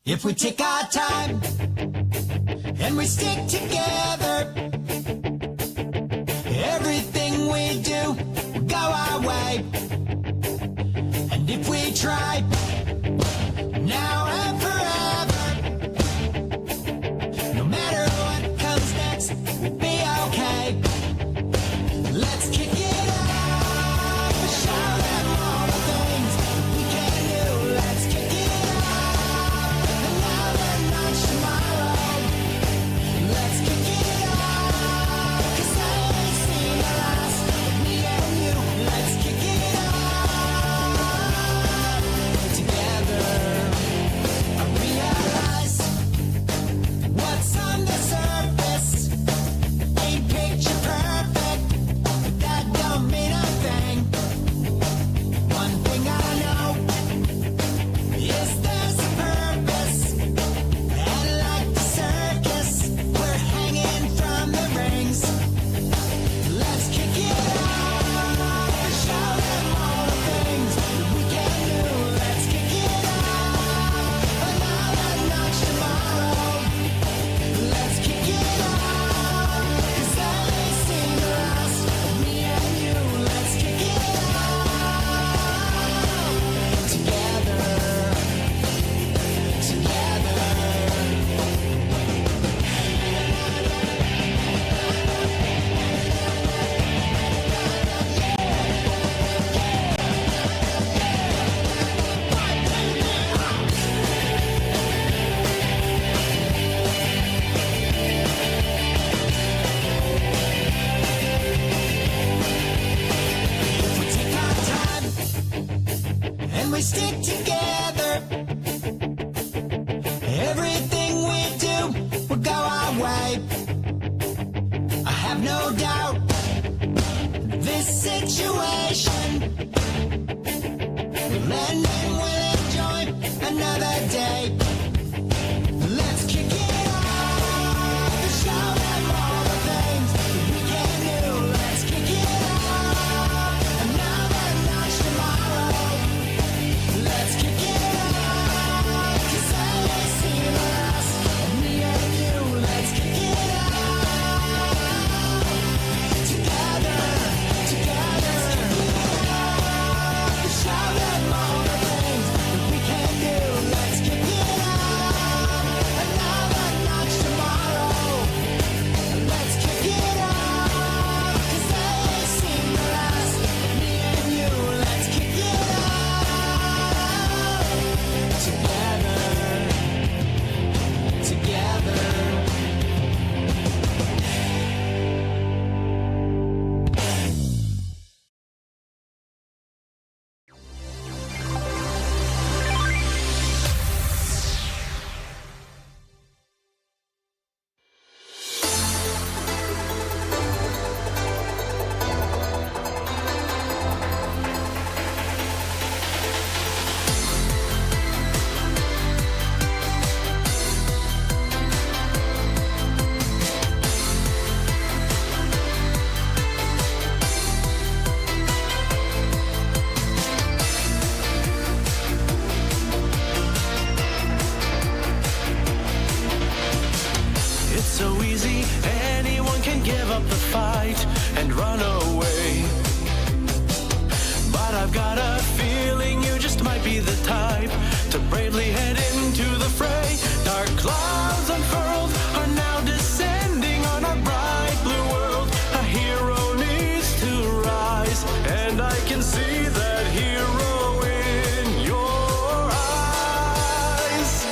If we take our time and we stick together, everything we do will go our way. And if we try now and forever, no matter what comes next, we'll be okay. Let's kick it up, show them all the things we can do. Let's kick it up, another notch tomorrow. Let's kick it up, 'cause they ain't seen the last of me and you. Let's kick it up, together. I realize what's on the surface ain't picture perfect, but that don't mean a thing. One thing I know is there's a purpose, and like the circus, we're hanging from the rings. Let's kick it up and show them all the things that we can do. Let's kick it up, another notch tomorrow. Let's kick it up, 'cause they ain't seen the last of me and you. Let's kick it up, together, together. If we take our time and we stick together, everything we do will go our way. I have no doubt this situation will end and we'll enjoy another day. Let's kick it up and show them all the things that we can do. Let's kick it up, another notch tomorrow. Let's kick it up, 'cause I ain't seen the last of me and you. Let's kick it up, together, together. Show them all the things that we can do. Let's kick it up, another notch tomorrow. Let's kick it up, 'cause I ain't seen the last of me and you. Let's kick it up, together, together. It's so easy, anyone can give up the fight and run away. But I've got a feeling you just might be the type to bravely head into the fray. Dark clouds unfurled are now descending on our bright blue world. A hero needs to rise, and I can see that hero in your eyes.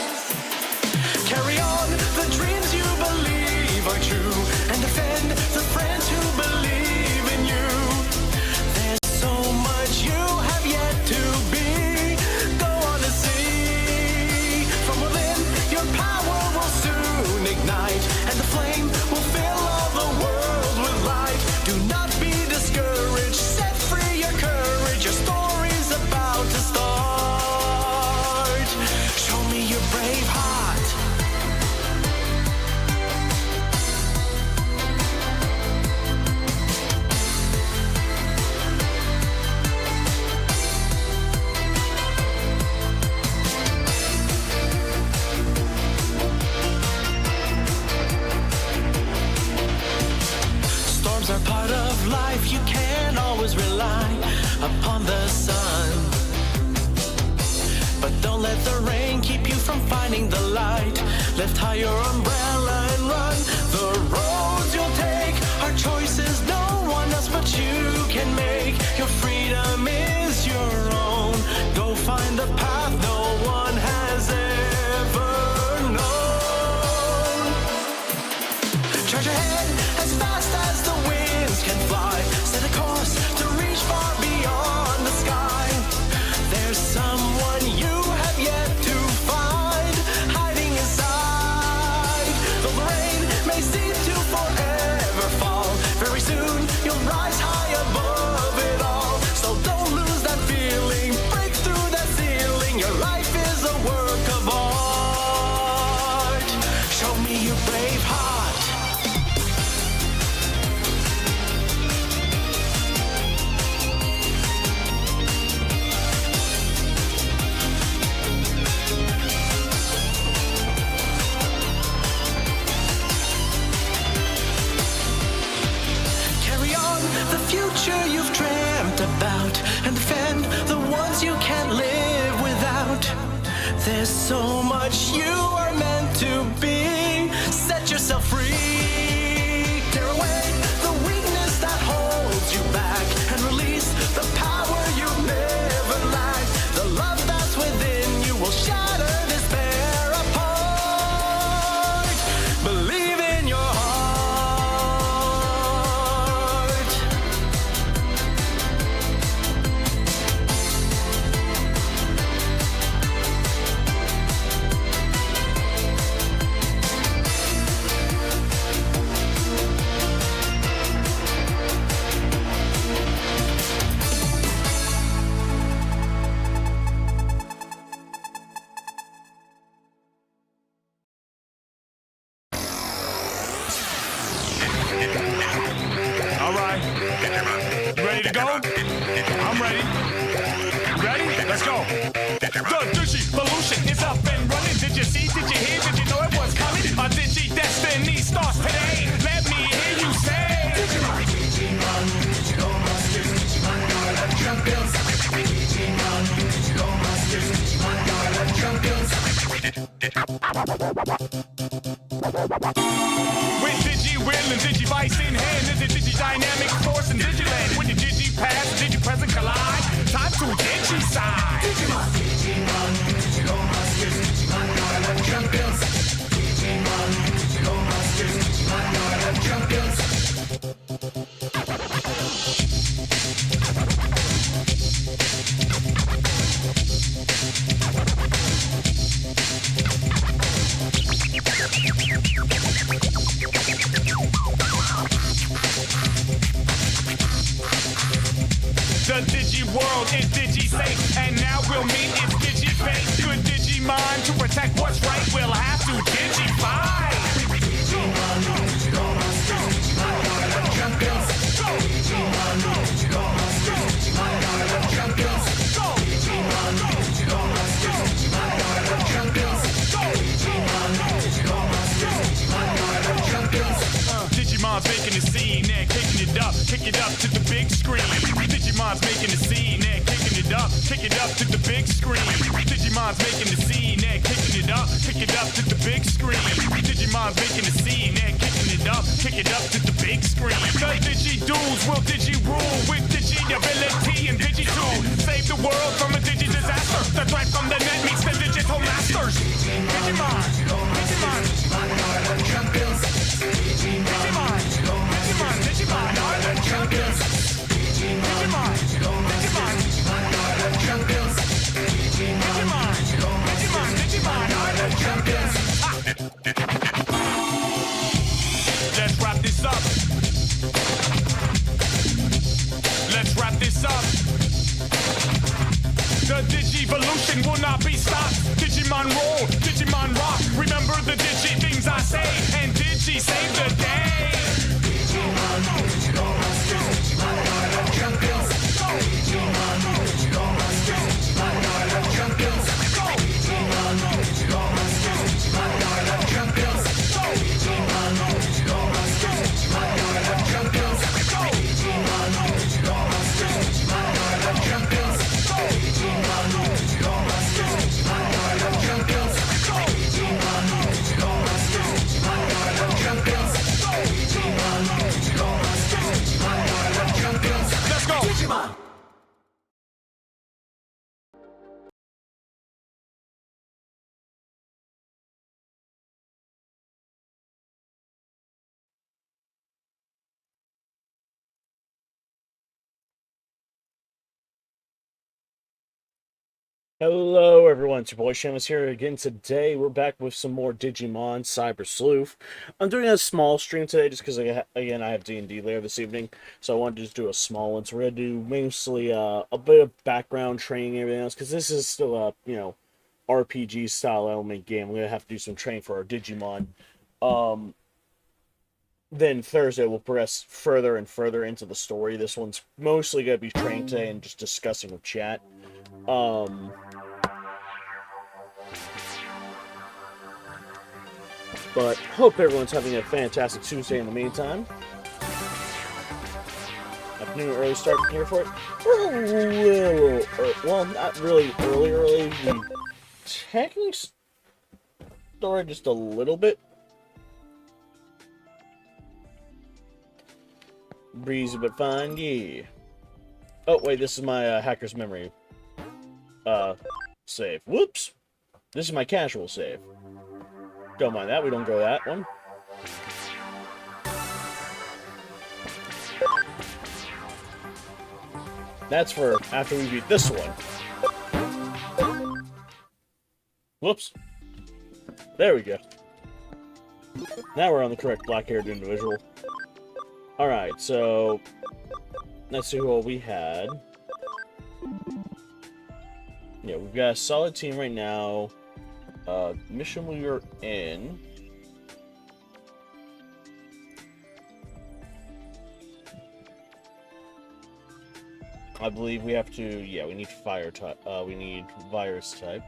Carry on the dreams you believe are true, and defend the friends who believe in you. There's so much you have yet to be. Go on to see life, you can't always rely upon the sun. But don't let the rain keep you from finding the light. Lift high your umbrella and run. The roads you'll take are choices no one else but you can make. Your freedom is your own. Go find the path no one has ever known. Charge ahead as fast as the winds can fly. Set a course to reach far beyond the sky. There's someone you have yet to find, hiding inside. Though the rain may seem to forever fall, very soon you'll rise high above it all. So don't lose that feeling, break through that ceiling. Your life is a work of art. Show me your brave heart. Future you've dreamt about, and defend the ones you can't live without. There's so much you are meant to be. Set yourself free. Tear away the weakness that holds you back, and release the power you never lacked. The love that's within you will shatter despair apart. Believe in your heart. All right. You ready to go? I'm ready. Ready? Let's go. The Digivolution is up and running. Did you see? Did you hear? Did you know it was coming? A Digi Destiny starts today. Let me hear you say. Digimon, Digimon, Digital Monsters, Digimon are the champions. Digimon, Digital Monsters, Digimon are the champions. With Digi-Will and Digivice in hand, there's a Digi-Dynamic force and Digiland. When the Digi-Past, Digi-Present collide, time to Digi-Side. Digimon, Digimon, Digital Monsters, Digimon are the champions. Digimon, Digital Monsters, Digimon are the champions. The Digi world is Digi-safe, and now we'll meet its Digi-fate. Good Digimon to protect what's right, we'll have to Digi-fight. Digimon, Digital Monsters, Digimon are the champions. Digimon, Digital Monsters, Digimon are the champions. Digimon, Digital Monsters, Digimon are the champions. Digimon, Digital Monsters, Digimon are the champions. Digimon's making the scene, they're kicking it up to the big screen. Digimon's making the scene, they're kicking it up to the big screen. Digimon's making the scene, they're kicking it up to the big screen. Digimon's making the scene, they're kicking it up to the big screen. The Digi-Dudes will Digi-rule with Digi-ability and Digi-tool. Save the world from a Digi-disaster. The threat from the net meets the digital masters. Digimon, Digimon, Digimon are the champions. Digimon, Digimon, Digimon are the champions. Digimon, Digimon, Digimon are the champions. Digimon, Digimon, Digimon are the champions. Let's wrap this up. Let's wrap this up. The Digivolution will not be stopped. Digimon roll, Digimon rock. Remember the Digi things I say, and Digi save the day. Digimon, Digital Monsters, Digimon are the champions. Digimon, Digital Monsters, Digimon are the champions. Digimon, Digital Monsters, Digimon are the champions. Digimon, Digital Monsters, Digimon are the champions. Hello everyone, it's your boy Shameless here again. Today we're back with some more Digimon Cyber Sleuth. I'm doing a small stream today just because, again, I have D&D later this evening, so I wanted to just do a small one. So we're going to do mostly a bit of background training and everything else, because this is still a, RPG style element game. We're going to have to do some training for our Digimon. Then Thursday we'll progress further and further into the story. This one's mostly going to be training today and just discussing with chat. But hope everyone's having a fantastic Tuesday in the meantime. Afternoon, early start here for it. We're a little, well, not really early. We technically started just a little bit. Breezy but fine, yeah. Oh, wait, this is my hacker's memory save. Whoops! This is my casual save. Don't mind that, we don't go that one. That's for after we beat this one. Whoops. There we go. Now we're on the correct black-haired individual. Alright, so let's see what we had. Yeah, we've got a solid team right now. Mission we were in. I believe we have to, yeah, we need fire type, we need virus type.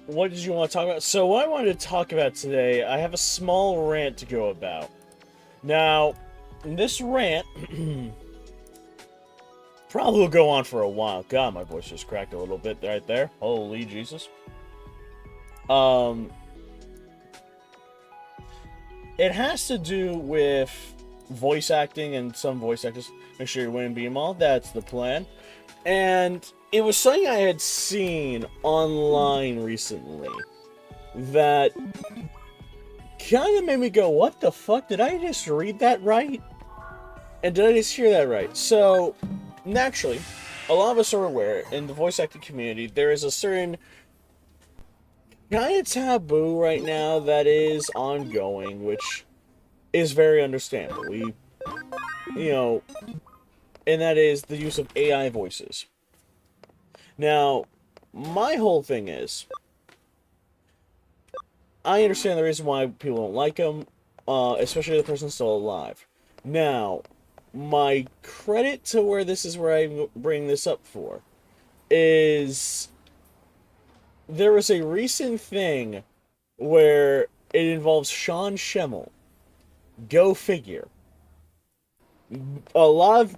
What did you want to talk about? So what I wanted to talk about today, I have a small rant to go about. Now, this rant probably will go on for a while. God, my voice just cracked a little bit right there. Holy Jesus. It has to do with voice acting and some voice actors. Make sure you win and beat them all. That's the plan. And it was something I had seen online recently that kind of made me go, what the fuck? Did I just read that right? And did I just hear that right? So, naturally, a lot of us are aware, in the voice acting community, there is a certain kind of taboo right now that is ongoing, which is very understandable. And that is the use of AI voices. Now, my whole thing is, I understand the reason why people don't like them, especially if the person's still alive. Now, my credit to where this is where I bring this up for is there was a recent thing where it involves Sean Schemmel. Go figure. A lot of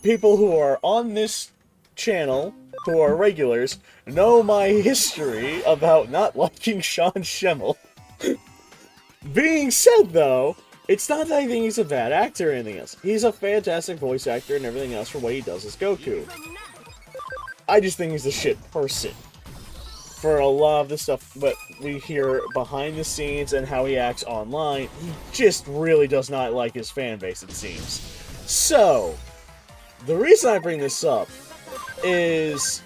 people who are on this channel, who are regulars, know my history about not liking Sean Schemmel. Being said, though, it's not that I think he's a bad actor or anything else. He's a fantastic voice actor and everything else for what he does as Goku. I just think he's a shit person for a lot of the stuff that we hear behind the scenes and how he acts online. He just really does not like his fan base, it seems. So, the reason I bring this up is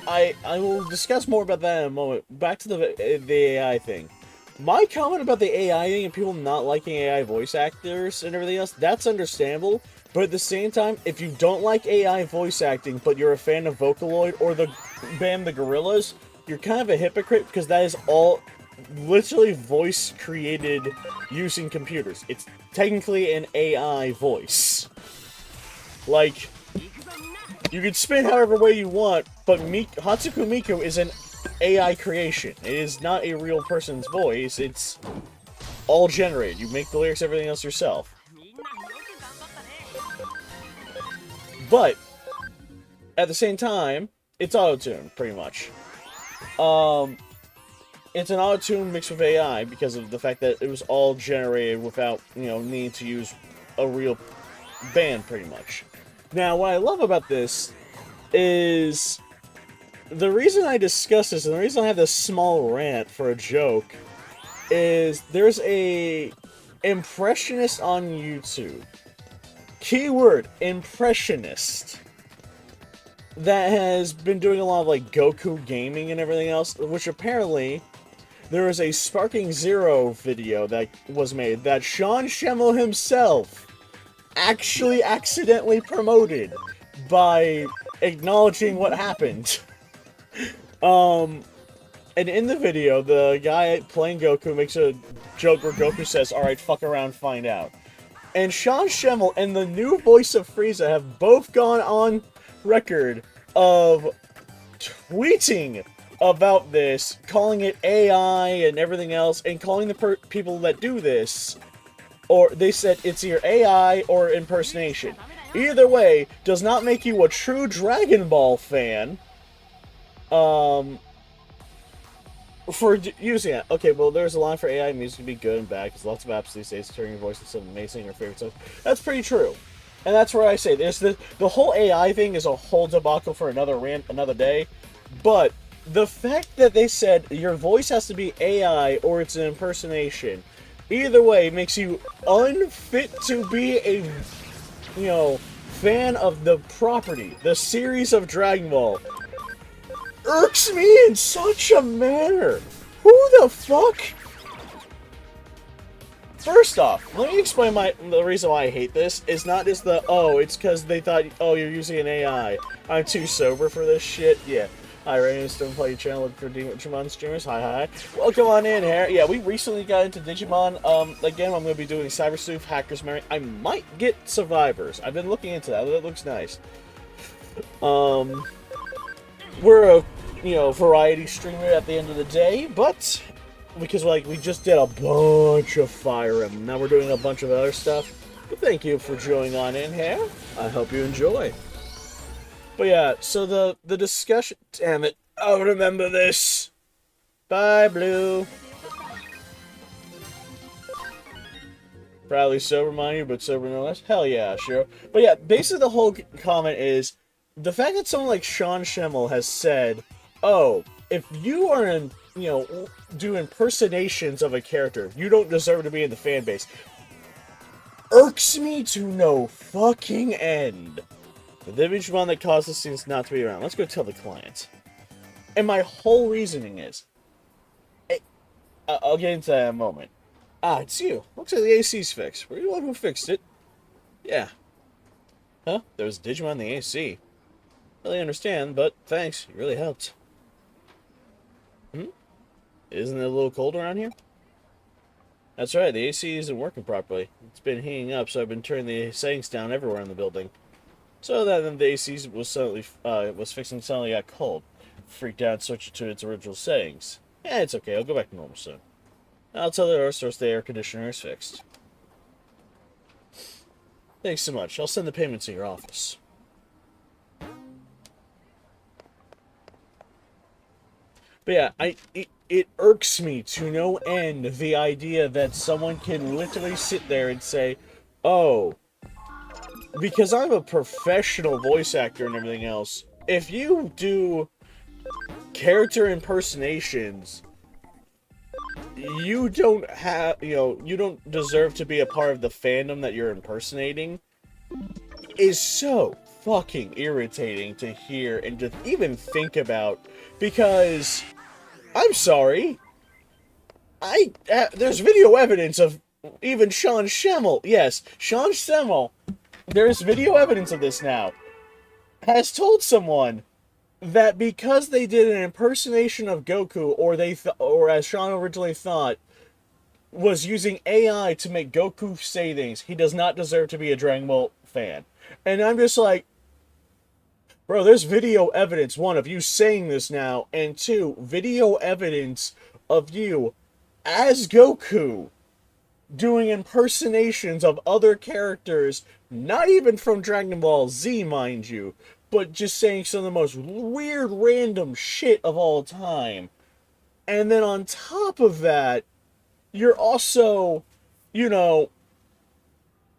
I will discuss more about that in a moment. Back to the AI thing. My comment about the AI thing and people not liking AI voice actors and everything else, that's understandable. But at the same time, if you don't like AI voice acting, but you're a fan of Vocaloid or the band The Gorillaz, you're kind of a hypocrite because that is all literally voice created using computers. It's technically an AI voice. Like, you can spin however way you want, but Hatsuku Miku is an AI creation. It is not a real person's voice. It's all generated. You make the lyrics, everything else yourself. But at the same time, it's auto-tuned, pretty much. It's an auto-tune mixed with AI because of the fact that it was all generated without, needing to use a real band, pretty much. Now, what I love about this is the reason I discuss this, and the reason I have this small rant for a joke, is there's a impressionist on YouTube. Keyword, impressionist. that has been doing a lot of like Goku gaming and everything else, which apparently there is a Sparking Zero video that was made that Sean Schemmel himself actually accidentally promoted by acknowledging what happened. And in the video, the guy playing Goku makes a joke where Goku says, "Alright, fuck around, find out." And Sean Schemmel and the new voice of Frieza have both gone on record of tweeting about this, calling it AI and everything else, and calling the people that do this, or they said it's either AI or impersonation. Either way, does not make you a true Dragon Ball fan, for using it. Okay, well, there's a line for AI music to be good and bad, because lots of apps these days turn your voice into something amazing or favorite songs. That's pretty true. And that's where I say, there's the whole AI thing is a whole debacle for another rant, another day, but the fact that they said your voice has to be AI or it's an impersonation, either way, makes you unfit to be a, fan of the property, the series of Dragon Ball. Irks me in such a manner. Who the fuck? First off, let me explain the reason why I hate this. It's not just it's because they thought, you're using an AI. I'm too sober for this shit. Yeah. Hi, Ray, still play your channel looking for Digimon streamers. Hi. Welcome on in here. Yeah, we recently got into Digimon. Again, I'm going to be doing Cyber Sleuth, Hackers Memory. I might get Survivors. I've been looking into that. That looks nice. We're a, variety streamer at the end of the day, but because, we just did a bunch of Fire Emblem. Now we're doing a bunch of other stuff. But thank you for joining on in here. I hope you enjoy. But yeah, so the discussion... Damn it. I'll remember this. Bye, Blue. Proudly sober, mind you, but sober no less. Hell yeah, sure. But yeah, basically the whole comment is the fact that someone like Sean Schemmel has said, if you are do impersonations of a character, you don't deserve to be in the fan base. Irks me to no fucking end. The Digimon that caused this seems not to be around. Let's go tell the client. And my whole reasoning is... I'll get into that in a moment. Ah, it's you. Looks like the AC's fixed. Were you the one who fixed it? Yeah. Huh? There was a Digimon in the AC. Really understand, but thanks. You really helped. Isn't it a little cold around here? That's right, the AC isn't working properly. It's been heating up, so I've been turning the settings down everywhere in the building. So that the AC was suddenly was fixing suddenly got cold. Freaked out and switched it to its original settings. Yeah, it's okay. I'll go back to normal soon. I'll tell the source the air conditioner is fixed. Thanks so much. I'll send the payment to your office. But yeah, it irks me to no end the idea that someone can literally sit there and say, because I'm a professional voice actor and everything else, if you do character impersonations, you don't have, you don't deserve to be a part of the fandom that you're impersonating, is so fucking irritating to hear and to even think about, because, I'm sorry, there's video evidence of even Sean Schemmel, yes, Sean Schemmel, there's video evidence of this now, has told someone that because they did an impersonation of Goku, or as Sean originally thought, was using AI to make Goku say things, he does not deserve to be a Dragon Ball fan. And I'm just like, bro, there's video evidence, one, of you saying this now, and two, video evidence of you as Goku doing impersonations of other characters, not even from Dragon Ball Z, mind you, but just saying some of the most weird, random shit of all time. And then on top of that, you're also,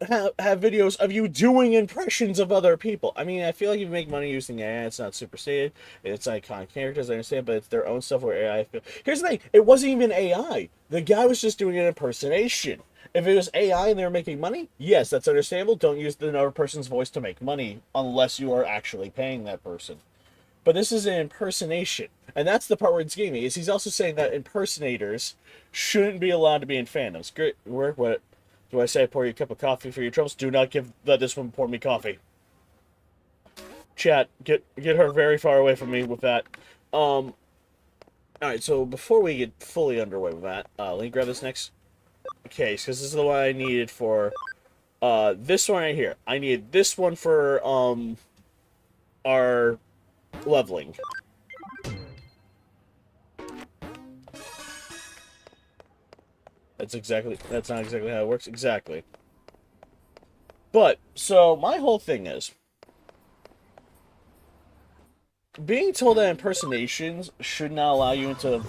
have videos of you doing impressions of other people. I mean, I feel like if you make money using AI, it's not superstated, it's iconic characters, I understand, but it's their own stuff where AI... Here's the thing, it wasn't even AI. The guy was just doing an impersonation. If it was AI and they were making money, yes, that's understandable. Don't use another person's voice to make money unless you are actually paying that person. but this is an impersonation. And that's the part where it's getting me, is he's also saying that impersonators shouldn't be allowed to be in fandoms. Great. What do I say? Pour you a cup of coffee for your troubles? Do not let this one pour me coffee. Chat, get her very far away from me with that. Alright, so before we get fully underway with that, let me grab this next case, because this is the one I needed for, this one right here. I needed this one for, our leveling. That's not exactly how it works. Exactly. But, so, my whole thing is, being told that impersonations should not allow you into...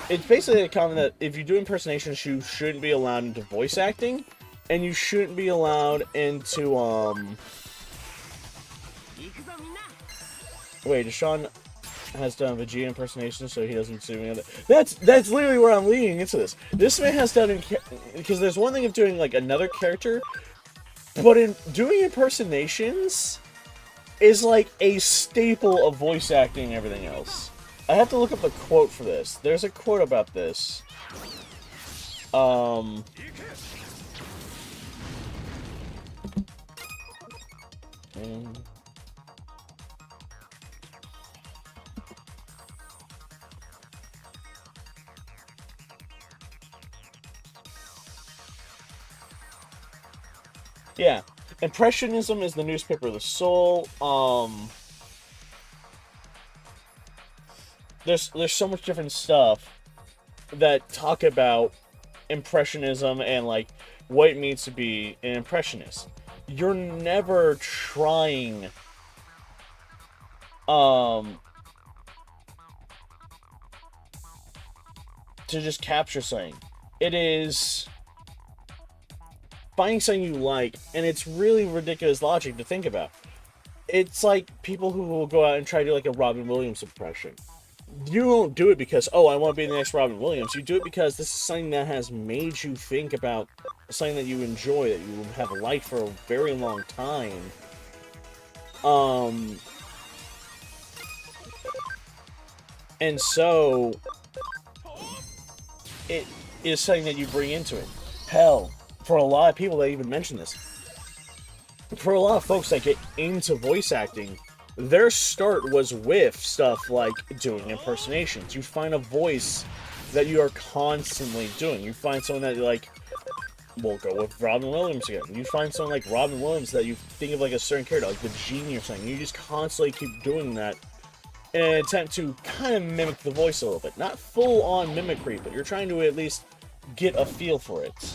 It's basically a comment that if you do impersonations, you shouldn't be allowed into voice acting, and you shouldn't be allowed into, Wait, Deshaun has done Vegeta impersonation, so he doesn't sue me on that. That's literally where I'm leading into this. This man has done... Because there's one thing of doing, like, another character, but in doing impersonations is like a staple of voice acting and everything else. I have to look up the quote for this. There's a quote about this. Yeah. Impressionism is the newspaper of the soul. There's so much different stuff that talk about impressionism and like what it means to be an impressionist. You're never trying to just capture something. It is finding something you like, and it's really ridiculous logic to think about. It's like people who will go out and try to do like a Robin Williams impression. You don't do it because, oh, I want to be the next Robin Williams. You do it because this is something that has made you think about something that you enjoy, that you have liked for a very long time. And so it is something that you bring into it. Hell, for a lot of people that even mention this, for a lot of folks that get into voice acting, their start was with stuff like doing impersonations. You find a voice that you are constantly doing. You find someone that, like, we'll go with Robin Williams again. You find someone like Robin Williams that you think of like a certain character, like the genie or something. You just constantly keep doing that in an attempt to kind of mimic the voice a little bit. Not full-on mimicry, but you're trying to at least get a feel for it.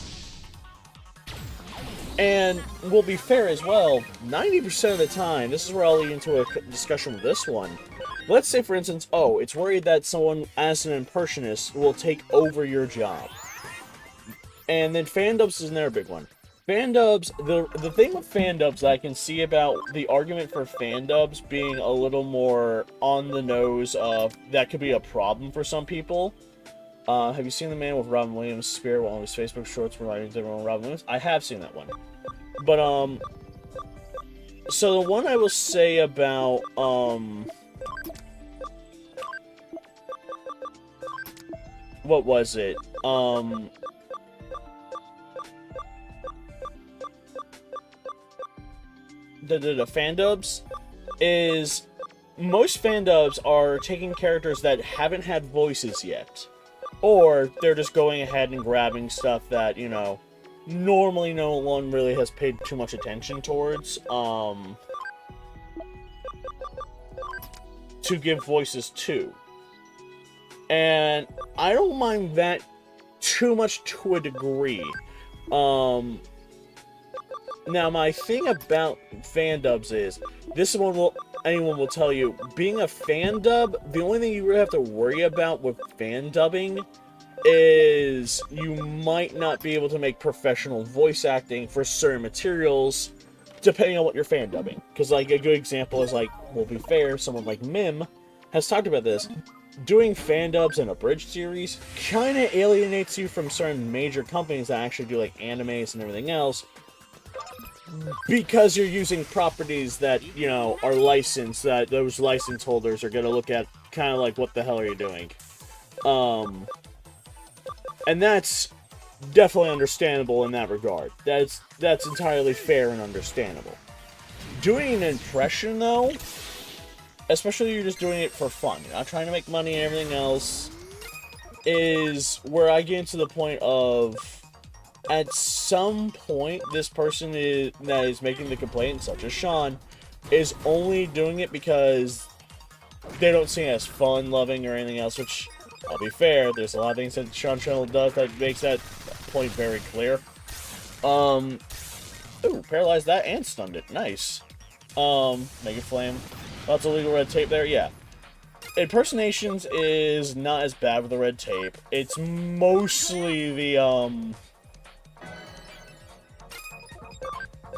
And we'll be fair as well, 90% of the time, this is where I'll lead into a discussion with this one. Let's say, for instance, oh, it's worried that someone, as an impersonist, will take over your job. And then fan-dubs is another big one. Fan-dubs, the thing with fan-dubs that I can see about the argument for fan-dubs being a little more on the nose of, that could be a problem for some people. Have you seen the man with Robin Williams' spear while on his Facebook shorts reminding everyone of Robin Williams? I have seen that one. But, so the one I will say about, what was it? The fan-dubs is, most fan-dubs are taking characters that haven't had voices yet. Or they're just going ahead and grabbing stuff that, you know, normally no one really has paid too much attention towards, to give voices to. And I don't mind that too much to a degree. Now, my thing about fan-dubs is, this is one anyone will tell you, being a fan-dub, the only thing you really have to worry about with fan-dubbing is you might not be able to make professional voice acting for certain materials, depending on what you're fan-dubbing. Because, like, a good example is, like, we'll be fair, someone like Mim has talked about this. Doing fan-dubs in a bridge series kind of alienates you from certain major companies that actually do, like, animes and everything else. because you're using properties that, you know, are licensed, that those license holders are going to look at kind of like, what the hell are you doing? And that's definitely understandable in that regard. That's entirely fair and understandable. Doing an impression, though, especially if you're just doing it for fun, you're not trying to make money and everything else, is where I get to the point of, at some point, this person that is making the complaint, such as Sean, is only doing it because they don't see it as fun, loving, or anything else, which, I'll be fair, there's a lot of things that Sean Channel does that makes that point very clear. Ooh, paralyzed that and stunned it. Nice. Mega Flame. Lots of legal red tape there, yeah. Impersonations is not as bad with the red tape. It's mostly the,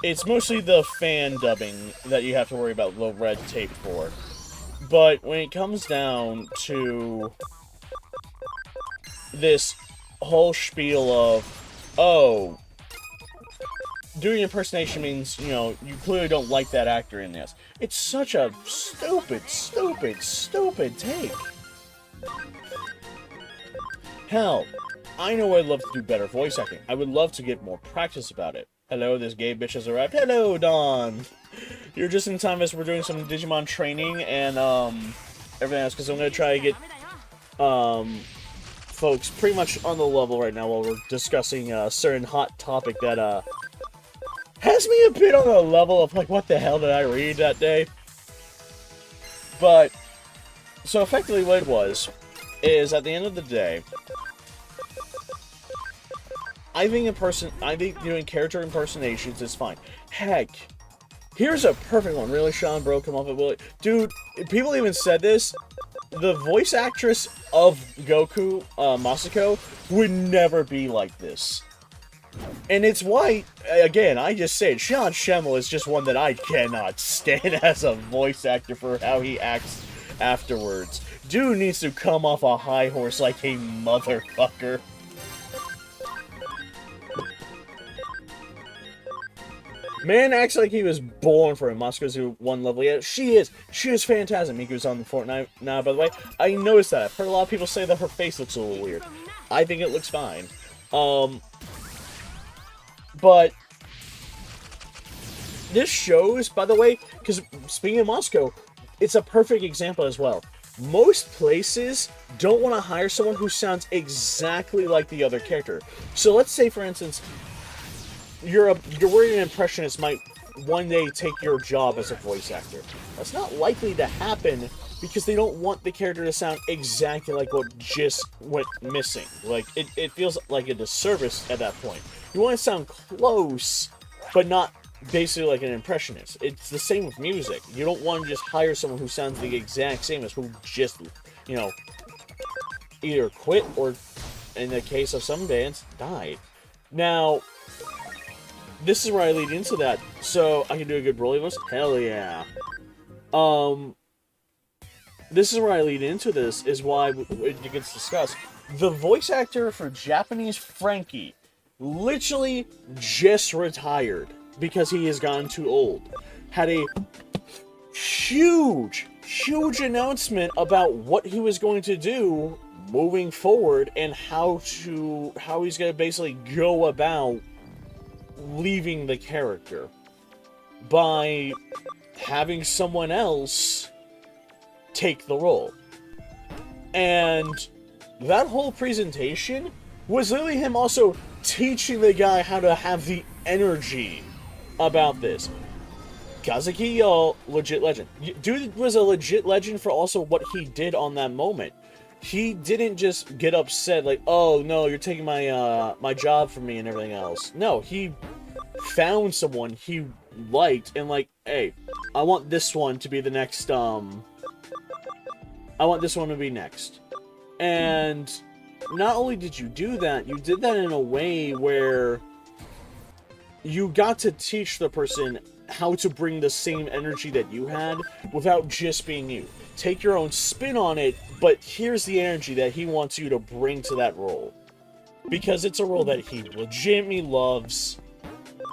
it's mostly the fan dubbing that you have to worry about the red tape for. But when it comes down to this whole spiel of, oh, doing impersonation means, you know, you clearly don't like that actor in this. It's such a stupid take. Hell, I know I'd love to do better voice acting. I would love to get more practice about it. Hello, this gay bitch has arrived. Hello, Dawn! You're just in time as we're doing some Digimon training and, everything else, because I'm going to try to get, folks pretty much on the level right now while we're discussing a certain hot topic that, has me a bit on the level of, like, what the hell did I read that day? But, so effectively what it was, is at the end of the day, I think doing character impersonations is fine. Heck, here's a perfect one. Really, Sean, bro, come up with it. Dude, people even said this. The voice actress of Goku, Masako, would never be like this. And it's why, again, I just say it, Sean Schemmel is just one that I cannot stand as a voice actor for how he acts afterwards. Dude needs to come off a high horse like a motherfucker. Man acts like he was born for it. Moscow's one level. Yeah, she is. She is fantastic. Miku's on the Fortnite now, by the way. I noticed that. I've heard a lot of people say that her face looks a little weird. I think it looks fine. But this shows, by the way, because speaking of Moscow, it's a perfect example as well. Most places don't want to hire someone who sounds exactly like the other character. So let's say, for instance, you're worried an impressionist might one day take your job as a voice actor. That's not likely to happen because they don't want the character to sound exactly like what just went missing. Like, it feels like a disservice at that point. You want to sound close, but not basically like an impressionist. It's the same with music. You don't want to just hire someone who sounds the exact same as who just, you know, either quit or, in the case of some bands, died. Now, this is where I lead into that. So, I can do a good Broly voice? Hell yeah. This is where I lead into this, is why it gets discussed. The voice actor for Japanese Frankie literally just retired because he has gotten too old. Had a huge announcement about what he was going to do moving forward and how he's going to basically go about leaving the character by having someone else take the role. And that whole presentation was literally him also teaching the guy how to have the energy about this. Kazuki, legit legend. Dude was a legit legend for also what he did on that moment. He didn't just get upset like, oh no, you're taking my my job from me and everything else. No, he found someone he liked and like, hey, I want this one to be the next, I want this one to be next. And not only did you do that, you did that in a way where you got to teach the person how to bring the same energy that you had without just being you. Take your own spin on it, but here's the energy that he wants you to bring to that role. Because it's a role that he legitimately loves,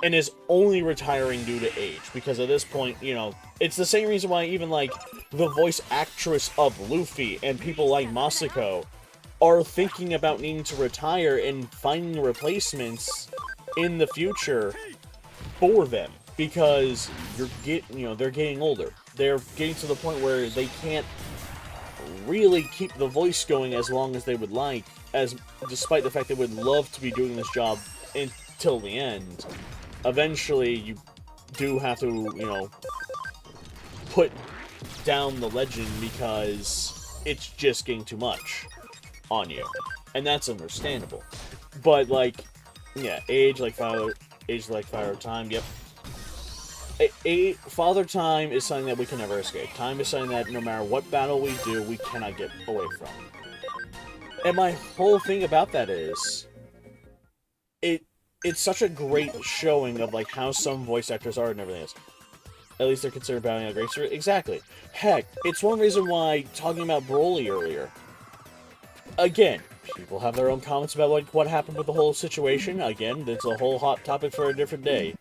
and is only retiring due to age, because at this point, you know, it's the same reason why even, like, the voice actress of Luffy and people like Masako are thinking about needing to retire and finding replacements in the future for them, because they're getting older. They're getting to the point where they can't really keep the voice going as long as they would like, despite the fact they would love to be doing this job until the end. Eventually, you do have to, you know, put down the legend because it's just getting too much on you. And that's understandable. But, like, yeah, age like Father Time, yep. Father Time is something that we can never escape. Time is something that no matter what battle we do, we cannot get away from. And my whole thing about that is, it's such a great showing of, like, how some voice actors are and everything else. At least they're considered battling a great story. Exactly. Heck, it's one reason why, talking about Broly earlier, again, people have their own comments about what happened with the whole situation. Again, it's a whole hot topic for a different day.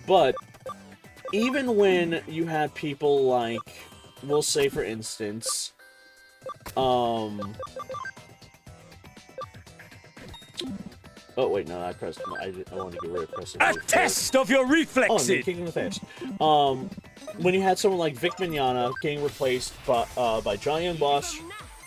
But even when you have people like, we'll say for instance, oh wait, no, I want to get rid of pressing. A test of your reflexes! Oh, you're kicking the face. When you had someone like Vic Mignogna getting replaced by Johnny and Boss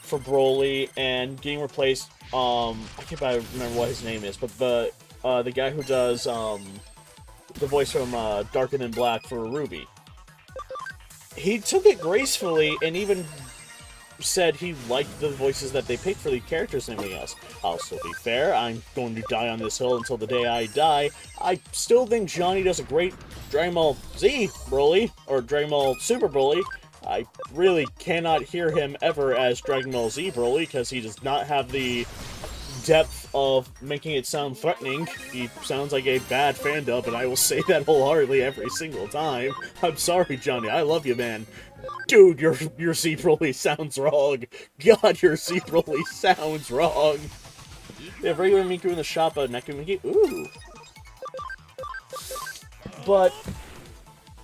for Broly, and getting replaced, I can't remember what his name is, but the guy who does, the voice from Darker Than Black for Ruby. He took it gracefully and even said he liked the voices that they picked for the characters and everything else. I'll still be fair, I'm going to die on this hill until the day I die. I still think Johnny does a great Dragon Ball Z Broly, or Dragon Ball Super Broly. I really cannot hear him ever as Dragon Ball Z Broly, because he does not have the depth of making it sound threatening. He sounds like a bad fan dub, and I will say that wholeheartedly every single time. I'm sorry, Johnny, I love you, man. Dude, your Z Broly sounds wrong. God, your Z Broly sounds wrong. They have regular Miku in the shop, but Nekomiki, ooh. But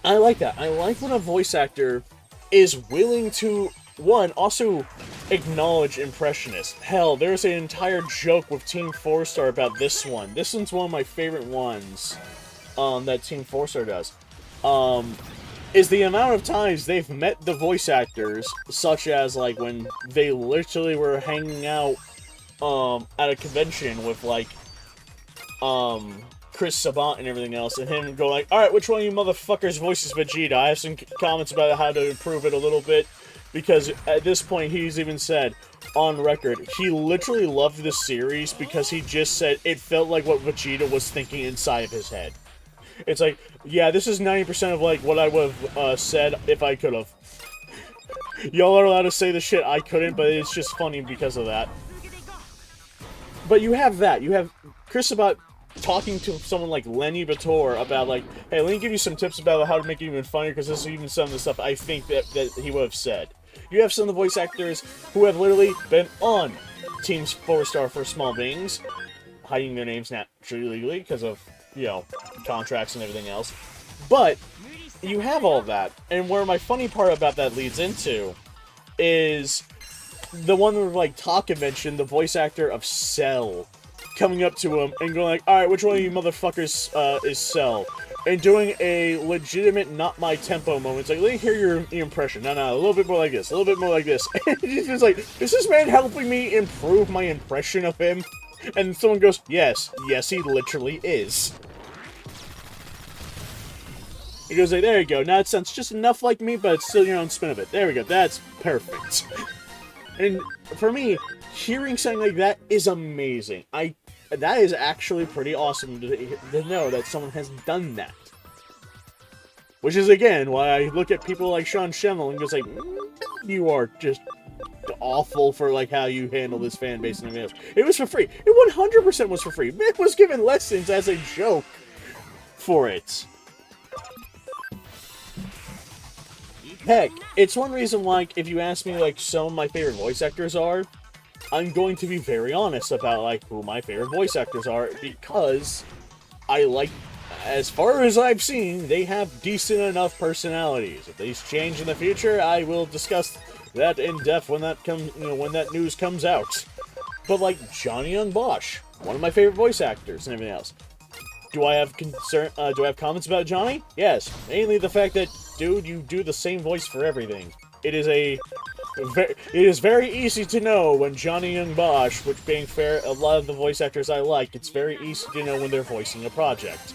I like that. I like when a voice actor is willing to, one, also acknowledge impressionists. Hell, there's an entire joke with Team 4-Star about this one. This one's one of my favorite ones that Team 4-Star does. Is the amount of times they've met the voice actors, such as, like, when they literally were hanging out at a convention with, like, Chris Sabat and everything else, and him go like, alright, which one of you motherfuckers voices Vegeta? I have some comments about how to improve it a little bit, because at this point he's even said, on record, he literally loved this series because he just said it felt like what Vegeta was thinking inside of his head. It's like, yeah, this is 90% of, like, what I would have said if I could have. Y'all are allowed to say the shit I couldn't, but it's just funny because of that. But you have that. You have Chris Sabat talking to someone like Lenny Bator about, like, hey, let me give you some tips about how to make it even funnier, because this is even some of the stuff I think that he would have said. You have some of the voice actors who have literally been on Team 4-Star for Small Beings, hiding their names naturally legally because of, you know, contracts and everything else. But you have all that, and where my funny part about that leads into is the one with, like, Taka mentioned, the voice actor of Cell, coming up to him and going like, alright, which one of you motherfuckers is Cell? And doing a legitimate not my tempo moment. It's like, let me hear your impression. No, a little bit more like this, a little bit more like this. And he's just like, is this man helping me improve my impression of him? And someone goes, yes, he literally is. He goes like, there you go, now it sounds just enough like me, but it's still your own spin of it. There we go, that's perfect. And for me, hearing something like that is amazing. That is actually pretty awesome to know that someone has done that. Which is, again, why I look at people like Sean Schemmel and goes like, you are just awful for, like, how you handle this fan base and everything else. It was for free. It 100% was for free. Mick was given lessons as a joke for it. Heck, it's one reason, like, if you ask me, like, some of my favorite voice actors are, I'm going to be very honest about, like, who my favorite voice actors are, because I like as far as I've seen, they have decent enough personalities. If these change in the future, I will discuss that in depth when that when that news comes out. But like Johnny Young Bosch, one of my favorite voice actors and everything else. Do I have do I have comments about Johnny? Yes, mainly the fact that, dude, you do the same voice for everything. It is very easy to know when Johnny Young Bosch, which being fair, a lot of the voice actors I like, it's very easy to know when they're voicing a project.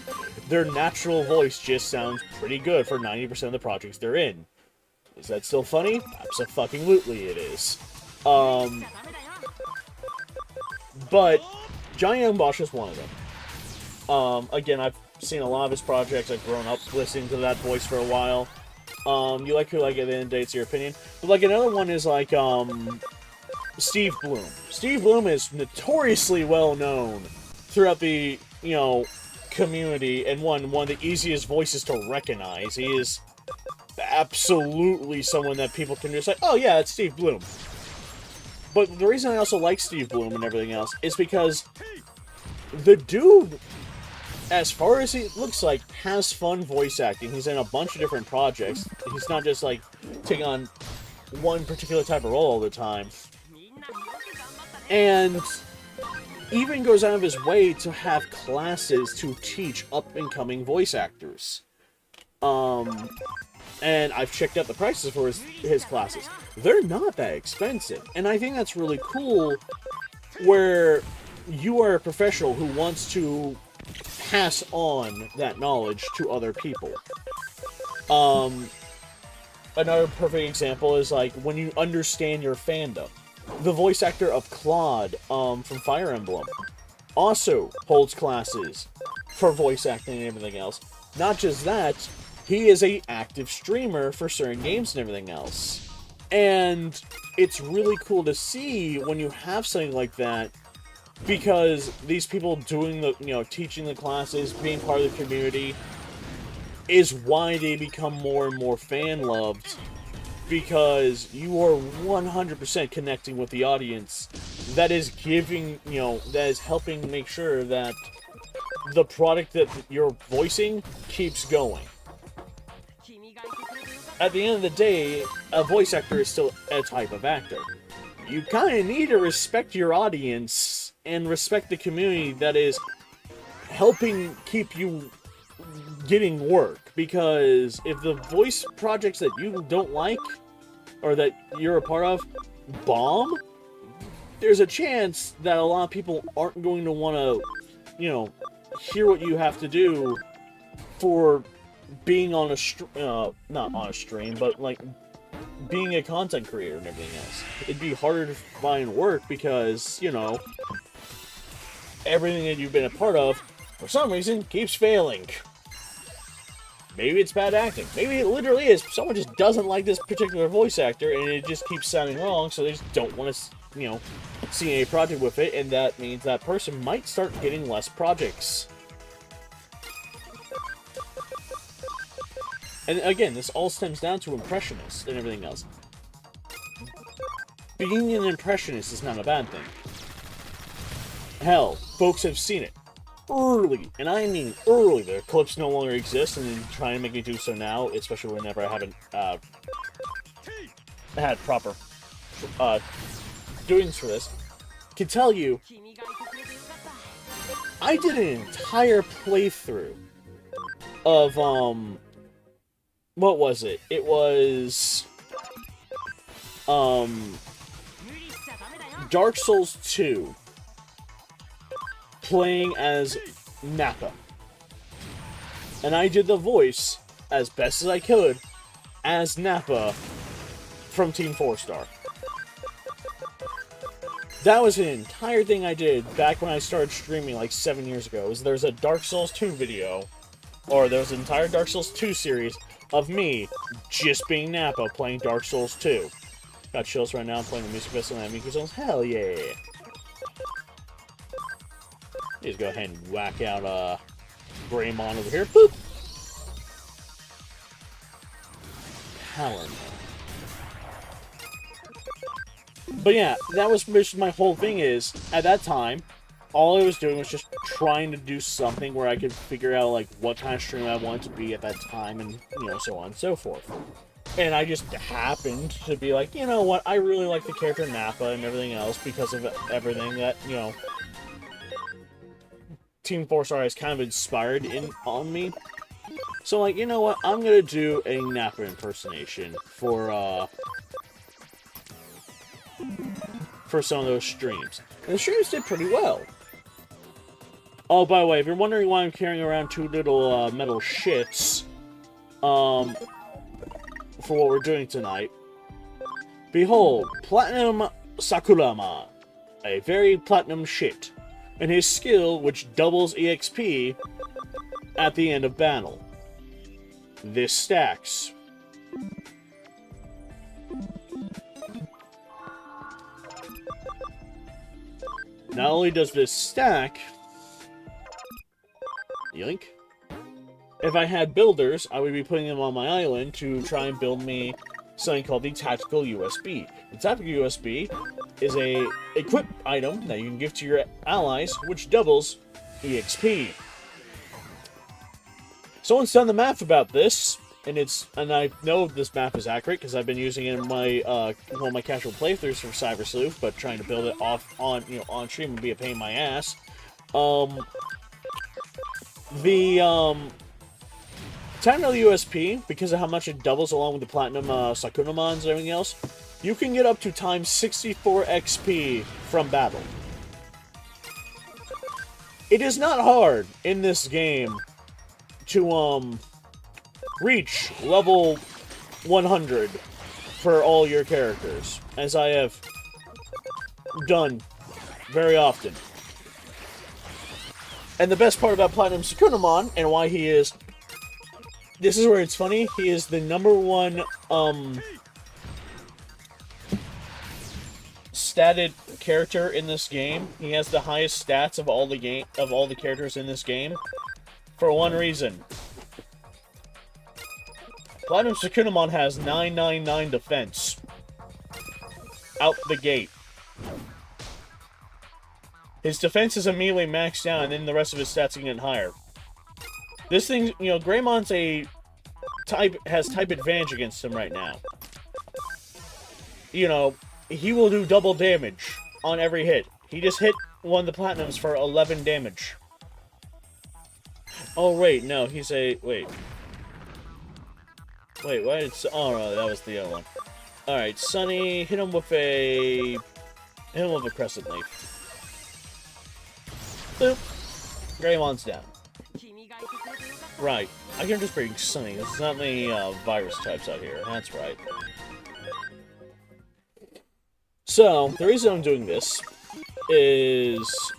Their natural voice just sounds pretty good for 90% of the projects they're in. Is that still funny? Abso-fucking-lutely it is. But Johnny Young Bosch is one of them. Again, I've seen a lot of his projects. I've grown up listening to that voice for a while. You like who like it, then it's your opinion. But like another one is like Steve Bloom. Steve Bloom is notoriously well known throughout the community, and one of the easiest voices to recognize. He is absolutely someone that people can just say, oh yeah, it's Steve Bloom. But the reason I also like Steve Bloom and everything else is because the dude, as far as he looks like, has fun voice acting. He's in a bunch of different projects. He's not just like taking on one particular type of role all the time. And even goes out of his way to have classes to teach up-and-coming voice actors. And I've checked out the prices for his classes. They're not that expensive. And I think that's really cool, where you are a professional who wants to pass on that knowledge to other people. Another perfect example is like when you understand your fandom. The voice actor of Claude from Fire Emblem also holds classes for voice acting and everything else. Not just that, he is an active streamer for certain games and everything else. And it's really cool to see when you have something like that, because these people doing the, teaching the classes, being part of the community, is why they become more and more fan-loved, because you are 100% connecting with the audience that is giving, that is helping make sure that the product that you're voicing keeps going. At the end of the day, a voice actor is still a type of actor. You kind of need to respect your audience and respect the community that is helping keep you getting work, because if the voice projects that you don't like or that you're a part of bomb, there's a chance that a lot of people aren't going to want to, hear what you have to do for being on a not on a stream, but like being a content creator and everything else. It'd be harder to find work because, everything that you've been a part of, for some reason, keeps failing. Maybe it's bad acting. Maybe it literally is. Someone just doesn't like this particular voice actor, and it just keeps sounding wrong, so they just don't want to, see a project with it, and that means that person might start getting less projects. And again, this all stems down to impressionists and everything else. Being an impressionist is not a bad thing. Hell, folks have seen it early, and I mean early. The clips no longer exist, and they try and make me do so now, especially whenever I haven't had proper doings for this. Can tell you, I did an entire playthrough of what was it? It was Dark Souls 2, playing as Nappa. And I did the voice, as best as I could, as Nappa from Team 4-Star. That was an entire thing I did back when I started streaming like 7 years ago. There's a Dark Souls 2 video, or there was an entire Dark Souls 2 series of me just being Nappa playing Dark Souls 2. Got chills right now playing the music festival and microphones. Hell yeah! Just go ahead and whack out Greymon over here. Boop! Talon. But yeah, that was my whole thing is, at that time, all I was doing was just trying to do something where I could figure out, like, what kind of stream I wanted to be at that time, and, you know, so on and so forth. And I just happened to be like, you know what, I really like the character Nappa and everything else because of everything that, you know, Team 4-Star has kind of inspired on me. So, like, you know what, I'm gonna do a Nappa impersonation for some of those streams. And the streams did pretty well. Oh, by the way, if you're wondering why I'm carrying around two little metal shits, for what we're doing tonight, behold, Platinum Sakurama, a very platinum shit, and his skill which doubles EXP at the end of battle. This stacks. Not only does this stack, yoink. If I had builders, I would be putting them on my island to try and build me something called the Tactical USB. The Tactical USB is a equip item that you can give to your allies, which doubles EXP. Someone's done the math about this, and I know this math is accurate because I've been using it in my one of my casual playthroughs for Cyber Sleuth, but trying to build it on stream would be a pain in my ass. Technical USP, because of how much it doubles along with the Platinum Sakunamons and everything else, you can get up to times 64 XP from battle. It is not hard in this game to reach level 100 for all your characters, as I have done very often. And the best part about Platinum Sakunamon, and why he is... This is where it's funny, he is the #1, statted character in this game. He has the highest stats of all the characters in this game. For one reason. Platinum Sakunamon has 999 defense. Out the gate. His defense is immediately maxed out, and then the rest of his stats can get higher. This thing, you know, Greymon's has type advantage against him right now. You know, he will do double damage on every hit. He just hit one of the Platinums for 11 damage. Oh, wait, no, he's a... Wait, what? Oh, no, that was the other one. Alright, Sunny, hit him with a crescent leaf. Boop. Greymon's down. Right. I can just bring Sunny. There's not many virus types out here. That's right. So, the reason I'm doing this is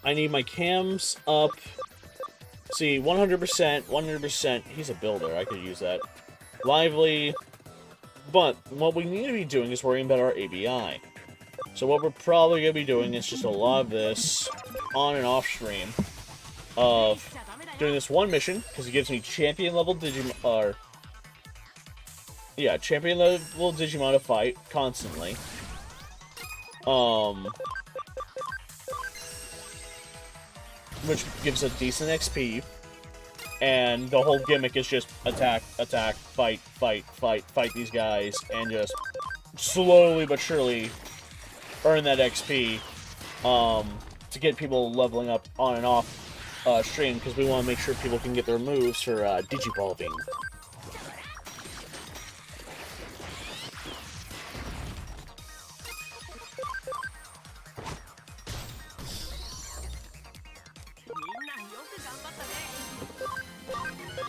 I need my cams up. See, 100%. He's a builder. I could use that. Lively. But what we need to be doing is worrying about our ABI. So what we're probably going to be doing is just a lot of this on and off stream of doing this one mission, because it gives me champion level Digimon, champion level Digimon to fight constantly. Which gives a decent XP, and the whole gimmick is just attack, fight these guys, and just slowly but surely earn that XP, to get people leveling up on and off stream, because we want to make sure people can get their moves for digivolving.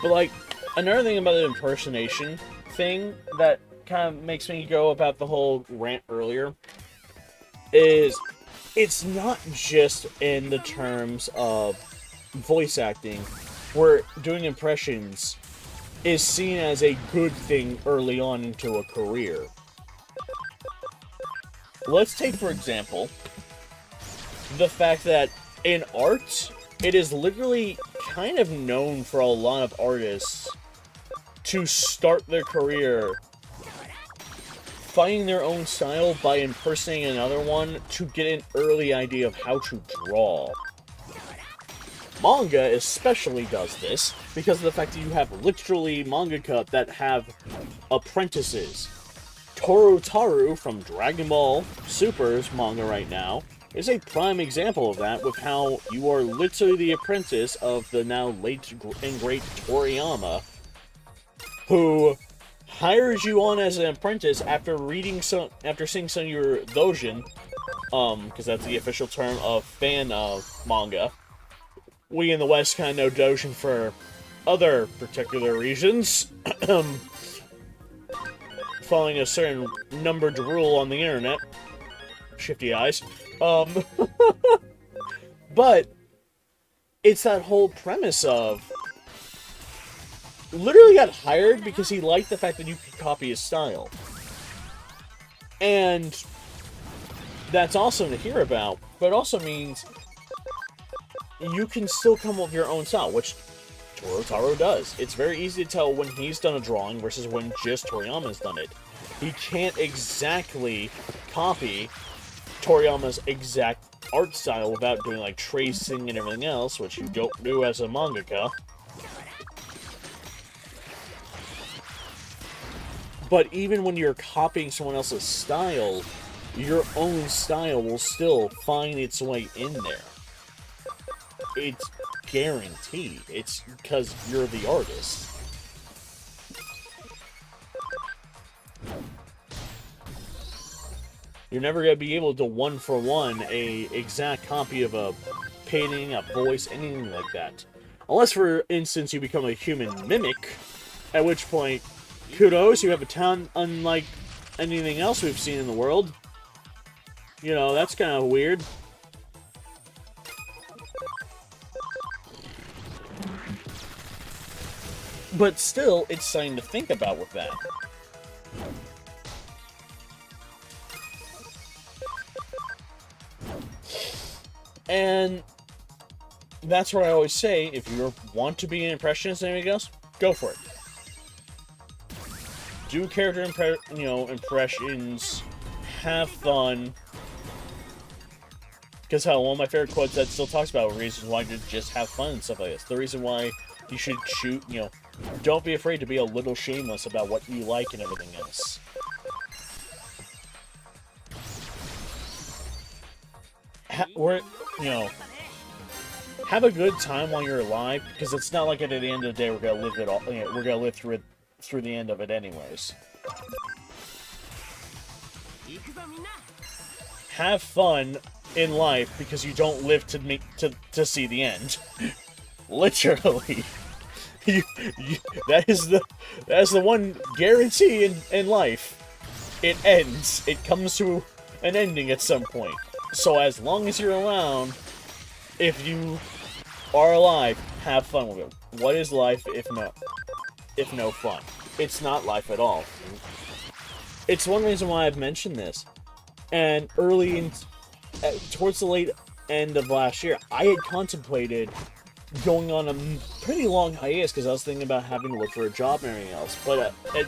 But, like, another thing about the impersonation thing that kind of makes me go about the whole rant earlier is it's not just in the terms of voice acting, where doing impressions is seen as a good thing early on into a career. Let's take, for example, the fact that in art, it is literally kind of known for a lot of artists to start their career finding their own style by impersonating another one to get an early idea of how to draw. Manga especially does this because of the fact that you have literally mangaka that have apprentices. Taru from Dragon Ball Super's manga right now is a prime example of that, with how you are literally the apprentice of the now late and great Toriyama, who hires you on as an apprentice after seeing some of your doujin, because that's the official term of fan of manga. We in the West kind of know doujin for other particular reasons, following a certain numbered rule on the internet. Shifty eyes. But it's that whole premise of literally got hired because he liked the fact that you could copy his style. And that's awesome to hear about, but it also means you can still come up with your own style, which Taro does. It's very easy to tell when he's done a drawing versus when just Toriyama's done it. He can't exactly copy Toriyama's exact art style without doing like tracing and everything else, which you don't do as a mangaka. But even when you're copying someone else's style, your own style will still find its way in there. It's guaranteed. It's because you're the artist. You're never going to be able to one-for-one a exact copy of a painting, a voice, anything like that. Unless, for instance, you become a human mimic, at which point, kudos, you have a talent unlike anything else we've seen in the world. You know, that's kind of weird. But still, it's something to think about with that. And that's where I always say, if you want to be an impressionist and anything else, go for it. Do character impressions, have fun. Because one of my favorite quotes that still talks about reasons why to just have fun and stuff like this. The reason why you should shoot, don't be afraid to be a little shameless about what you like and everything else. Have a good time while you're alive, because it's not like at the end of the day we're gonna live it all. We're gonna live through the end of it anyways. Have fun in life because you don't live to see the end. Literally. That is the one guarantee in life. It ends. It comes to an ending at some point. So as long as you're around, if you are alive, have fun with it. What is life if no fun? It's not life at all. It's one reason why I've mentioned this. And towards the late end of last year, I had contemplated going on a pretty long hiatus because I was thinking about having to look for a job and everything else. But I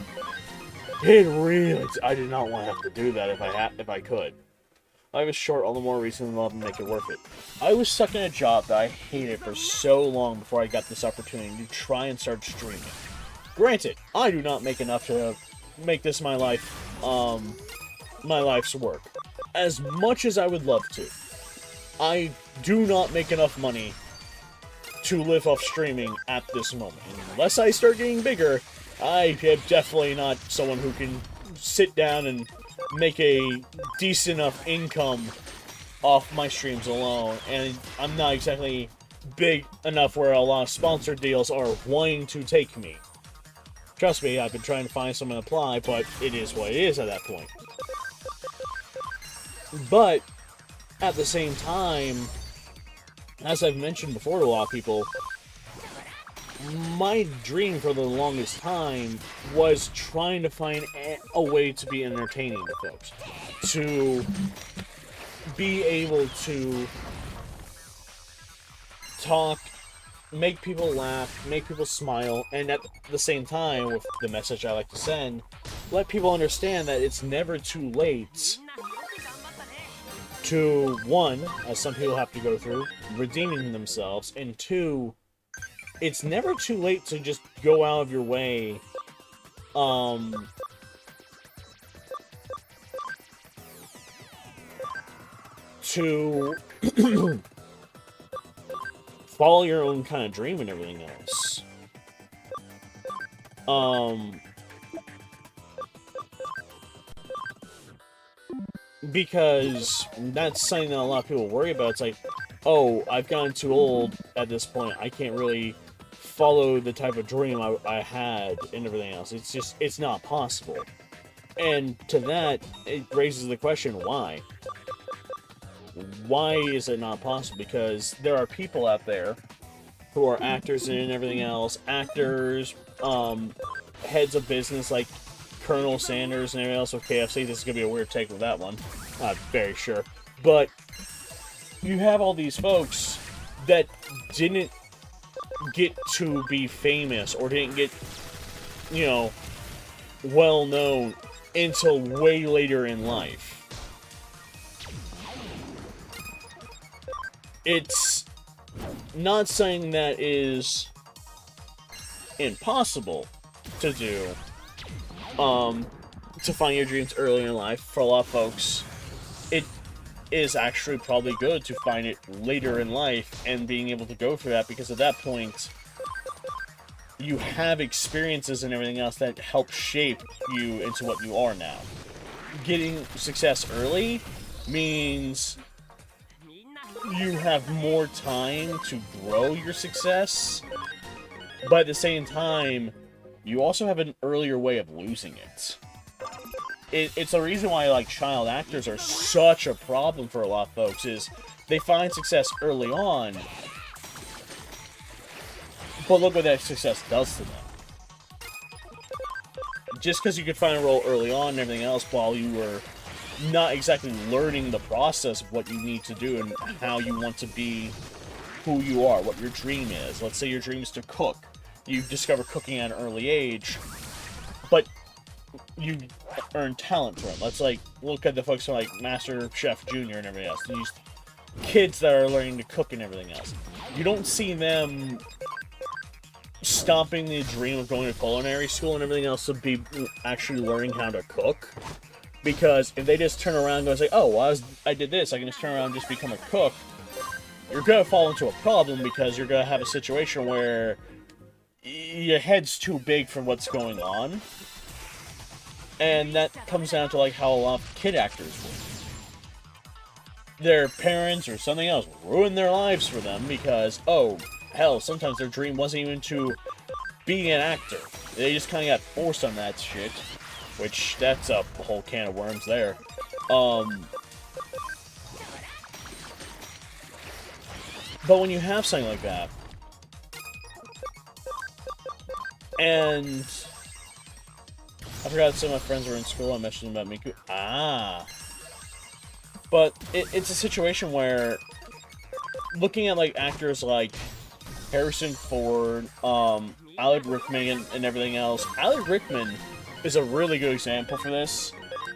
did not want to have to do that if I could. I was short, all the more reason to make it worth it. I was stuck in a job that I hated for so long before I got this opportunity to try and start streaming. Granted, I do not make enough to make this my life's work. As much as I would love to, I do not make enough money to live off streaming at this moment. And unless I start getting bigger, I am definitely not someone who can sit down and make a decent enough income off my streams alone, and I'm not exactly big enough where a lot of sponsor deals are wanting to take me. Trust me, I've been trying to find someone to apply, but it is what it is at that point. But at the same time, as I've mentioned before to a lot of people, my dream for the longest time was trying to find a way to be entertaining to folks. To be able to talk, make people laugh, make people smile, and at the same time, with the message I like to send, let people understand that it's never too late to, one, as some people have to go through, redeeming themselves, and two, it's never too late to just go out of your way, to follow your own kind of dream and everything else. Because that's something that a lot of people worry about. It's like, oh, I've gotten too old at this point. I can't really follow the type of dream I had and everything else. It's just, it's not possible. And to that, it raises the question, why? Why is it not possible? Because there are people out there who are actors and everything else. Actors, heads of business like Colonel Sanders and everything else with KFC. This is going to be a weird take with that one. Not very sure. But you have all these folks that didn't get to be famous or didn't get, you know, well known until way later in life. It's not something that is impossible to do, to find your dreams early in life. For a lot of folks, it is actually probably good to find it later in life and being able to go through that, because at that point, you have experiences and everything else that help shape you into what you are now. Getting success early means you have more time to grow your success, but at the same time, you also have an earlier way of losing it. It's a reason why, like, child actors are such a problem for a lot of folks, is they find success early on, but look what that success does to them. Just because you could find a role early on and everything else while you were not exactly learning the process of what you need to do and how you want to be who you are, what your dream is. Let's say your dream is to cook. You discover cooking at an early age, but you earn talent from it. Let's, like, look at the folks who are like Master Chef Junior and everything else. These kids that are learning to cook and everything else. You don't see them stopping the dream of going to culinary school and everything else to be actually learning how to cook. Because if they just turn around and go say, oh, well, I did this, I can just turn around and just become a cook, you're going to fall into a problem, because you're going to have a situation where your head's too big for what's going on. And that comes down to, like, how a lot of kid actors work. Their parents or something else ruin their lives for them because, oh, hell, sometimes their dream wasn't even to be an actor. They just kind of got forced on that shit. Which, that's a whole can of worms there. But when you have something like that, and I forgot some of my friends were in school, I mentioned about Miku. But it's a situation where, looking at, like, actors like Harrison Ford, Alan Rickman, and everything else, Alan Rickman is a really good example for this,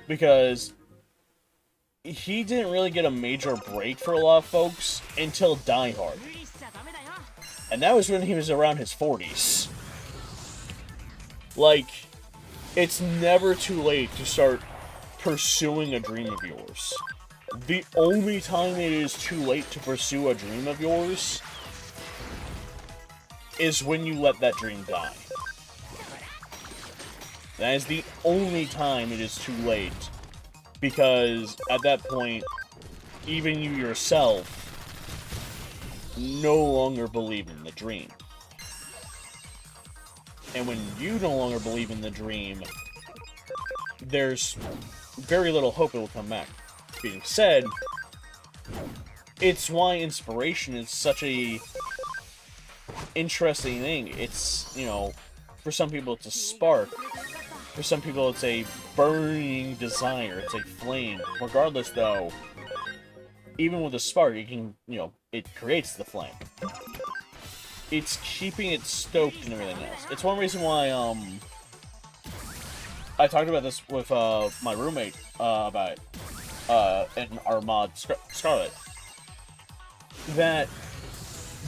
because he didn't really get a major break for a lot of folks until Die Hard. And that was when he was around his 40s. Like, it's never too late to start pursuing a dream of yours. The only time it is too late to pursue a dream of yours is when you let that dream die. That is the only time it is too late, because at that point, even you yourself no longer believe in the dream. And when you no longer believe in the dream, there's very little hope it will come back. Being said, it's why inspiration is such a interesting thing. It's, you know, for some people it's a spark. For some people, it's a burning desire. It's a flame. Regardless, though, even with a spark, it can, you know, it creates the flame. It's keeping it stoked and everything else. It's one reason why, I talked about this with my roommate about it in our mod Scarlet. That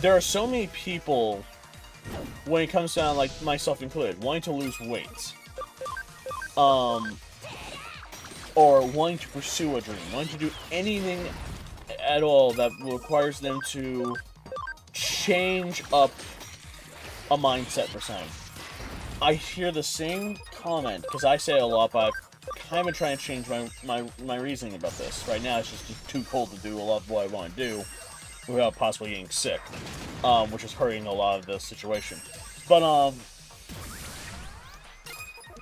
there are so many people, when it comes down, like myself included, wanting to lose weight, or wanting to pursue a dream, wanting to do anything at all that requires them to change up a mindset for something. I hear the same comment, because I say it a lot, but I've kind of been trying to change my reasoning about this. Right now, it's just too cold to do a lot of what I want to do without possibly getting sick, which is hurting a lot of the situation. But,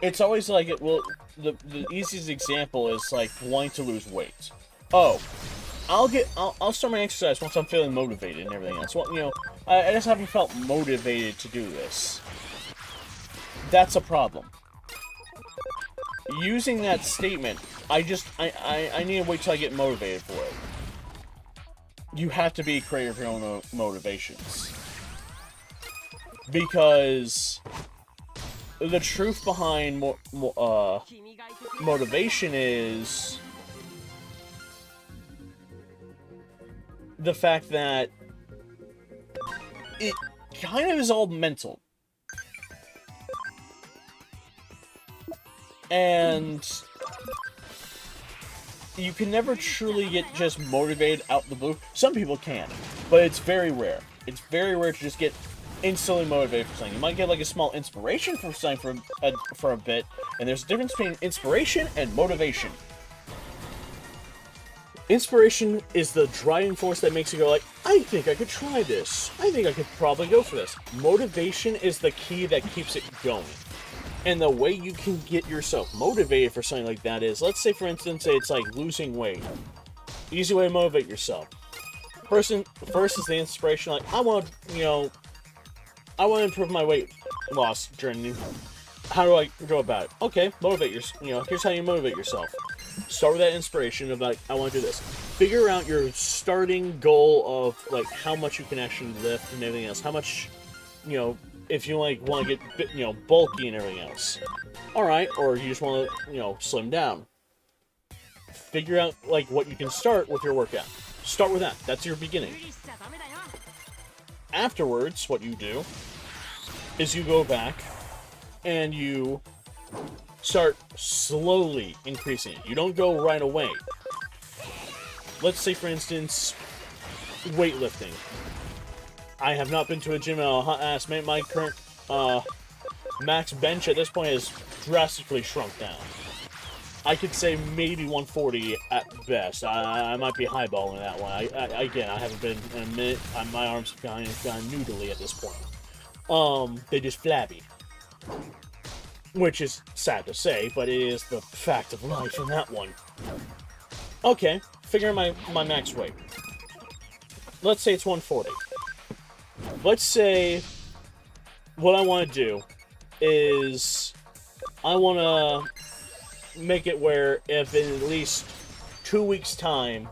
it's always like, the easiest example is, like, wanting to lose weight. Oh, I'll start my exercise once I'm feeling motivated and everything else. Well, you know, I just haven't felt motivated to do this. That's a problem. Using that statement, I need to wait till I get motivated for it. You have to be creative of your own motivations. Because the truth behind motivation is the fact that it kind of is all mental. And you can never truly get just motivated out the blue. Some people can, but it's very rare. It's very rare to just get instantly motivated for something. You might get like a small inspiration for something for a bit, and there's a difference between inspiration and motivation. Inspiration is the driving force that makes you go like, I think I could try this. I think I could probably go for this. Motivation is the key that keeps it going. And the way you can get yourself motivated for something like that is, let's say for instance, it's like losing weight. Easy way to motivate yourself. First is the inspiration, like, I want to improve my weight loss journey. How do I go about it? Okay, motivate yourself. Here's how you motivate yourself. Start with that inspiration of like, I want to do this. Figure out your starting goal of like how much you can actually lift and everything else. How much, if you like want to get bulky and everything else. Alright, or you just want to, slim down. Figure out like what you can start with your workout. Start with that. That's your beginning. Afterwards, what you do is you go back and you start slowly increasing it. You don't go right away. Let's say, for instance, weightlifting. I have not been to a gym in a hot ass minute. My current max bench at this point has drastically shrunk down. I could say maybe 140 at best. I might be highballing that one. I haven't been in a minute. My arms have gone noodly at this point. They're just flabby. Which is sad to say, but it is the fact of life in that one. Okay, figure out my max weight. Let's say it's 140. Let's say what I want to do is I want to make it where if in at least 2 weeks' time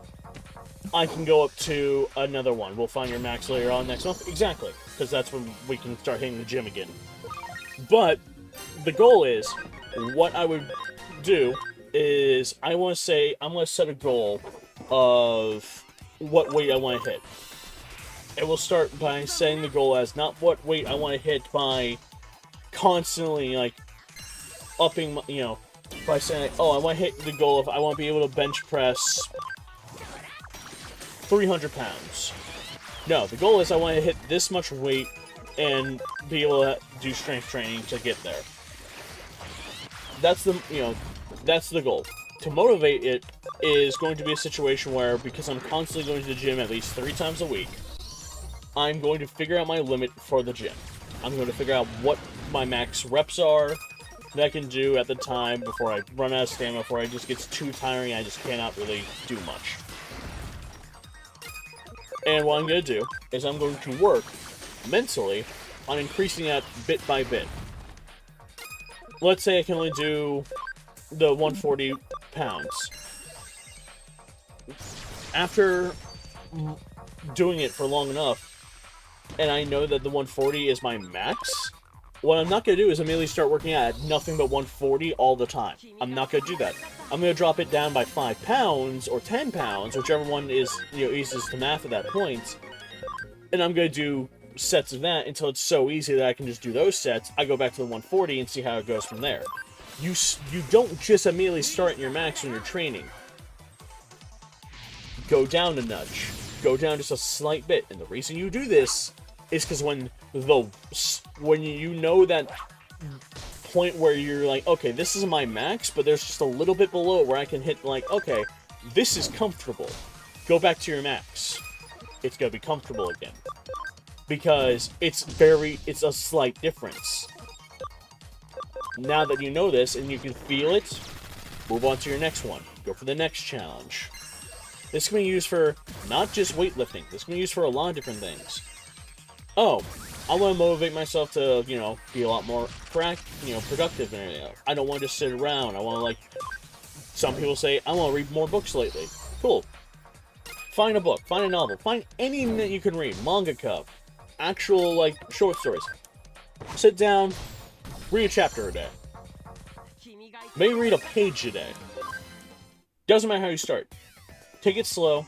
I can go up to another one. We'll find your max later on next month. Exactly, because that's when we can start hitting the gym again. But the goal is, what I would do is I'm going to set a goal of what weight I want to hit. It will start by setting the goal as not what weight I want to hit by constantly, like, upping, by saying, oh, I want to hit the goal of I want to be able to bench press 300 pounds. No, the goal is I want to hit this much weight and be able to do strength training to get there. That's the goal. To motivate it is going to be a situation where, because I'm constantly going to the gym at least 3 times a week, I'm going to figure out my limit for the gym. I'm going to figure out what my max reps are that I can do at the time before I run out of stamina, before it just gets too tiring and I just cannot really do much. And what I'm going to do is I'm going to work mentally on increasing that bit by bit. Let's say I can only do the 140 pounds. After doing it for long enough, and I know that the 140 is my max, what I'm not going to do is immediately start working at nothing but 140 all the time. I'm not going to do that. I'm going to drop it down by 5 pounds or 10 pounds, whichever one is, easiest to math at that point. And I'm going to do sets of that until it's so easy that I can just do those sets. I go back to the 140 and see how it goes from there. You don't just immediately start in your max when you're training. Go down a nudge. Go down just a slight bit. And the reason you do this is because when you know that point where you're like, okay, this is my max, but there's just a little bit below it where I can hit, like, okay, this is comfortable. Go back to your max. It's gonna be comfortable again. Because it's a slight difference. Now that you know this and you can feel it, move on to your next one. Go for the next challenge. This can be used for not just weightlifting. This can be used for a lot of different things. Oh, I want to motivate myself to, be a lot more productive and everything else. I don't want to just sit around. I want to, some people say, I want to read more books lately. Cool. Find a book. Find a novel. Find anything that you can read. Mangaka. Actual, short stories. Sit down. Read a chapter a day. Maybe read a page a day. Doesn't matter how you start. Take it slow.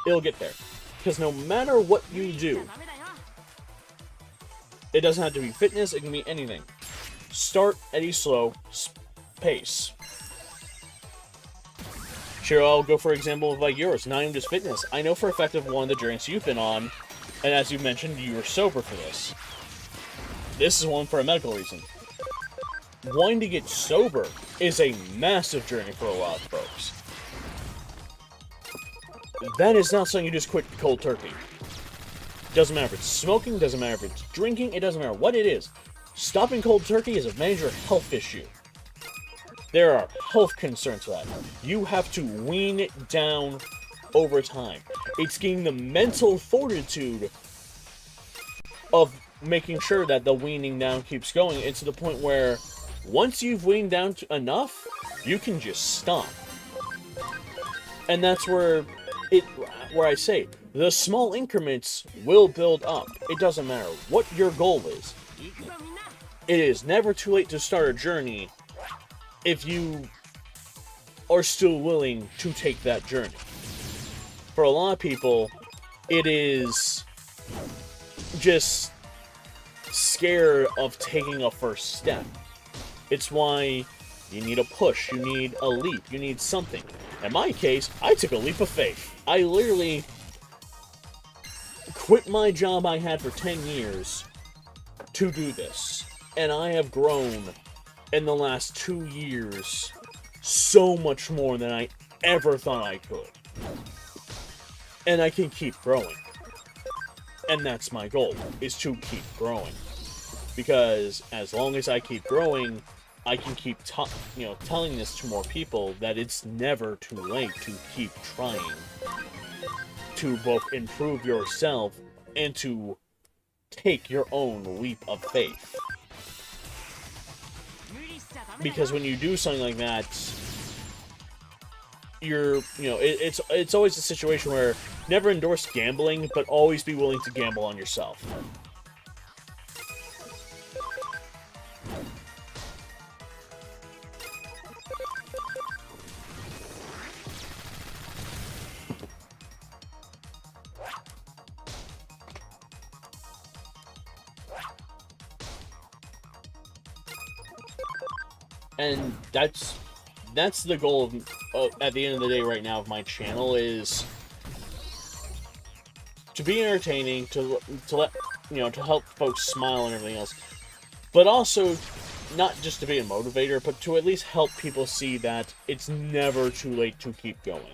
It'll get there. Because no matter what you do, it doesn't have to be fitness, it can be anything. Start at a slow pace. Sure, I'll go for example of yours, not even just fitness. I know for a fact of one of the drinks you've been on, and as you mentioned, you were sober for this. This is one for a medical reason. Wanting to get sober is a massive journey for a lot of folks. That is not something you just quit cold turkey. Doesn't matter if it's smoking, doesn't matter if it's drinking, it doesn't matter what it is. Stopping cold turkey is a major health issue. There are health concerns for that. You have to wean it down over time. It's getting the mental fortitude of making sure that the weaning down keeps going, and to the point where once you've weaned down enough, you can just stop. And that's where I say, the small increments will build up. It doesn't matter what your goal is. It is never too late to start a journey if you are still willing to take that journey. For a lot of people, it is just scared of taking a first step. It's why you need a push, you need a leap, you need something. In my case, I took a leap of faith. I literally quit my job I had for 10 years to do this. And I have grown in the last 2 years so much more than I ever thought I could. And I can keep growing. And that's my goal, is to keep growing. Because as long as I keep growing, I can keep telling this to more people that it's never too late to keep trying to both improve yourself and to take your own leap of faith. Because when you do something like that, it's always a situation where never endorse gambling, but always be willing to gamble on yourself. And that's the goal of, at the end of the day right now of my channel, is to be entertaining, to let, to help folks smile and everything else, but also not just to be a motivator, but to at least help people see that it's never too late to keep going.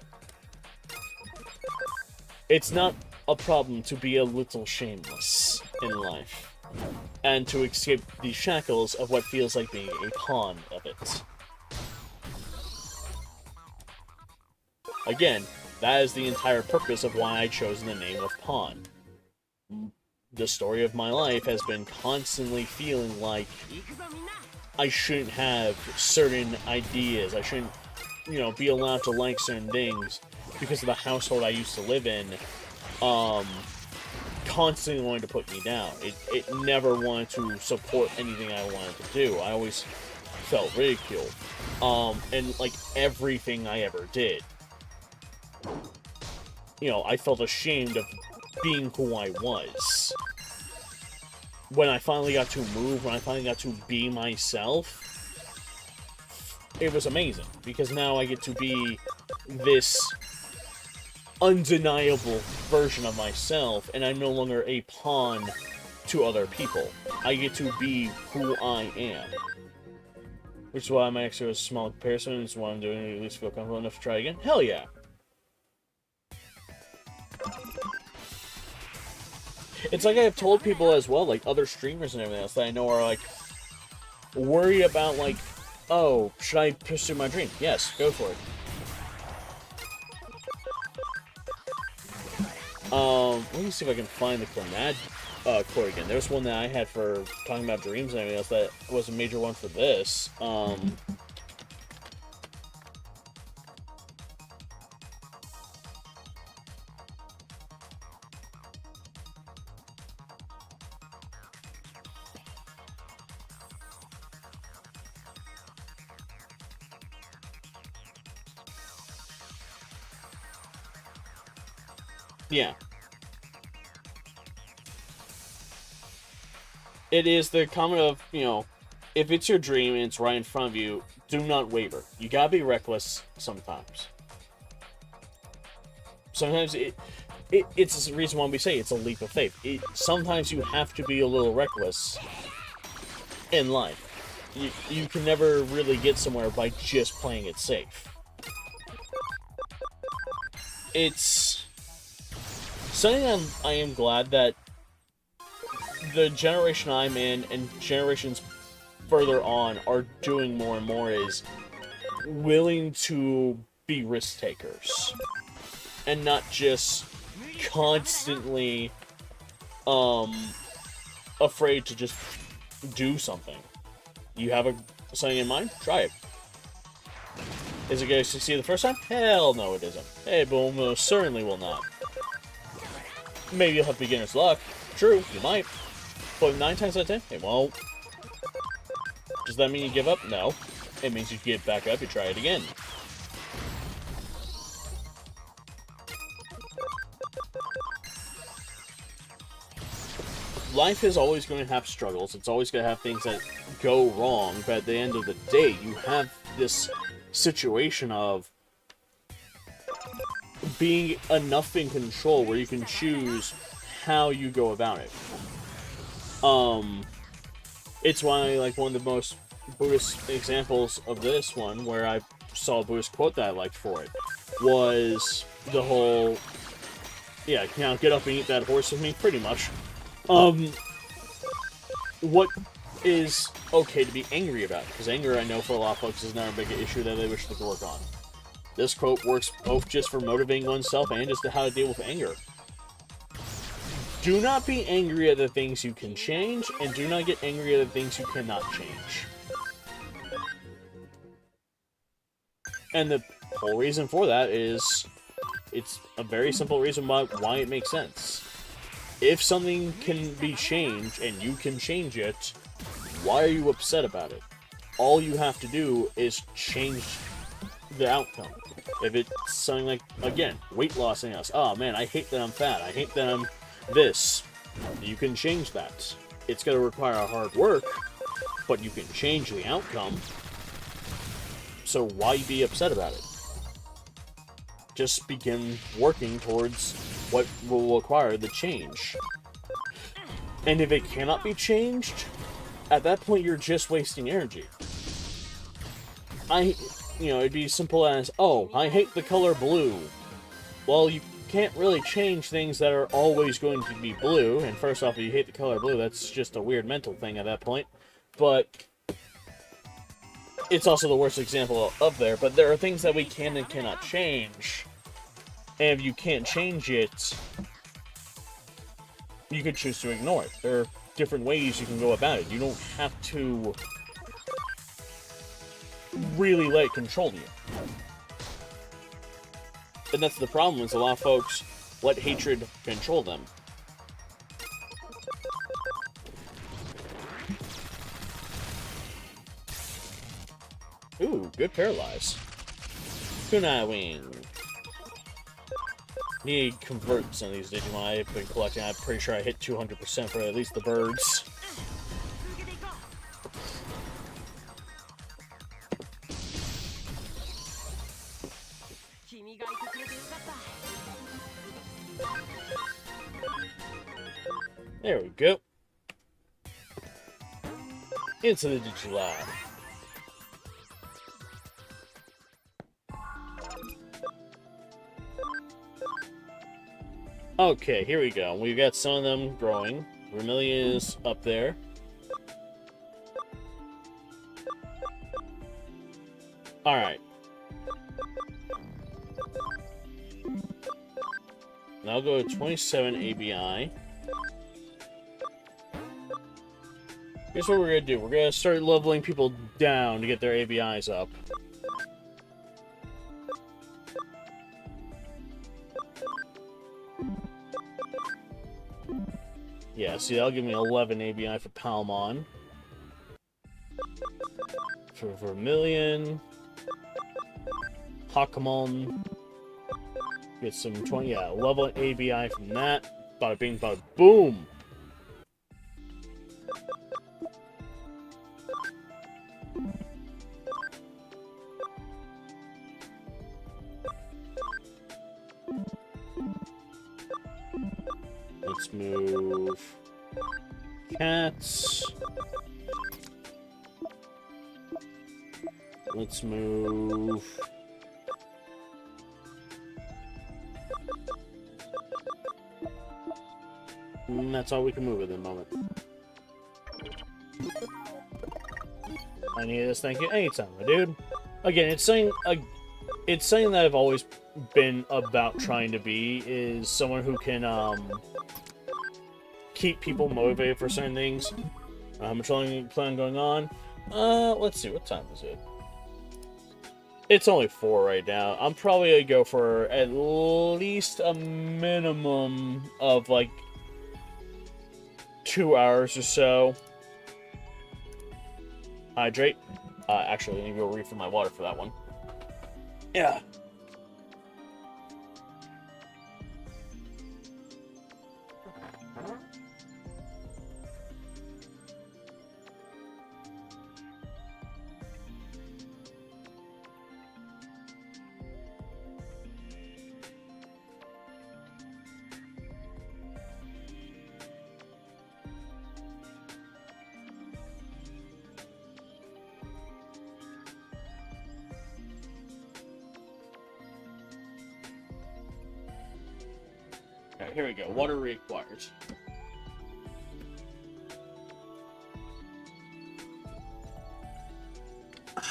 It's not a problem to be a little shameless in life, and to escape the shackles of what feels like being a pawn of it. Again, that is the entire purpose of why I chose the name of Pawn. The story of my life has been constantly feeling like I shouldn't have certain ideas, I shouldn't, be allowed to like certain things because of the household I used to live in, constantly wanted to put me down. It never wanted to support anything I wanted to do. I always felt ridiculed. And like everything I ever did. You know, I felt ashamed of being who I was. When I finally got to move, when I finally got to be myself, it was amazing. Because now I get to be this undeniable version of myself, and I'm no longer a pawn to other people. I get to be who I am. Which is why I might actually do a small comparison. It's what I'm doing to at least feel comfortable enough to try again. Hell yeah! It's like I've told people as well, like other streamers and everything else that I know are like worried about like, oh, should I pursue my dream? Yes, go for it. Let me see if I can find the Cornad quote again. There's one that I had for talking about dreams and everything else that was a major one for this. Yeah. It is the comment of, you know, if it's your dream and it's right in front of you, do not waver. You gotta be reckless sometimes. Sometimes it's the reason why we say it's a leap of faith. Sometimes you have to be a little reckless in life. You can never really get somewhere by just playing it safe. It's something I am glad that the generation I'm in and generations further on are doing more and more is willing to be risk takers and not just constantly afraid to just do something. You have something in mind? Try it. Is it going to succeed the first time? Hell no, it isn't. Hey, but most certainly will not. Maybe you'll have beginner's luck. True, you might. But 9 times out of 10, it won't. Does that mean you give up? No. It means you get back up, you try it again. Life is always going to have struggles. It's always going to have things that go wrong. But at the end of the day, you have this situation of being enough in control where you can choose how you go about it. It's why, like, one of the most Buddhist examples of this one, where I saw a Buddhist quote that I liked for it, was the whole, yeah, now get up and eat that horse with me, pretty much. What is okay to be angry about? Because anger, I know for a lot of folks, is not a big issue that they wish they could work on. This quote works both just for motivating oneself and just to how to deal with anger. Do not be angry at the things you can change, and do not get angry at the things you cannot change. And the whole reason for that is, it's a very simple reason why it makes sense. If something can be changed, and you can change it, why are you upset about it? All you have to do is change the outcome. If it's something like, again, weight loss and else, oh man, I hate that I'm fat, I hate that I'm this, you can change that. It's going to require hard work, but you can change the outcome. So why be upset about it? Just begin working towards what will require the change. And if it cannot be changed, at that point you're just wasting energy. It'd be simple as, oh, I hate the color blue. Well, you can't really change things that are always going to be blue, and first off, if you hate the color blue, that's just a weird mental thing at that point, but it's also the worst example of there, but there are things that we can and cannot change, and if you can't change it, you could choose to ignore it. There are different ways you can go about it. You don't have to really let it control you. And that's the problem, is a lot of folks let hatred control them. Ooh, good paralyze. Kunai Wing. Need to convert some of these Digimon I've been collecting. I'm pretty sure I hit 200% for at least the birds. There we go. Into the Digilab. Okay, here we go. We've got some of them growing. Vermilion is up there. Alright. Now I'll go to 27 ABI. Here's what we're gonna do. We're gonna start leveling people down to get their ABIs up. Yeah, see, that'll give me 11 ABI for Palmon. For Vermilion. Hakamon. Get some 20, yeah, level ABI from that. Bada bing, bada boom! Let's move cats. Let's move that's all we can move at the moment. I need this, thank you. Anytime, my dude. Again, it's saying that I've always been about trying to be, is someone who can keep people motivated for certain things. How much longer do you plan on going on? Let's see, what time is it? It's only 4 right now. I'm probably gonna go for at least a minimum of like 2 hours or so. Hydrate. Actually, I need to go refill my water for that one. Yeah. Alright, here we go. Water required. But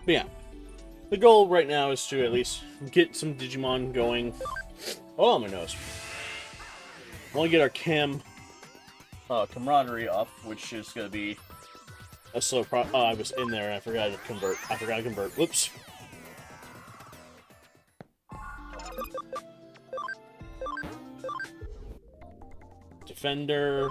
yeah, the goal right now is to at least get some Digimon going. Oh, my nose. I want to get our camaraderie up, which is going to be a slow oh, I was in there and I forgot to convert. Whoops. Defender.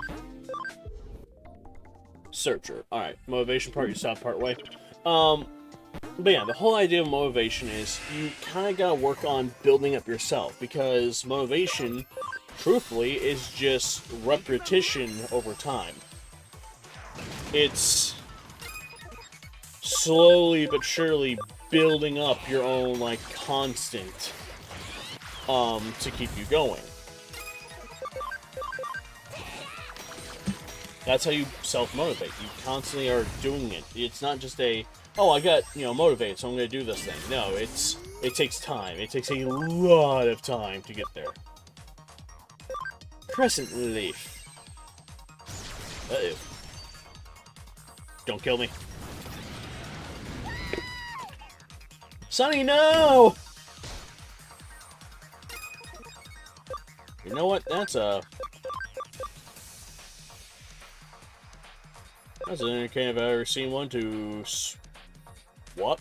Searcher. Alright, motivation part, you stop part way. But yeah, the whole idea of motivation is you kind of gotta work on building up yourself, because motivation, truthfully, is just repetition over time. It's slowly but surely building up your own, like, constant, to keep you going. That's how you self-motivate. You constantly are doing it. It's not just a, oh, I got, motivated, so I'm going to do this thing. No, it takes time. It takes a lot of time to get there. Crescent Leaf. Uh-oh. Don't kill me. Sonny, no! You know what? That's an entertaining if I've ever seen one to what?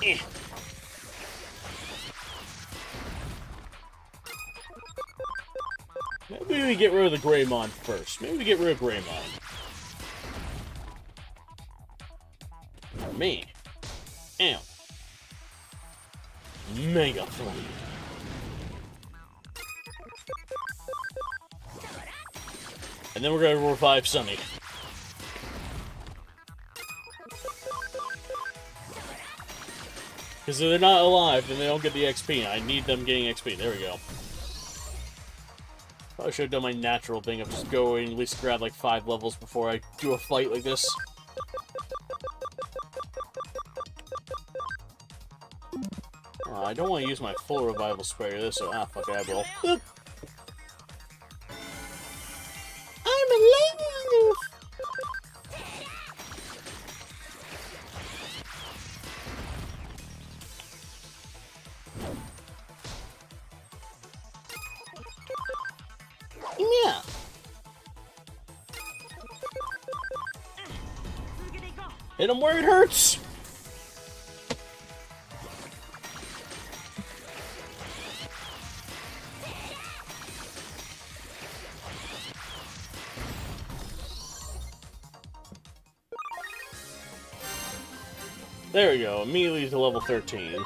Eh. Maybe we get rid of the Greymon first. Maybe we get rid of Greymon. Me. Ow. Mega Flame. And then we're gonna revive Sunny. Because if they're not alive, then they don't get the XP. I need them getting XP. There we go. Probably should have done my natural thing of just going and at least grab like 5 levels before I do a fight like this. I don't want to use my full revival spray this, so fuck it, I will. Boop. I'm alive! Yeah. Hit him where it hurts! There we go, immediately to level 13.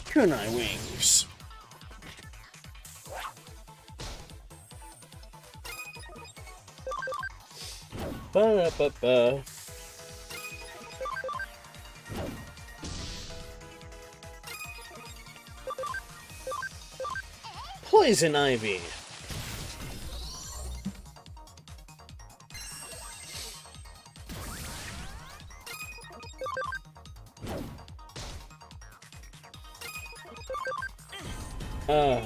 Kunai wings. Ba-da-ba-ba. Poison Ivy. Alright.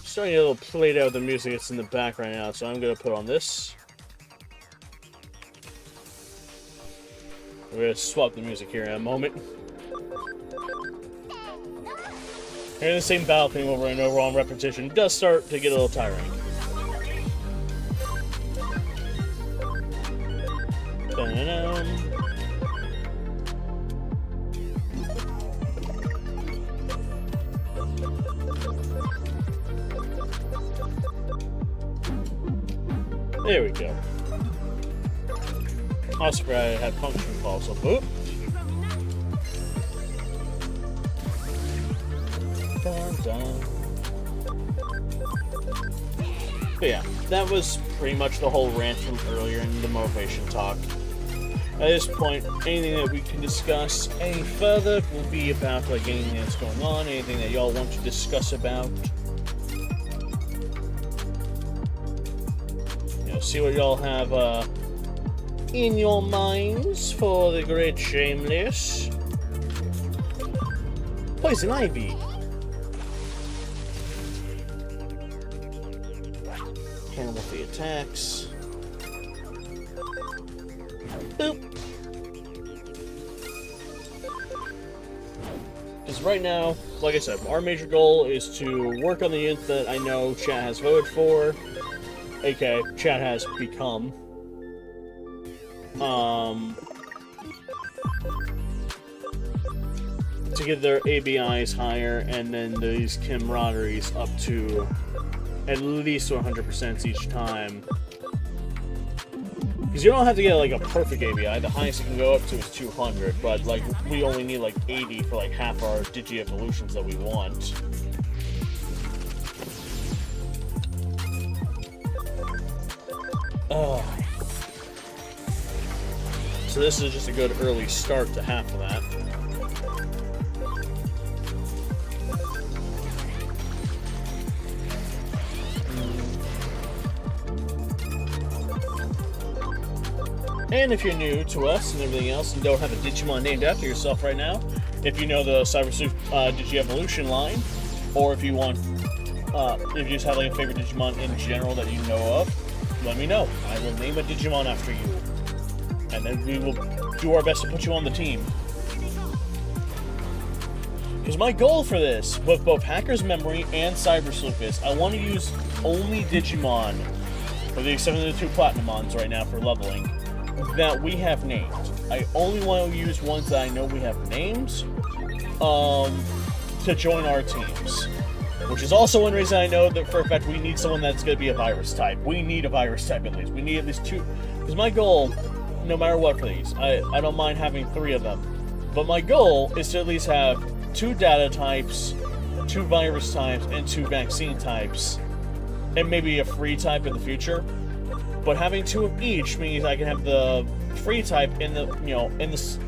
Starting to get a little played out with the music that's in the back right now, so I'm gonna put on this. We're gonna swap the music here in a moment. Hearing the same battle theme over and over on repetition does start to get a little tiring. Dun-dun-dun. There we go. Also, I have function calls, so boop. Dun, dun. But yeah, that was pretty much the whole rant from earlier in the motivation talk. At this point, anything that we can discuss any further will be about like anything that's going on, anything that y'all want to discuss about. See what y'all have in your minds for the great Shameless. Poison Ivy. Cancel the attacks. Boop. Because right now, like I said, our major goal is to work on the unit that I know chat has voted for. aka chat has become. To get their ABIs higher, and then these camaraderies up to at least 100% each time. Because you don't have to get like a perfect ABI, the highest you can go up to is 200, but like we only need like 80 for like half our digi-evolutions that we want. Oh. So this is just a good early start to half of that. And if you're new to us and everything else and don't have a Digimon named after yourself right now, if you know the Cyber Sleuth Digi-Evolution line, or if you want, if you just have like a favorite Digimon in general that you know of, let me know. I will name a Digimon after you. And then we will do our best to put you on the team. Because my goal for this, with both Hacker's Memory and Cyber Sleuth, is I want to use only Digimon with the exception of the 2 Platinumons right now for leveling, that we have named. I only want to use ones that I know we have names to join our teams. Which is also one reason I know that for a fact we need someone that's going to be a virus type. We need a virus type at least. We need at least 2. Because my goal, no matter what for these, I don't mind having 3 of them. But my goal is to at least have 2 data types, 2 virus types, and 2 vaccine types. And maybe a free type in the future. But having 2 of each means I can have the free type in the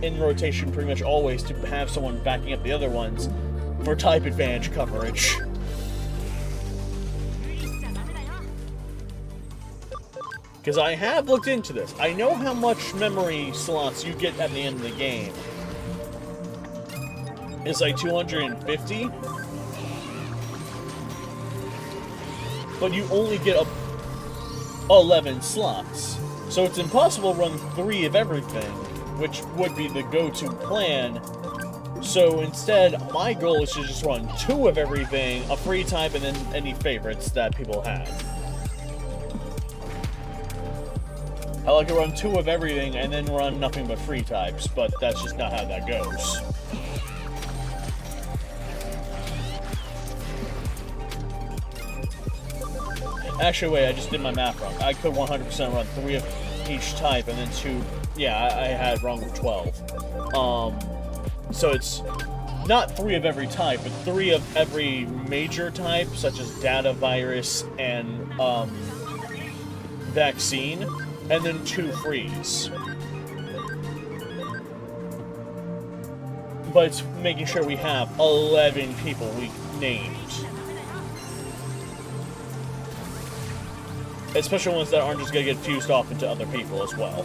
in rotation pretty much always to have someone backing up the other ones for type advantage coverage. Because I have looked into this. I know how much memory slots you get at the end of the game. It's like 250. But you only get 11 slots. So it's impossible to run 3 of everything, which would be the go-to plan. So instead, my goal is to just run 2 of everything, a free type, and then any favorites that people have. I like to run 2 of everything and then run nothing but free types, but that's just not how that goes. Actually, wait, I just did my math wrong. I could 100% run 3 of each type and then 2... Yeah, I had it wrong with 12. So it's not 3 of every type, but 3 of every major type, such as data, virus, and vaccine. And then 2 frees. But it's making sure we have 11 people we named. Especially ones that aren't just going to get fused off into other people as well.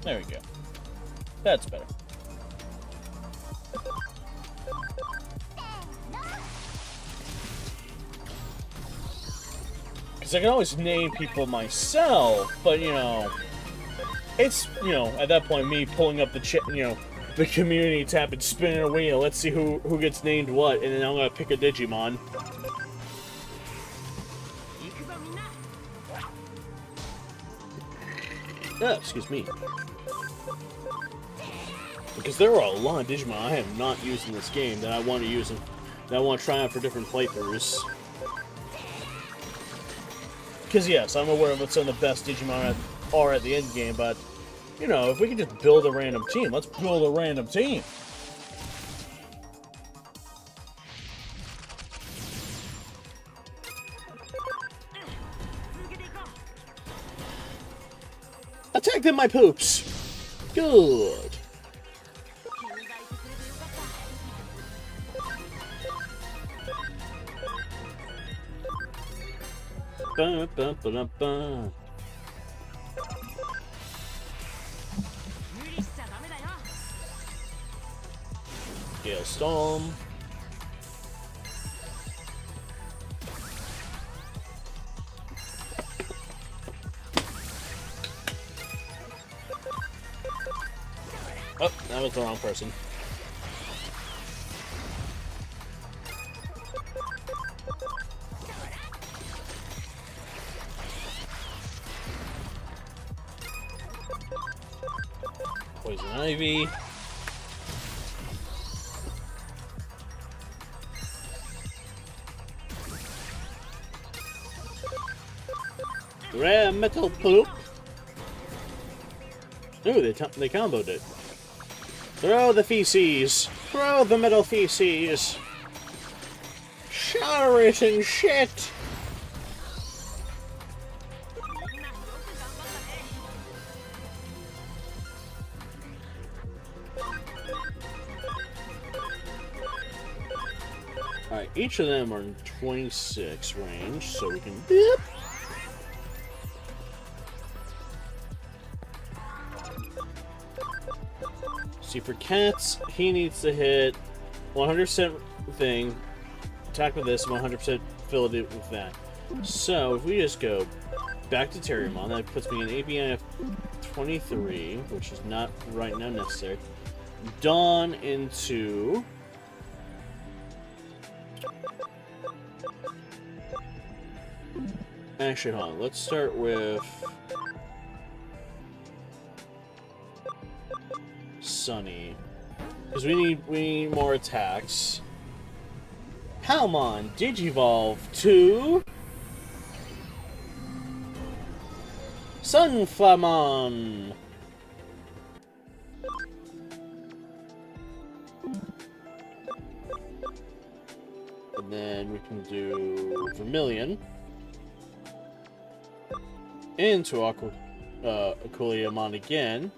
There we go. That's better. Because I can always name people myself, but, it's, at that point, me pulling up the the community tab and spinning a wheel. Let's see who gets named what, and then I'm going to pick a Digimon. Oh, excuse me. Because there are a lot of Digimon I have not used in this game that I want to use, that I want to try out for different playthroughs. Because yes, I'm aware of what some of the best Digimon are at the end game, but, if we can just build a random team, let's build a random team. Attack them, my poops! Good. Ba, ba, ba, ba, ba. Gale Storm. Oh, that was the wrong person. Poison Ivy. Rare Metal Poop. Ooh, they comboed it. Throw the feces! Throw the metal feces! Shower it in shit! Alright, each of them are in 26 range, so we can... Yep. See, for Cats, he needs to hit 100% thing, attack with this, 100% fill it with that. So, if we just go back to Terriermon. That puts me in ABI of 23, which is not right now necessary. Dawn into... Actually, hold on. Let's start with... Sunny. Because we need more attacks. Palmon Digivolve to... Sunflamon! And then we can do Vermilion into Aquiliamon again,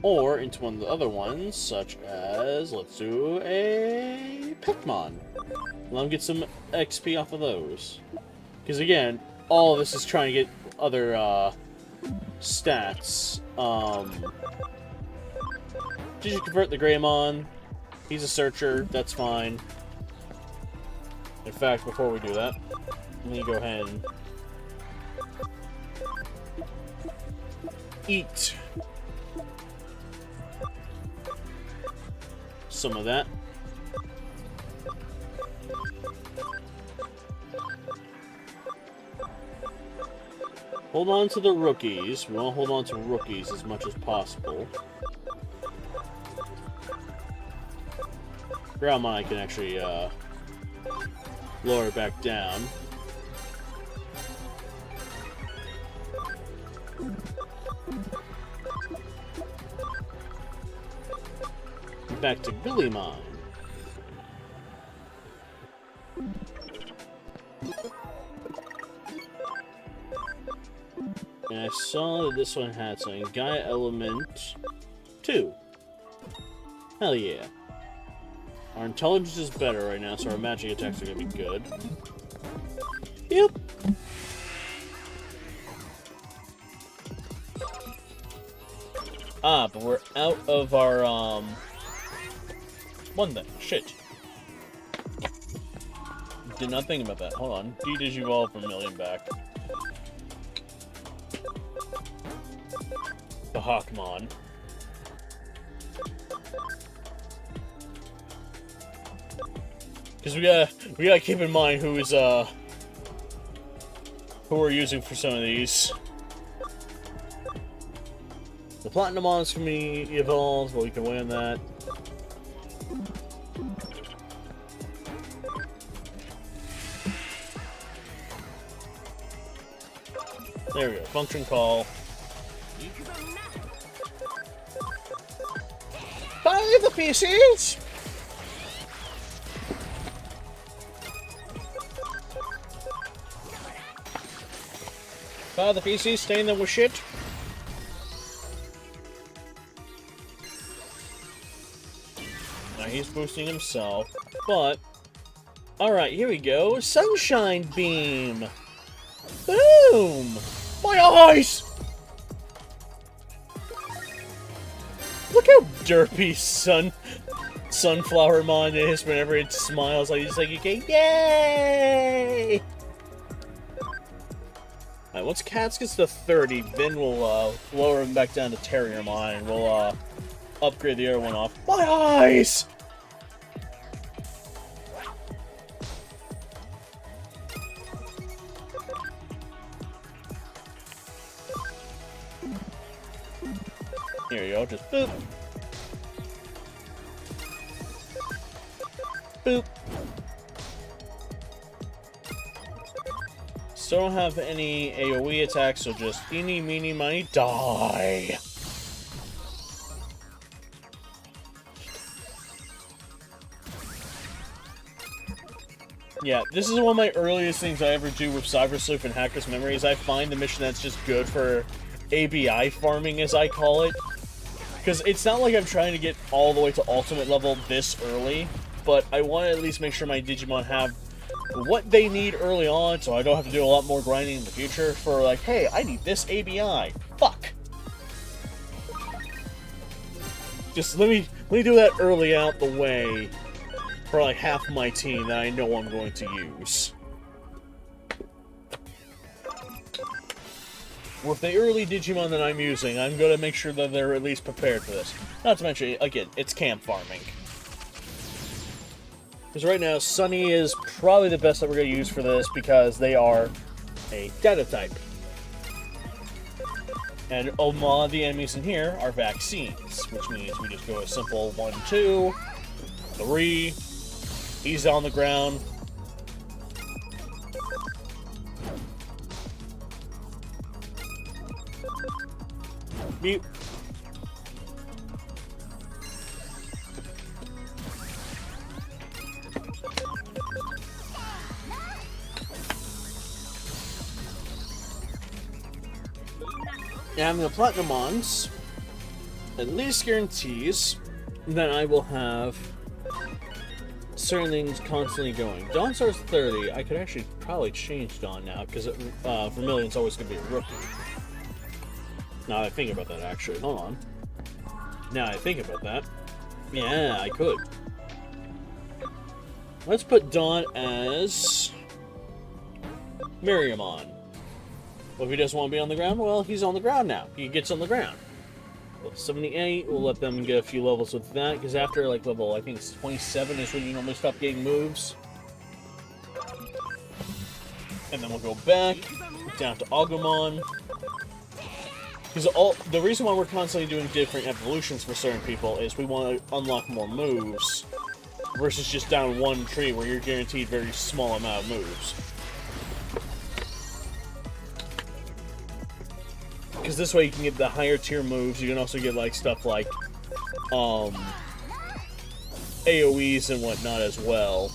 or into one of the other ones, such as, let's do a Pikmon. Let them get some XP off of those. Because again, all of this is trying to get other stats. Did you convert the Greymon? He's a searcher, that's fine. In fact, before we do that, let me go ahead and eat some of that. Hold on to the rookies. We want to hold on to rookies as much as possible. Groundmon I can actually lower it back down. Back to Billymon. And I saw that this one had something. Gaia Element 2. Hell yeah. Our intelligence is better right now, so our magic attacks are gonna be good. Yep. Ah, but we're out of our, one thing. Shit. Did not think about that. Hold on. De-Digivolve Vermilion back. The Hawkmon. Because we gotta keep in mind who we're using for some of these. The Platinumons can be evolved, but we can win that. There we go. Function call. Buy the PCs! Buy the PCs, stain them with shit. Now he's boosting himself, but... Alright, here we go. Sunshine Beam! Boom! My eyes! Look how derpy Sunflowermon is whenever it smiles like it's like, okay, yay! Alright, once Cats gets to 30, then we'll lower him back down to Terriermon and we'll upgrade the other one off. My eyes! Here you go, just boop. Boop. Still don't have any AoE attacks, so just eeny, meeny, miny, die. Yeah, this is one of my earliest things I ever do with Cyber Sleuth and Hacker's Memory is I find the mission that's just good for ABI farming, as I call it. Because it's not like I'm trying to get all the way to ultimate level this early, but I want to at least make sure my Digimon have what they need early on, so I don't have to do a lot more grinding in the future for like, hey, I need this ABI. Fuck. Just let me do that early out the way for like half my team that I know I'm going to use. with the early Digimon that I'm using, I'm going to make sure that they're at least prepared for this. Not to mention, again, it's camp farming. Because right now, Sunny is probably the best that we're going to use for this because they are a data type. And a lot of the enemies in here are vaccines, which means we just go a simple 1, 2, 3, he's on the ground. Mute. And having the Platinumons at least guarantees that I will have certain things constantly going. Dawn starts 30. I could actually probably change Dawn now because Vermilion's always going to be a rookie. Now that I think about that, actually. Hold on. Now I think about that. Yeah, I could. Let's put Dawn as Miriamon. Well, if he doesn't want to be on the ground, well, he's on the ground now. He gets on the ground. Level 78, we'll let them get a few levels with that, because after, like, level, I think it's 27 is when you normally stop getting moves. And then we'll go back, down to Agumon. Because the reason why we're constantly doing different evolutions for certain people is we want to unlock more moves, versus just down one tree where you're guaranteed very small amount of moves. Because this way you can get the higher tier moves. You can also get like stuff like AoEs and whatnot as well.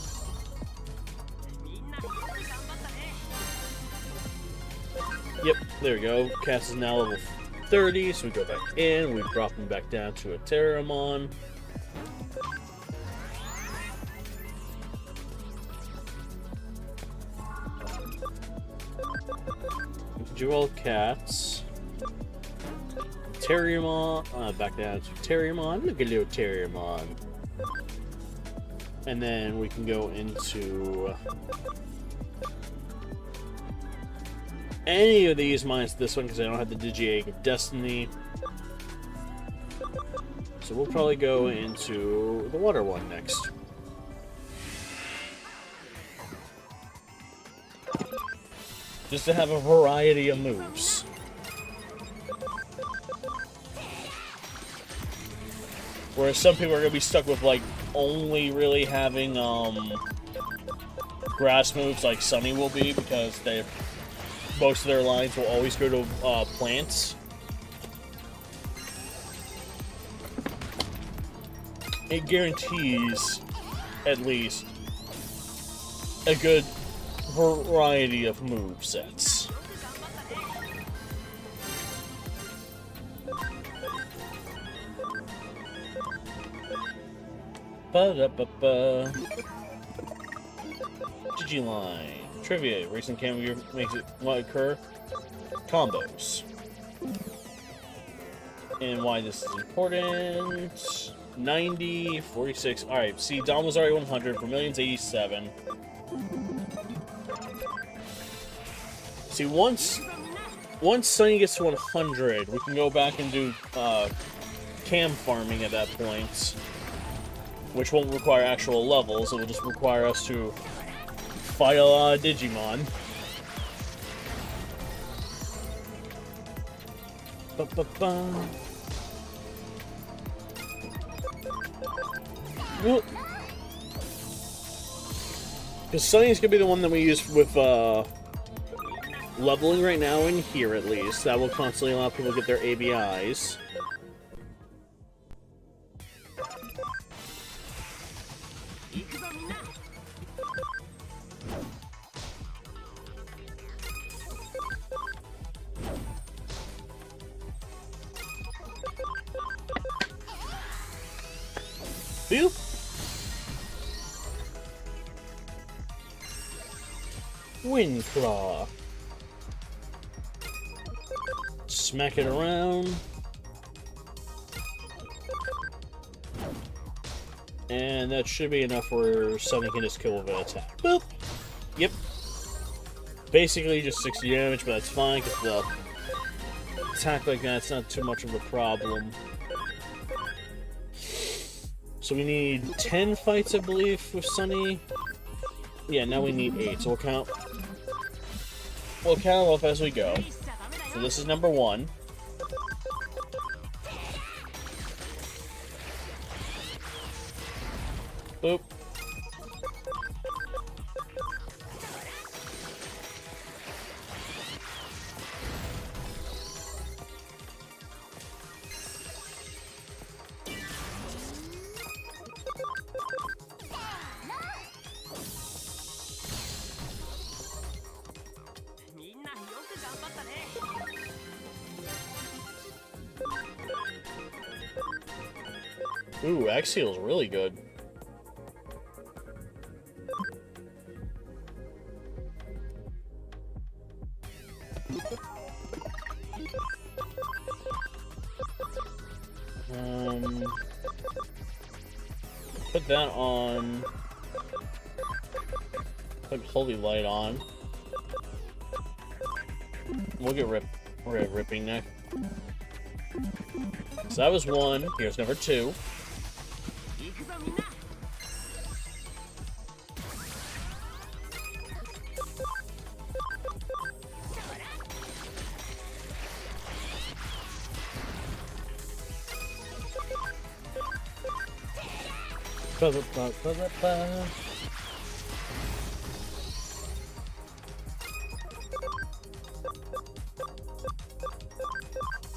Yep, there we go. Cass is now level 30, so we go back in. We drop him back down to a Terramon. Jewel Cats. Terriermon, back down to Terriermon. Look at little Terriermon. And then we can go into any of these minus this one because I don't have the Digi-Egg of Destiny. So we'll probably go into the water one next. Just to have a variety of moves. Whereas some people are going to be stuck with, like, only really having, grass moves like Sunny will be, because most of their lines will always go to, plants. It guarantees, at least, a good variety of movesets. Ba-da-ba-ba. Digiline. Trivia. Recent cameo makes it occur. Combos. And why this is important. 90, 46. Alright, see, Dom was already 100. Vermilion's 87. See, once Sunny gets to 100, we can go back and do cam farming at that point. Which won't require actual levels, it will just require us to fight a lot of Digimon. Ba-ba-ba. Because Sunny's gonna be the one that we use with leveling right now in here, at least. That will constantly allow people to get their ABIs. Phew. Windclaw. Smack it around. And that should be enough where Sunny can just kill with an attack. Boop. Yep. Basically just 60 damage, but that's fine because the attack like that, it's not too much of a problem. So we need 10 fights, I believe, with Sunny. Yeah, now we need 8, so we'll count them up as we go. So this is number 1. Boop. Ooh, Axial's really good. Put that on. Put Holy Light on. We'll get Ripping Neck. So that was 1. Here's number 2.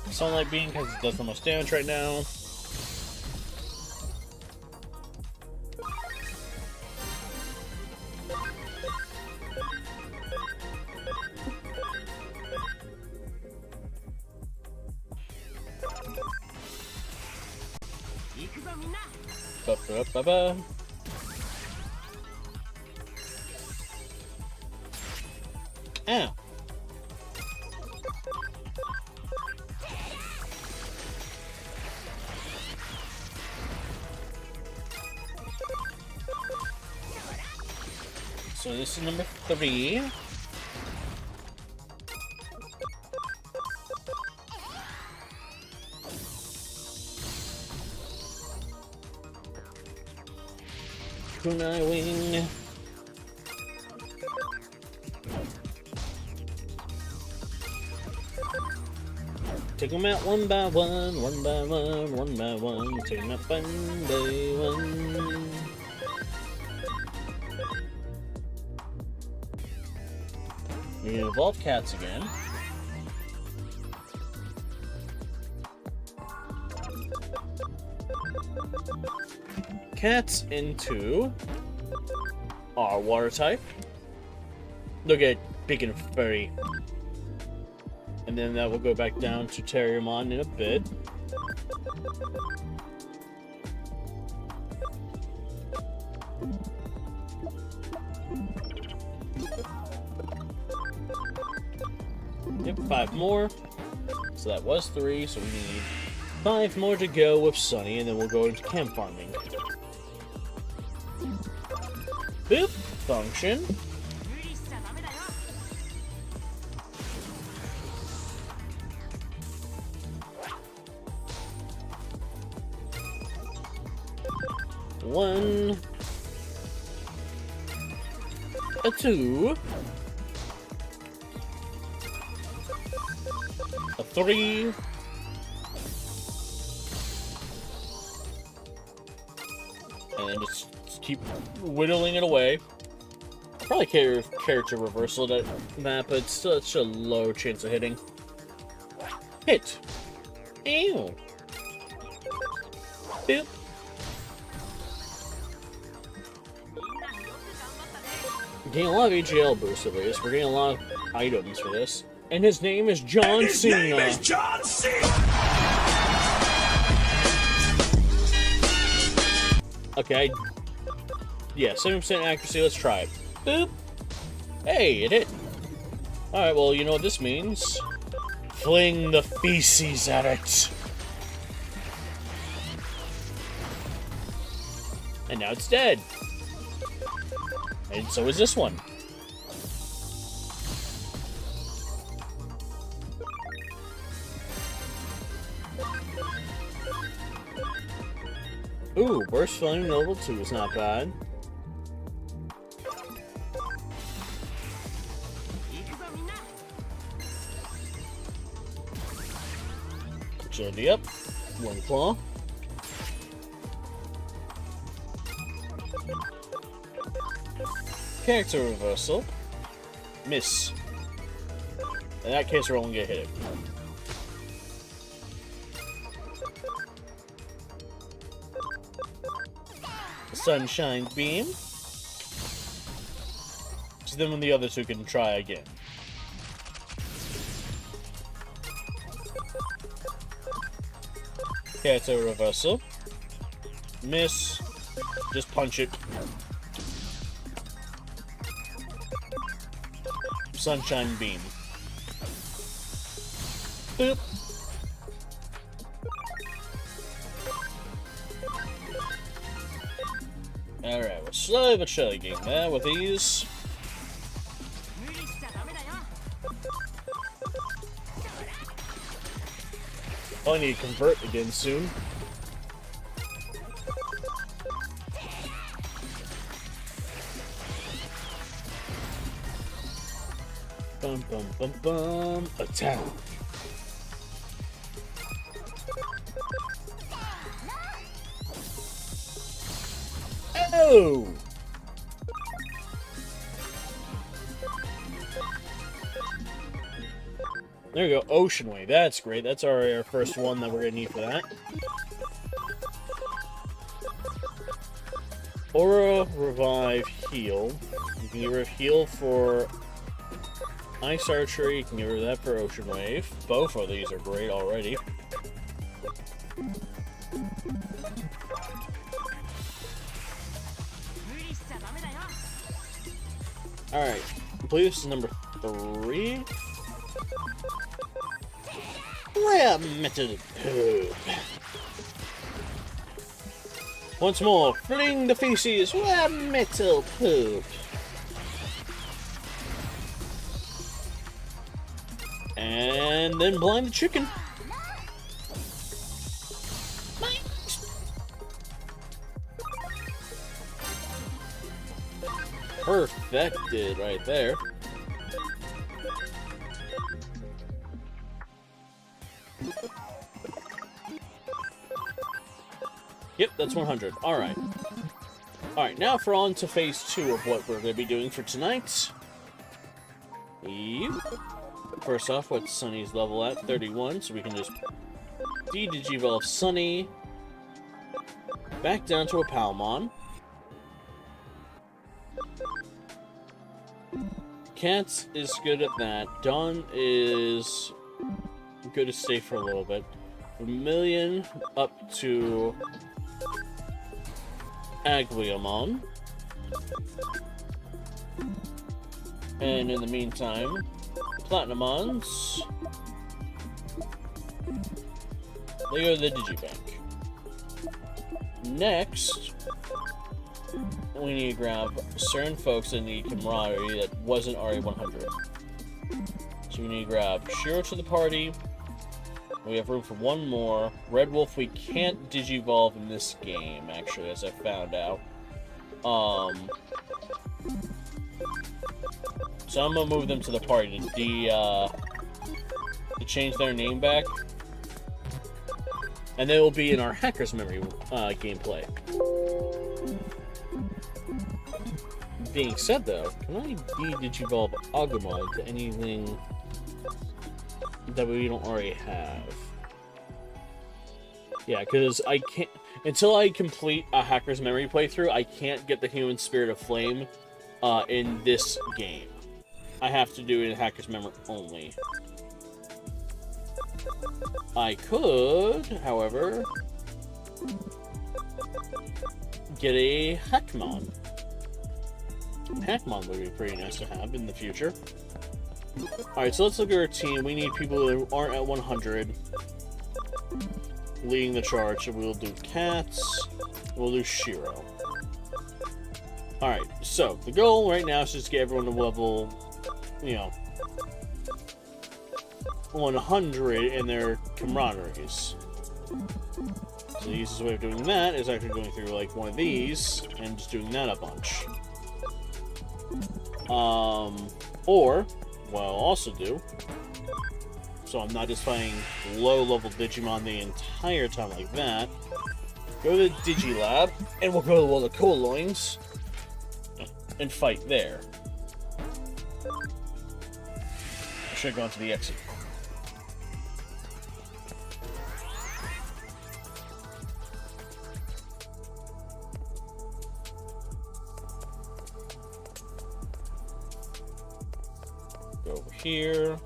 Sunlight Beam because it does the most damage right now. Ba-ba-ba-ba. Ow. So this is number 3. Kunai Wing. Take them out one by one, one by one, one by one. Take them out one by one. We're gonna evolve cats again. Cats into our water type. Look at big and furry. And then that will go back down to Terriermon in a bit. Yep, 5 more. So that was 3, so we need 5 more to go with Sunny, and then we'll go into camp farming. Boop! Function. One, a 2, a 3, and then just keep whittling it away. Probably character reversal that, but it's still such a low chance of hitting. Hit. Ew. Boop. We're getting a lot of AGL boosts at least. We're getting a lot of items for this. And his name is John Cena. John Cena! Okay. Yeah, 7% accuracy. Let's try it. Boop. Hey, it hit. Alright, well, you know what this means. Fling the feces at it. And now it's dead. And so is this one. Ooh, Burst Flame level 2 is not bad. Agility up. One claw. Character reversal. Miss. In that case, we're only gonna hit it. Sunshine Beam. So then when the other two can try again. Character reversal. Miss. Just punch it. Sunshine Beam. Boop. Alright, we're slowly but surely getting there with these. Oh, I need to convert again soon. Bum bum bum bum. Attack. Oh! There we go, Ocean Wave. That's great. That's our first one that we're gonna need for that. Aura, Revive, Heal. You can get rid of Heal for Ice Archery. You can get rid of that for Ocean Wave. Both of these are great already. Alright, I believe this is number 3. Rare metal poop. Once more, fling the feces, rare metal poop. And then blind the chicken. Perfected right there. Yep, that's 100. Alright. Alright, now for on to phase 2 of what we're going to be doing for tonight. Yep. First off, what's Sunny's level at? 31, so we can just de-digivolve Sunny back down to a Palmon. Cat is good at that. Dawn is good to stay for a little bit. Vermilion up to Aguiamon. And in the meantime, Platinumons, they go to the Digibank. Next, we need to grab certain folks that need camaraderie that wasn't already 100. So we need to grab Shiro to the party. We have room for one more. Red Wolf we can't digivolve in this game, actually, as I found out. So I'm gonna move them to the party to change their name back. And they will be in our Hacker's Memory gameplay. Being said though, can I de-digivolve Agumon to anything that we don't already have? Yeah, because I can't... Until I complete a Hacker's Memory playthrough, I can't get the Human Spirit of Flame in this game. I have to do it in Hacker's Memory only. I could, however, get a Hackmon. Hackmon would be pretty nice to have in the future. Alright, so let's look at our team. We need people who aren't at 100 leading the charge. So we'll do Cats. We'll do Shiro. Alright, so the goal right now is just to get everyone to level, 100 in their camaraderies. So the easiest way of doing that is actually going through like one of these and just doing that a bunch. Or what I'll also do, so I'm not just fighting low-level Digimon the entire time like that, go to the Digilab, and we'll go to one of the Coloins and fight there. I should have gone to the exit. Go over here.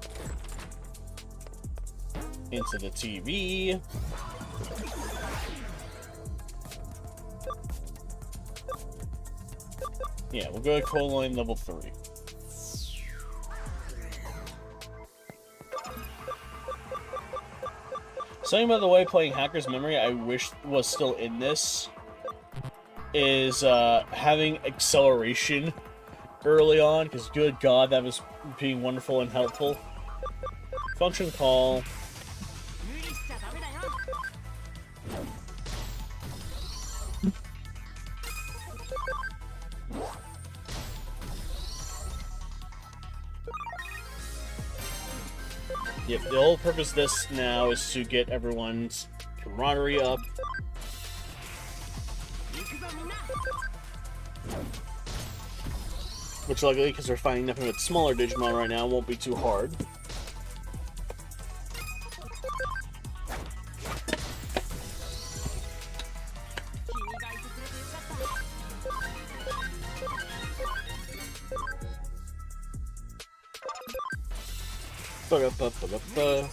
Into the TV. Yeah, we'll go to Coloin level 3. Something, by the way, playing Hacker's Memory I wish was still in this is having acceleration early on, because good god, that was being wonderful and helpful. Function call. Yep, the whole purpose of this now is to get everyone's camaraderie up. Which, luckily, because we're fighting nothing but smaller Digimon right now, won't be too hard. Ba-da-ba-ba-ba-ba.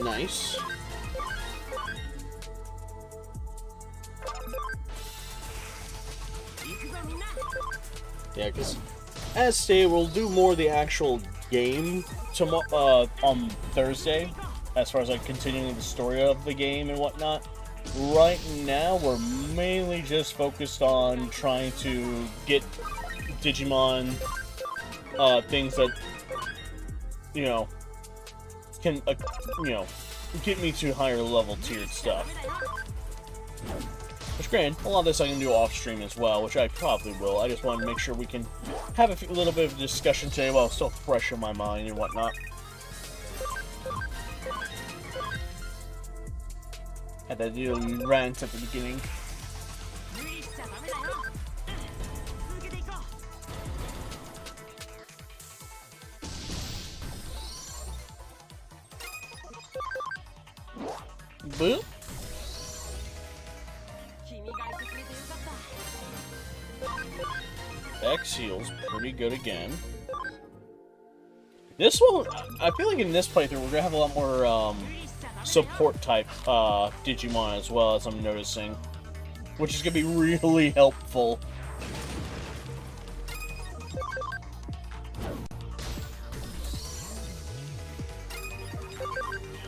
Nice. Yeah, because as stated, we'll do more of the actual game tomorrow on Thursday, as far as like continuing the story of the game and whatnot. Right now, we're mainly just focused on trying to get Digimon things that can get me to higher level tiered stuff. Which, granted, a lot of this I can do off stream as well, which I probably will. I just want to make sure we can have a little bit of a discussion today while it's still fresh in my mind and whatnot. Had that little rant at the beginning. Boop. X heals pretty good again. This one, I feel like in this playthrough we're gonna have a lot more support type Digimon as well, as I'm noticing, which is gonna be really helpful.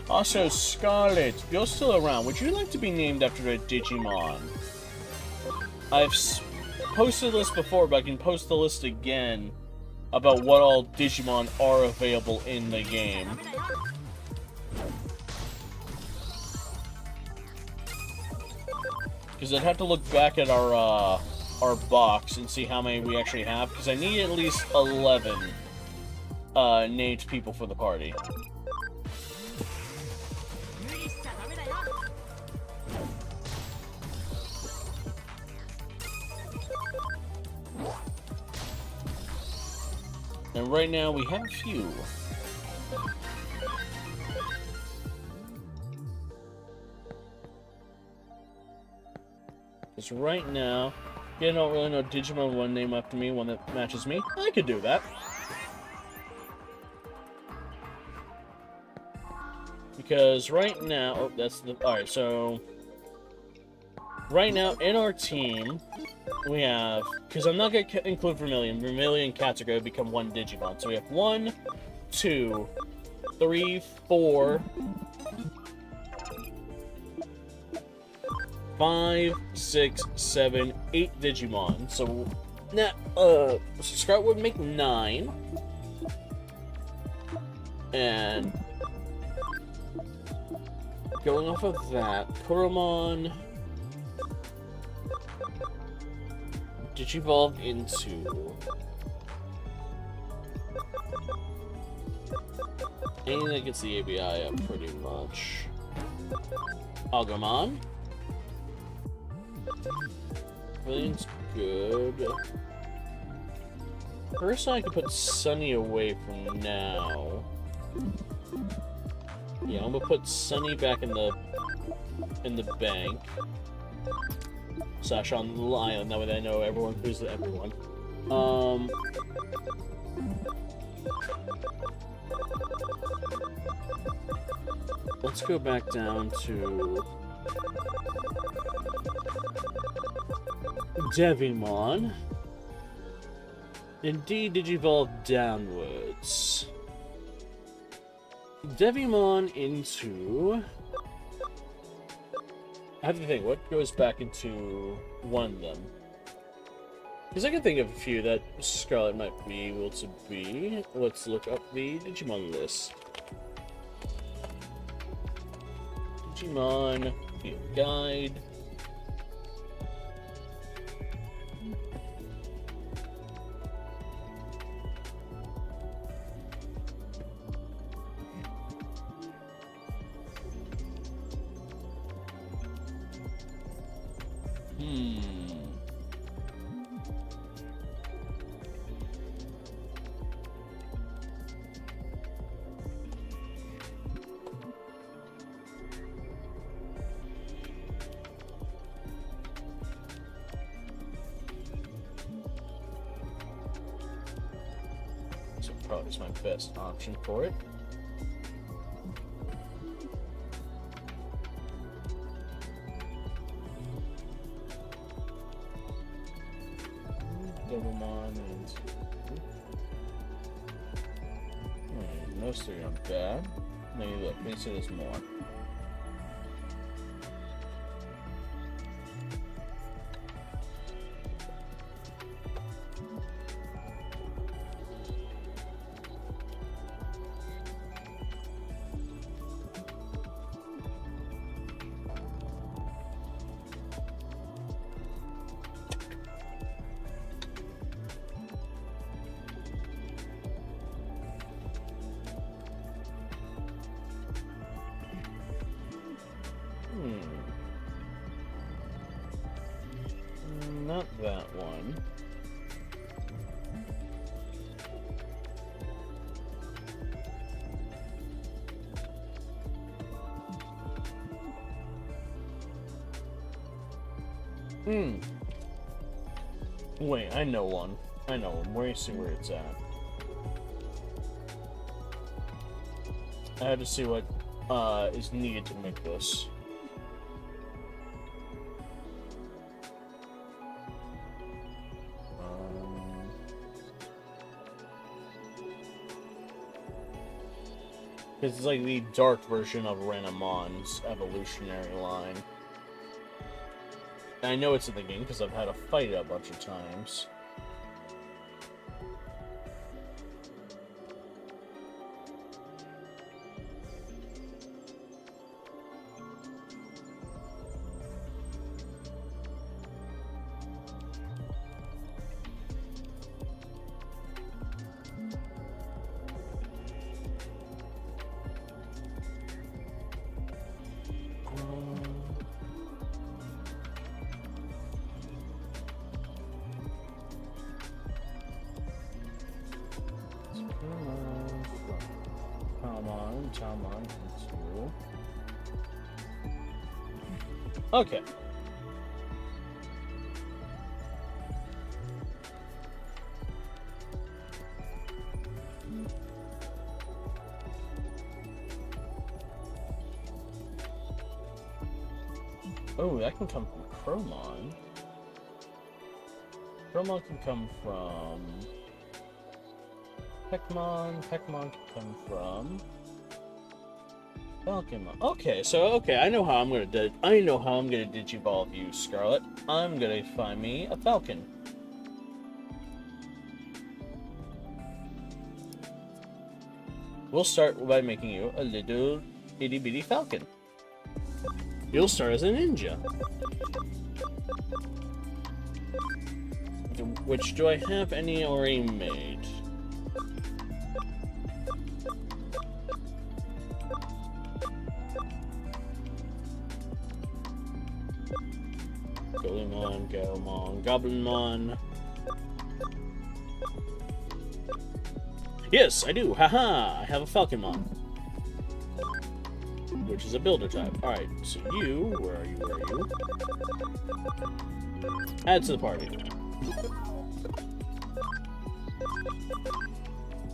Also, Scarlet, you're still around. Would you like to be named after a Digimon? I've posted the list before, but I can post the list again about what all Digimon are available in the game. Because I'd have to look back at our box and see how many we actually have, because I need at least 11 named people for the party. And right now we have a few. Because right now, you don't really know Digimon one name after me, one that matches me. I could do that. Because right now, oh, that's the, alright, so right now in our team, we have, because I'm not going to include Vermilion. Vermilion and Cats are going to become one Digimon. So we have 1, 2, 3, 4, 5, 6, 7, 8 Digimon. So now, Scarlet would make 9. And going off of that, Kuromon Digivolve into anything that gets the ABI up pretty much. Agumon. Everything's good. First, I could put Sunny away from now. Yeah, I'm gonna put Sunny back in the bank. Slash on the island, that way I know everyone who's everyone. Let's go back down to Devimon. Indeed, Digivolve downwards. Devimon into... I have to think, what goes back into one of them? Because I can think of a few that Scarlet might be able to be. Let's look up the Digimon list. Digimon Field Guide. So probably is my best option for it. Doublemon and most three aren't bad. Maybe look, maybe see there's more. Not that one. Wait, I know one. I know one. Where do you see where it's at? I had to see what is needed to make this. It's like the dark version of Renamon's evolutionary line. And I know it's in the game because I've had to fight it a bunch of times. Talon, two. Okay. Oh, that can come from Chromon. Chromon can come from Pekmon. Pekmon can come from Falconmon. Okay, so okay, I know how I'm gonna digivolve you, Scarlet. I'm gonna find me a falcon. We'll start by making you a little itty bitty falcon. You'll start as a ninja. Which, do I have any already made? Golemon, Galmon, Goblinmon. Yes, I do. Haha! I have a Falconmon. Which is a builder type. Alright, so you, where are you, where are you? Add to the party.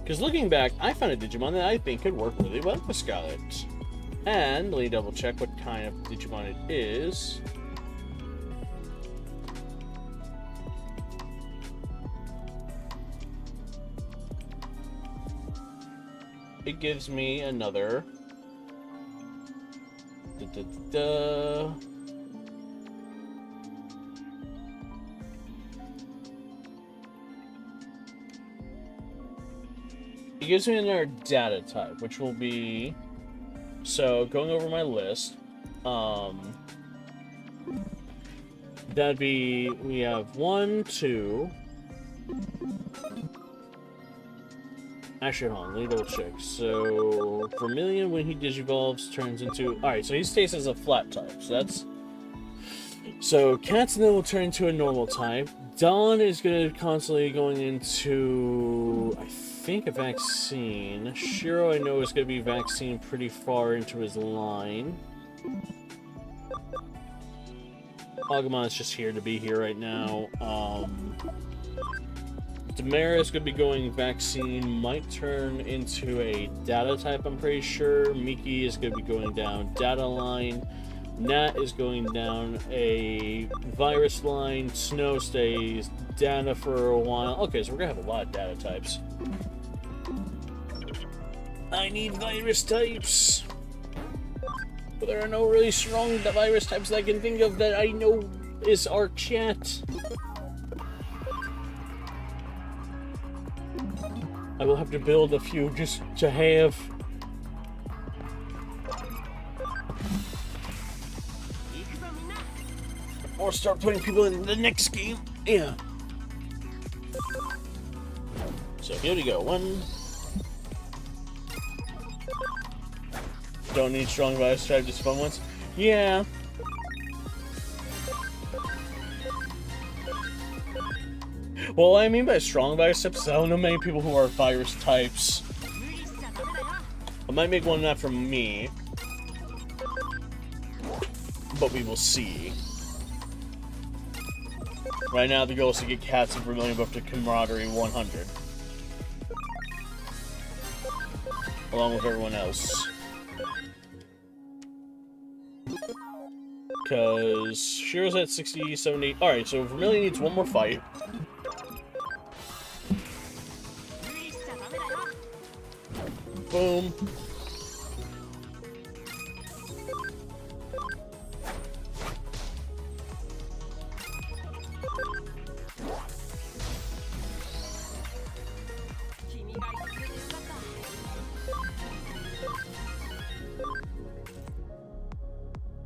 Because looking back, I found a Digimon that I think could work really well with Scarlet. And let me double check what kind of Digimon it is. It gives me another. It gives me another data type, which will be. So going over my list, that'd be, we have 1, 2. Actually, hold on, let me double check. So, Vermilion, when he digivolves, turns into... Alright, so he stays as a flat type, so that's... So, Katsuna will turn into a normal type. Dawn is going to constantly going into... I think a vaccine. Shiro, I know, is going to be vaccine pretty far into his line. Agumon is just here to be here right now. Demara is going to be going vaccine, might turn into a data type, I'm pretty sure. Miki is going to be going down data line. Nat is going down a virus line. Snow stays data for a while. Okay, so we're going to have a lot of data types. I need virus types. But there are no really strong virus types that I can think of that I know is our chat. I will have to build a few just to have. Or start putting people in the next game. Yeah. So here we go. 1. Don't need strong virus type, just fun ones. Yeah. Well, what I mean by strong virus types is I don't know many people who are virus types. I might make one not from me. But we will see. Right now, the goal is to get Cats and Vermilion up to Camaraderie 100. Along with everyone else. Because Shiro's at 60, 70. Alright, so Vermilion needs one more fight. Boom.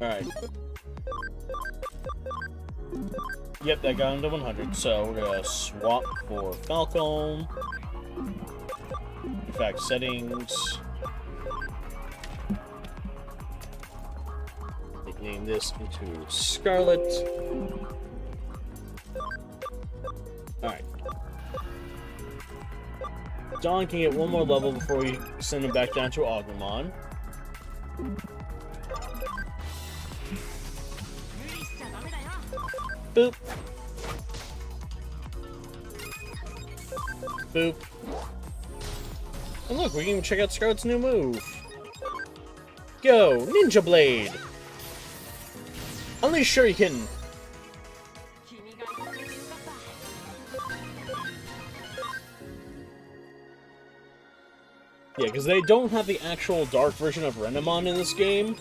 Alright. Yep, that got him to 100. So we're gonna swap for Falcon. In fact, settings. Name this into Scarlet. Alright. Dawn can get one more level before we send him back down to Agumon. Boop. Boop. And look, we can check out Scarlet's new move. Go! Ninja Blade! Unleash Shuriken! Yeah, because they don't have the actual dark version of Renamon in this game,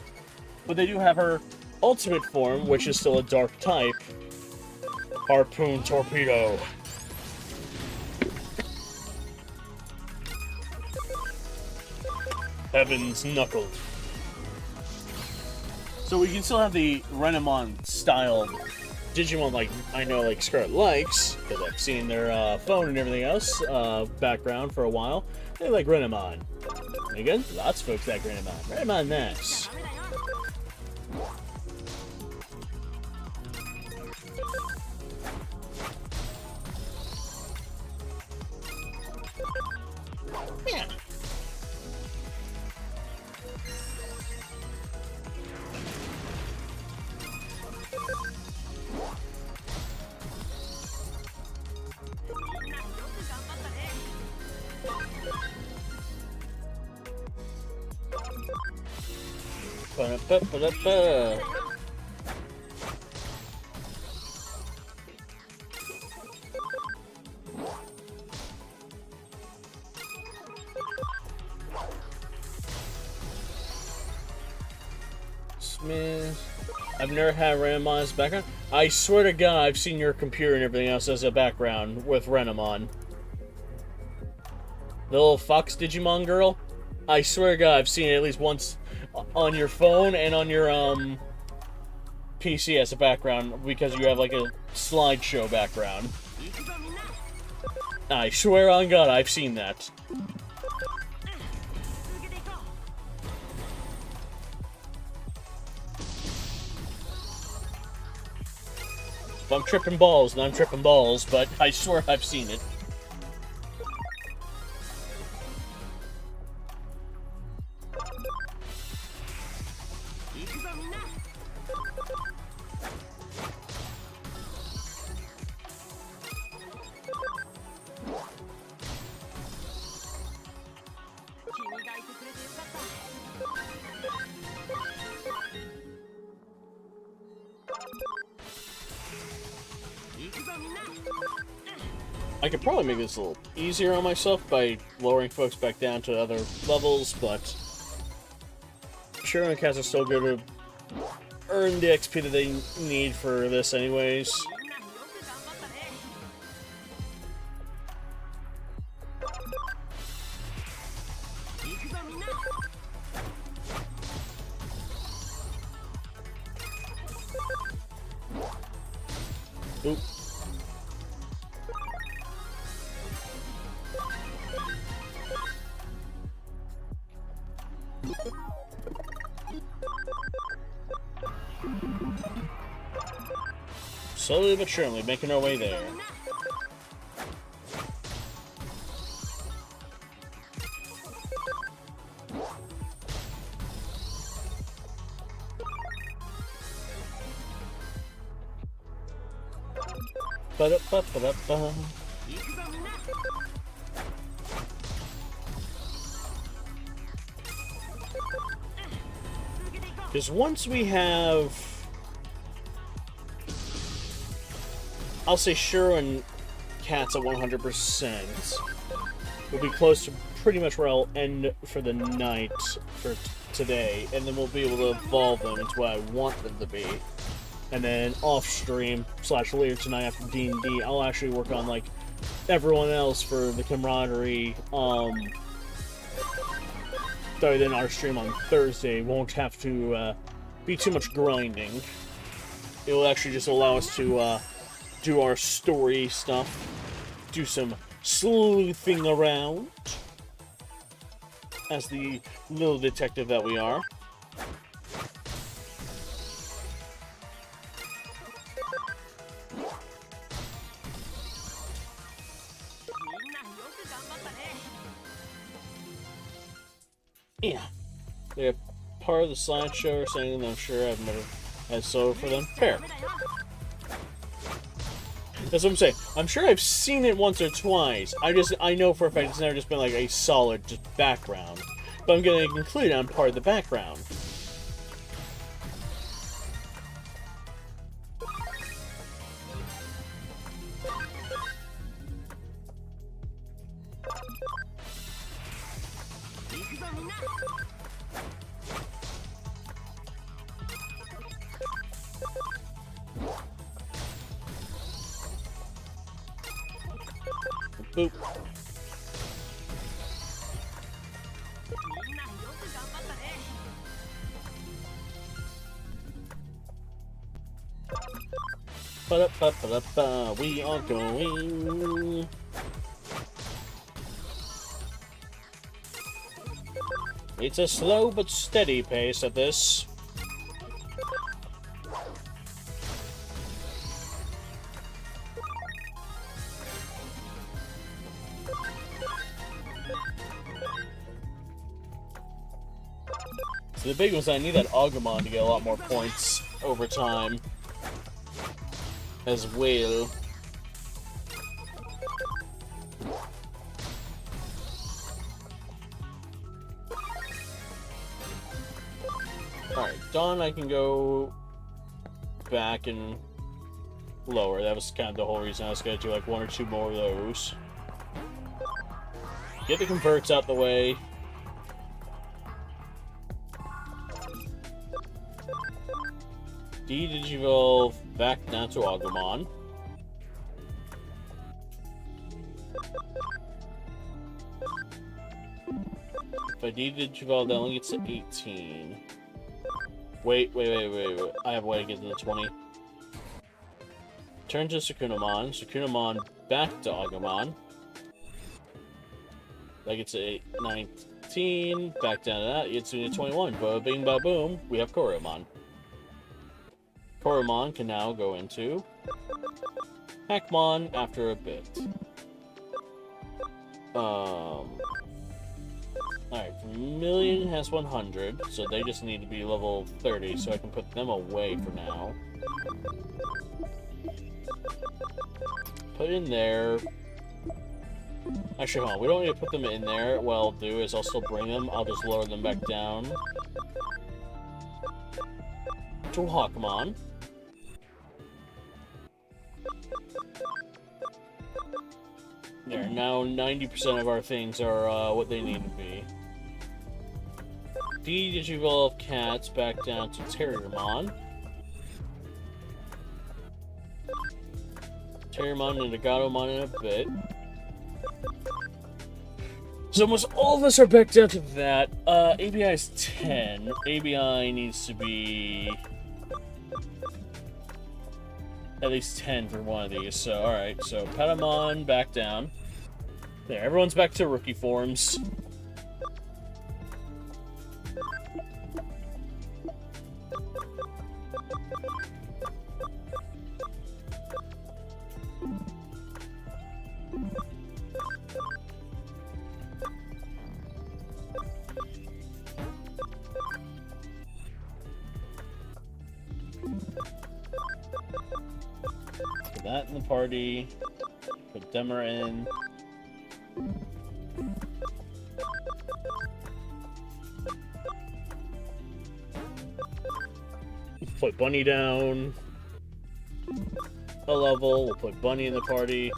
but they do have her ultimate form, which is still a dark type. Harpoon Torpedo. Heaven's Knuckle. So we can still have the Renamon style Digimon, like I know like Scarlet likes, because I've seen their phone and everything else background for a while. They like Renamon. And again, lots of folks like Renamon. Renamon nice. Yeah. Ba-da-ba-ba-da-ba. Smith. I've never had Renamon as a background. I swear to God, I've seen your computer and everything else as a background with Renamon. The little fox Digimon girl. I swear to God, I've seen it at least once on your phone and on your PC as a background because you have like a slideshow background. I swear on God, I've seen that. If I'm tripping balls, then I'm tripping balls, but I swear I've seen it. I could probably make this a little easier on myself by lowering folks back down to other levels, but sure, cats are still going to earn the XP that they need for this anyways. Oop. Slowly but surely, making our way there. Ba-da-ba-ba-da-ba. Because once we have, I'll say Shiro and Cats at 100%, we'll be close to pretty much where I'll end for the night for today, and then we'll be able to evolve them into what I want them to be. And then off stream / later tonight after D&D, I'll actually work on like everyone else for the camaraderie. Then our stream on Thursday won't have to be too much grinding. It will actually just allow us to do our story stuff, do some sleuthing around as the little detective that we are. Yeah. They're part of the slideshow or something, I'm sure I've never had solo for them. Fair. That's what I'm saying. I'm sure I've seen it once or twice. I know for a fact it's never just been like a solid just background. But I'm gonna include it on part of the background. Boop. Ba-da-ba-ba-da-ba. We are going. It's a slow but steady pace at this. So the big ones, I need that Agumon to get a lot more points over time as well. Alright, Dawn I can go back and lower. That was kind of the whole reason I was going to do like one or two more of those. Get the converts out the way. Digivolve back down to Agumon. If I Digivolve, that only gets to 18. Wait. I have a way to get to the 20. Turn to Sukunamon. Sukunamon back to Agumon. That gets to 19. Back down to that. Gets to 21. Ba bing ba boom. We have Koromon. Koromon can now go into Hackmon after a bit. Alright, Vermilion has 100, so they just need to be level 30, so I can put them away for now. Put in there. Actually, hold on, we don't need to put them in there. What I'll do is I'll still bring them, I'll just lower them back down to Hawkmon. There, now 90% of our things are what they need to be. Digivolve Cats back down to Terriermon. Terriermon and Agatomon in a bit. So almost all of us are back down to that. ABI is 10. ABI needs to be at least 10 for one of these. So, alright. So, Patamon back down. There, everyone's back to rookie forms. Put that in the party. Put Demer in. Put Bunny down a level. We'll put Bunny in the party.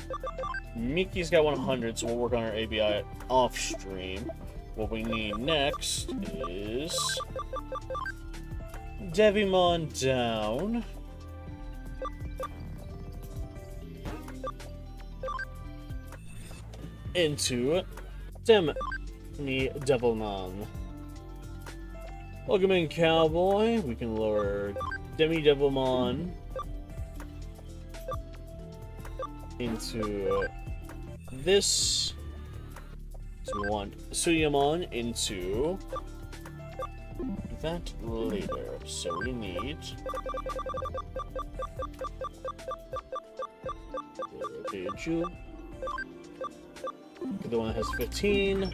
Mickey's got 100, so we'll work on our ABI off stream. What we need next is Devimon down. Into Devilmon. Welcome in, Cowboy. We can lower Devilmon into this. So we want Suyamon into that later. So we need you. The one that has 15.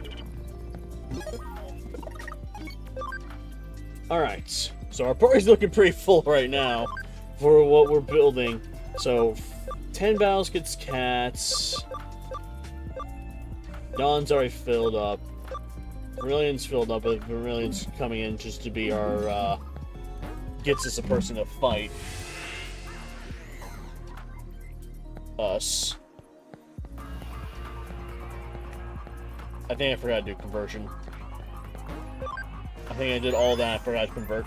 Alright, so our party's looking pretty full right now for what we're building. So, 10 battles gets cats. Dawn's already filled up. Vermilion's filled up, but Vermilion's coming in just to be our, gets us a person to fight us. I think I forgot to do conversion. I think I did all that, I forgot to convert.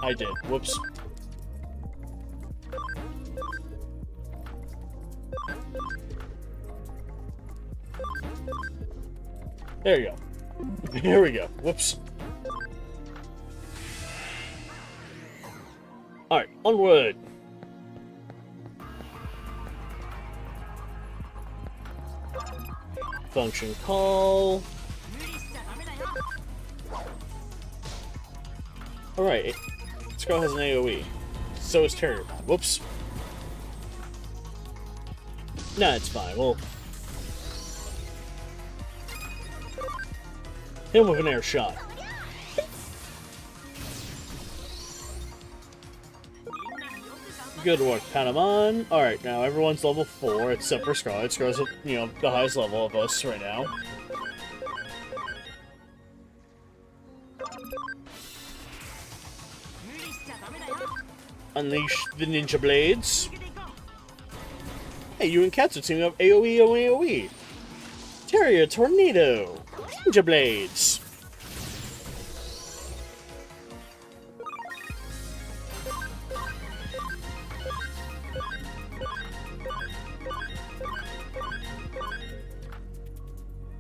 I did. Whoops. There you go. Here we go. Whoops. Alright, onward. Function call. Alright, this girl has an AoE. So is Terrier. Whoops. Nah, it's fine. Well, hit him with an air shot. Good work, Patamon. Alright, now everyone's level 4 except for Scarlet. Scarlet's at, you know, the highest level of us right now. Unleash the Ninja Blades. Hey, you and Cats are teaming up AoE, AoE. Terrier Tornado. Ninja Blades.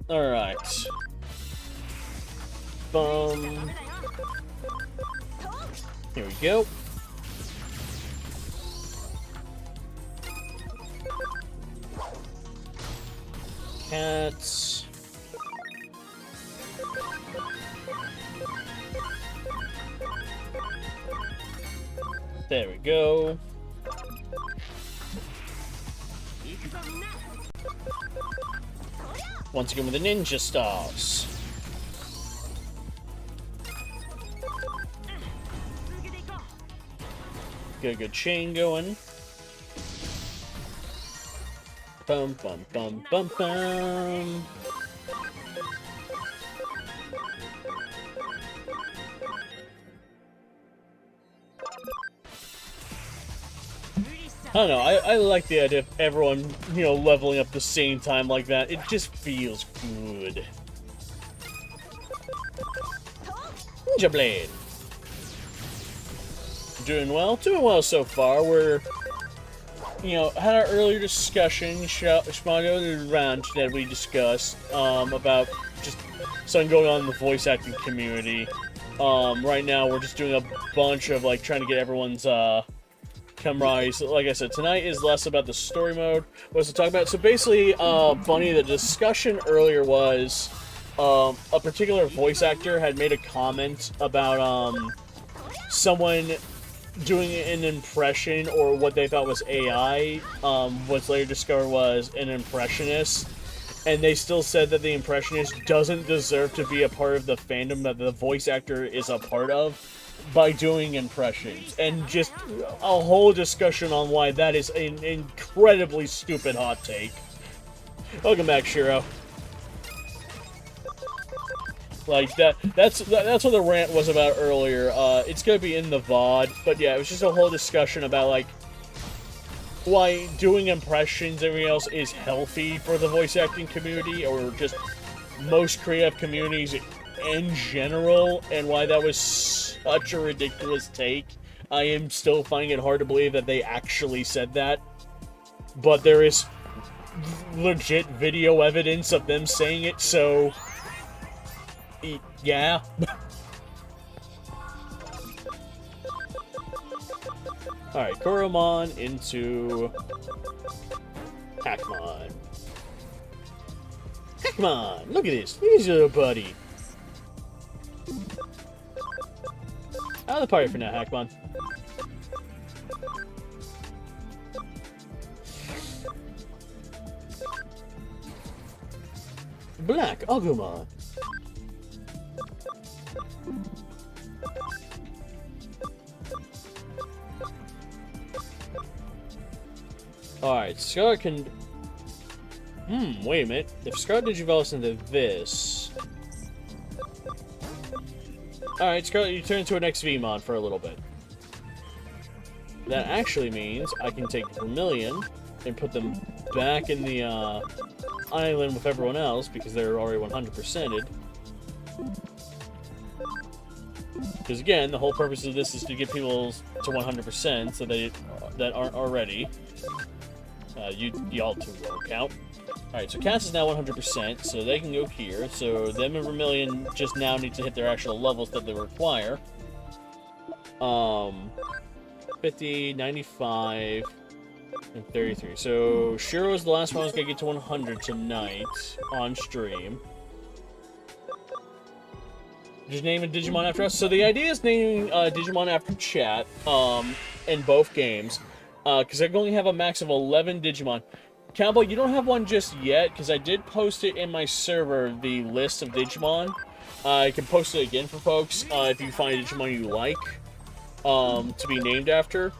Alright. Here we go. Cats. There we go. Once again with the ninja stars. Get a good chain going. Bum bum bum bum bum. I don't know, I like the idea of everyone, you know, leveling up the same time like that. It just feels good. Ninja Blade. Doing well so far. We're, you know, had our earlier discussion, Schmago round that we discussed, about just something going on in the voice acting community. Right now we're just doing a bunch of, like, trying to get everyone's, camaraderie. So, like I said, tonight is less about the story mode. What's to talk about? So basically, Bunny, the discussion earlier was, a particular voice actor had made a comment about, someone doing an impression, or what they thought was AI, what's later discovered was an impressionist, and they still said that the impressionist doesn't deserve to be a part of the fandom that the voice actor is a part of by doing impressions, and just a whole discussion on why that is an incredibly stupid hot take. Welcome back, Shiro. Like, that's what the rant was about earlier. It's gonna be in the VOD, but yeah, it was just a whole discussion about, like, why doing impressions and everything else is healthy for the voice acting community, or just most creative communities in general, and why that was such a ridiculous take. I am still finding it hard to believe that they actually said that, but there is legit video evidence of them saying it, so yeah. Alright, Koromon into Hackmon. Hackmon! Look at this! Look at this little buddy! Out of the party for now, Hackmon. Black Agumon. Alright, Scar can... wait a minute. If Scar digivolves into this... Alright, Scarlet, you turn into an XVmon for a little bit. That actually means I can take Vermilion and put them back in the island with everyone else, because they're already 100%ed. Because again, the whole purpose of this is to get people to 100% so that aren't already. Y'all two won't count. Alright, so Cass is now 100%, so they can go here. So them and Vermilion just now need to hit their actual levels that they require. 50, 95, and 33. So Shiro is the last one who's going to get to 100 tonight on stream. Just name a Digimon after us. So the idea is naming Digimon after chat in both games. Because I can only have a max of 11 Digimon. Cowboy, you don't have one just yet, because I did post it in my server, the list of Digimon. I can post it again for folks, if you find a Digimon you like, to be named after.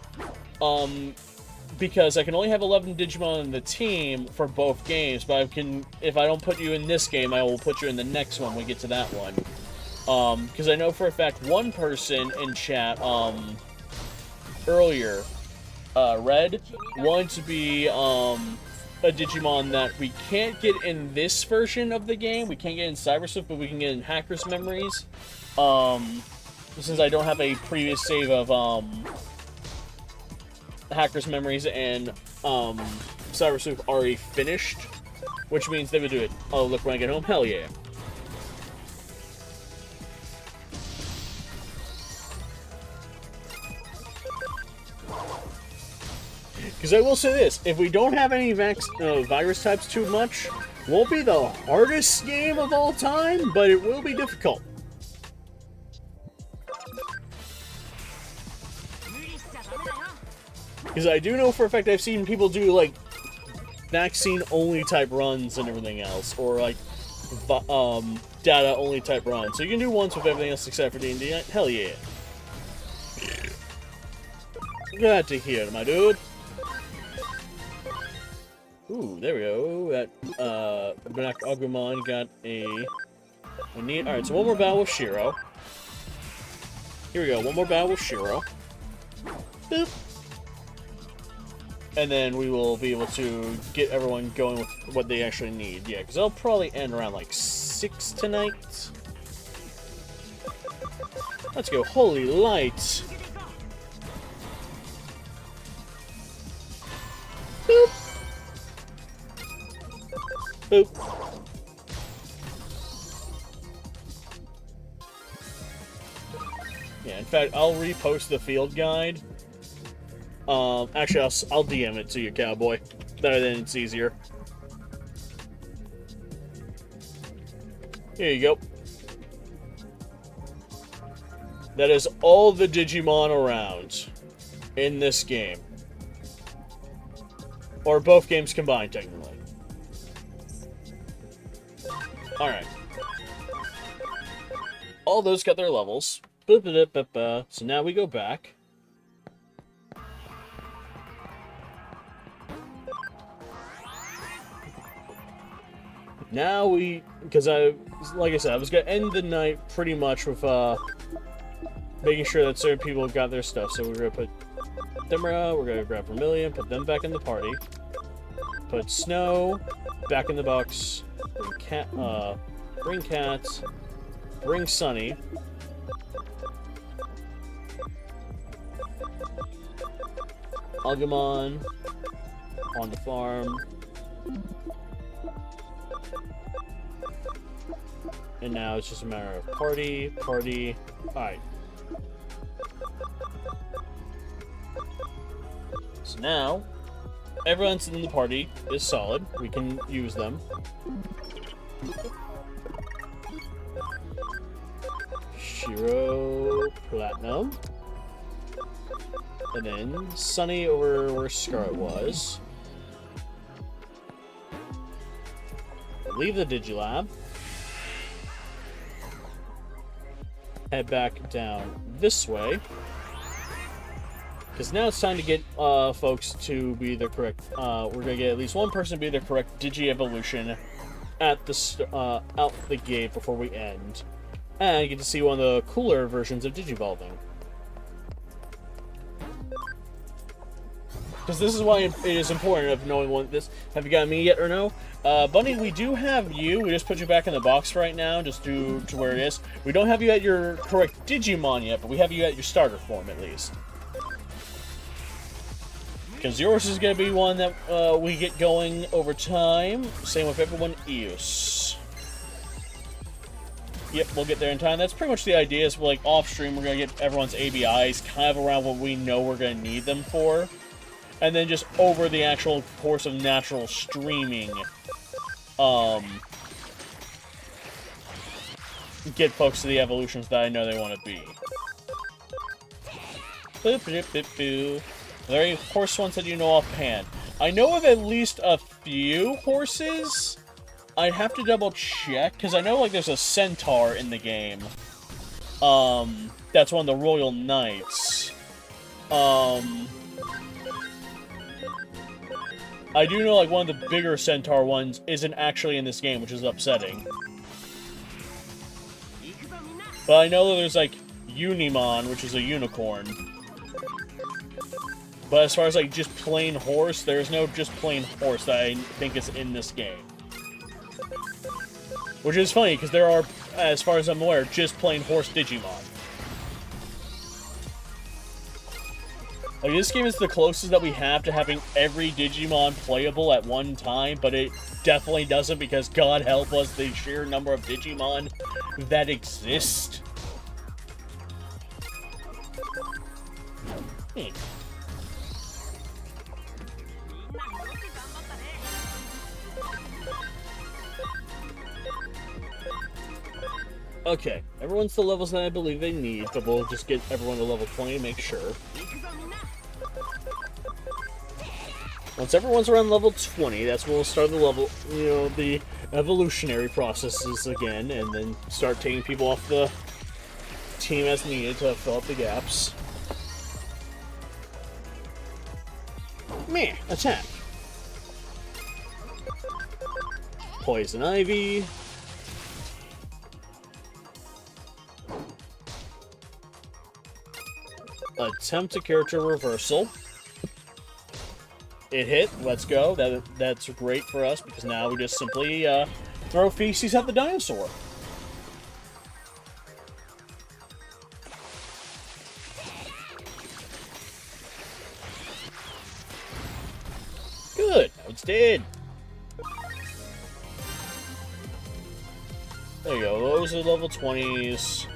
Because I can only have 11 Digimon in the team for both games, but if I don't put you in this game, I will put you in the next one when we get to that one. Because I know for a fact one person in chat, earlier, Red, wanted to be, a Digimon that we can't get in this version of the game. We can't get in Cyber Sleuth, but we can get in Hacker's Memories. Since I don't have a previous save of Hacker's Memories and Cyber Sleuth already finished, which means they would do it. Oh, look, when I get home, hell yeah. Because I will say this, if we don't have any virus types too much, won't be the hardest game of all time, but it will be difficult. Because I do know for a fact I've seen people do, like, vaccine-only type runs and everything else, or, like, data-only type runs. So you can do ones with everything else except for D&D. Hell yeah. Glad to hear, my dude. Ooh, there we go. That, Black Agumon got a... We need... Alright, so one more battle with Shiro. Here we go, one more battle with Shiro. Boop. And then we will be able to get everyone going with what they actually need. Yeah, because I'll probably end around, like, 6 tonight. Let's go. Holy light. Boop. Boop. Yeah, in fact, I'll repost the field guide. Actually, I'll DM it to you, Cowboy. Then it's easier. Here you go. That is all the Digimon around in this game. Or both games combined, technically. Alright. All those got their levels. So now we go back. Now because like I said, I was gonna end the night pretty much with, making sure that certain people got their stuff. So we're gonna put Themra, we're gonna grab Vermilion, put them back in the party. Put Snow back in the box. Bring Cat, bring Sunny. Agumon on the farm. And now it's just a matter of party. Alright. So now, everyone's in the party is solid. We can use them. Shiro Platinum. And then Sunny over where Scarlet was. Leave the Digilab. Head back down this way. Because now it's time to get folks to be the correct... we're going to get at least one person to be the correct Digi-Evolution at the out the gate before we end. And you get to see one of the cooler versions of Digivolving. Because this is why it is important of knowing what this... Have you got me yet or no? Bunny, we do have you. We just put you back in the box right now, just due to where it is. We don't have you at your correct Digimon yet, but we have you at your starter form, at least. because yours is going to be one that we get going over time. Same with everyone else. Yep, we'll get there in time. That's pretty much the idea. Is like off stream, we're going to get everyone's ABIs kind of around what we know we're going to need them for. And then just over the actual course of natural streaming, get folks to the evolutions that I know they want to be. Boop, boop, boop, boop. Are there any horse ones that you know offhand? I know of at least a few horses. I'd have to double check, because I know like there's a centaur in the game. That's one of the royal knights. I do know like one of the bigger centaur ones isn't actually in this game, which is upsetting. But I know that there's, like, Unimon, which is a unicorn. But as far as, like, just plain horse, there's no just plain horse that I think is in this game. Which is funny, because there are, as far as I'm aware, just plain horse Digimon. Like, this game is the closest that we have to having every Digimon playable at one time, but it definitely doesn't, because God help us, the sheer number of Digimon that exist. Okay, everyone's the levels that I believe they need, but we'll just get everyone to level 20 to make sure. Once everyone's around level 20, that's when we'll start the level, you know, the evolutionary processes again, and then start taking people off the team as needed to fill up the gaps. Meh, attack. Poison Ivy. Attempt a character reversal. It hit. Let's go. That's great for us, because now we just simply throw feces at the dinosaur. Good. Now it's dead. There you go. Those are level 20s.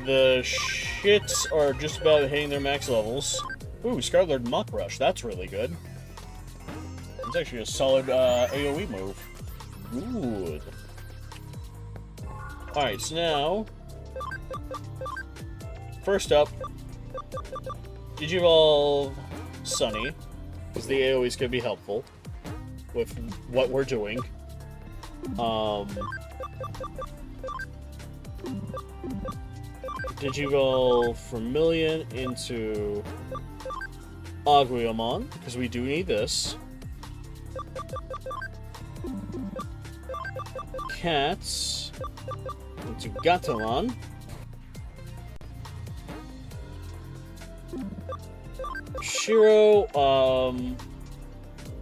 The shits are just about hitting their max levels. Ooh, Scarlet Mach Rush. That's really good. It's actually a solid AoE move. Good. Alright, so now... First up, Digivolve Sunny, because the AoE is going to be helpful with what we're doing. Digivolve Vermilion into Aguiamon, because we do need this. Cats into Gatomon. Shiro,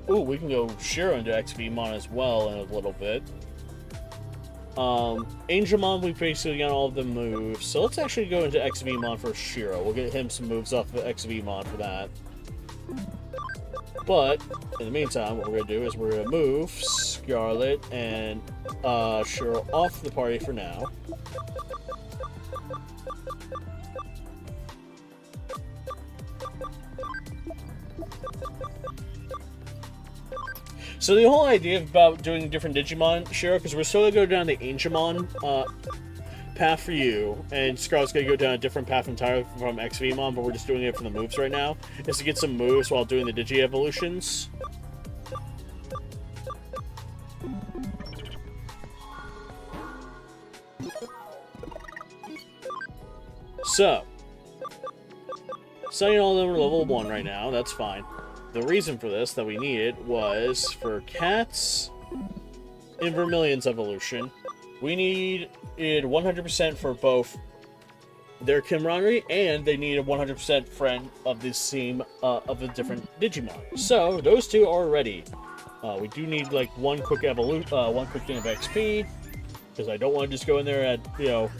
ooh, we can go Shiro into XVmon as well in a little bit. Angelmon, we basically got all of the moves, so let's actually go into XVmon for Shiro. We'll get him some moves off of XVmon for that. But, in the meantime, what we're going to do is we're going to move Scarlet and Shiro off the party for now. So the whole idea about doing different Digimon, Shiro, because we're still going to go down the Angelmon path for you, and Scarlet's going to go down a different path entirely from XVmon, but we're just doing it for the moves right now, is to get some moves while doing the Digi-evolutions. So, Sunny and all of them are level 1 right now, that's fine. The reason for this that we needed was for Cats in Vermilion's evolution. We needed 100% for both their camaraderie, and they needed 100% friend of the same of the different Digimon. So those two are ready. We do need like one quick thing of XP, because I don't want to just go in there at, you know,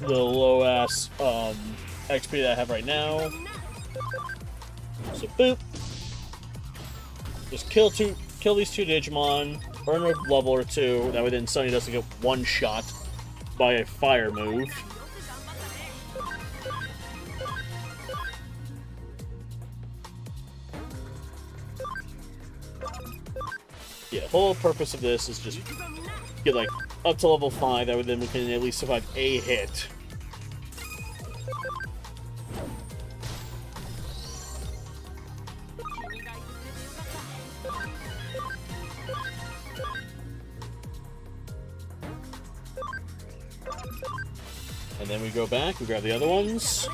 the low ass XP that I have right now. So boop. Just kill these two Digimon, earn a level or two, that way then Sunny doesn't get one shot by a fire move. Yeah, the whole purpose of this is just get like up to level 5, that way then we can at least survive a hit. And then we go back, we grab the other ones.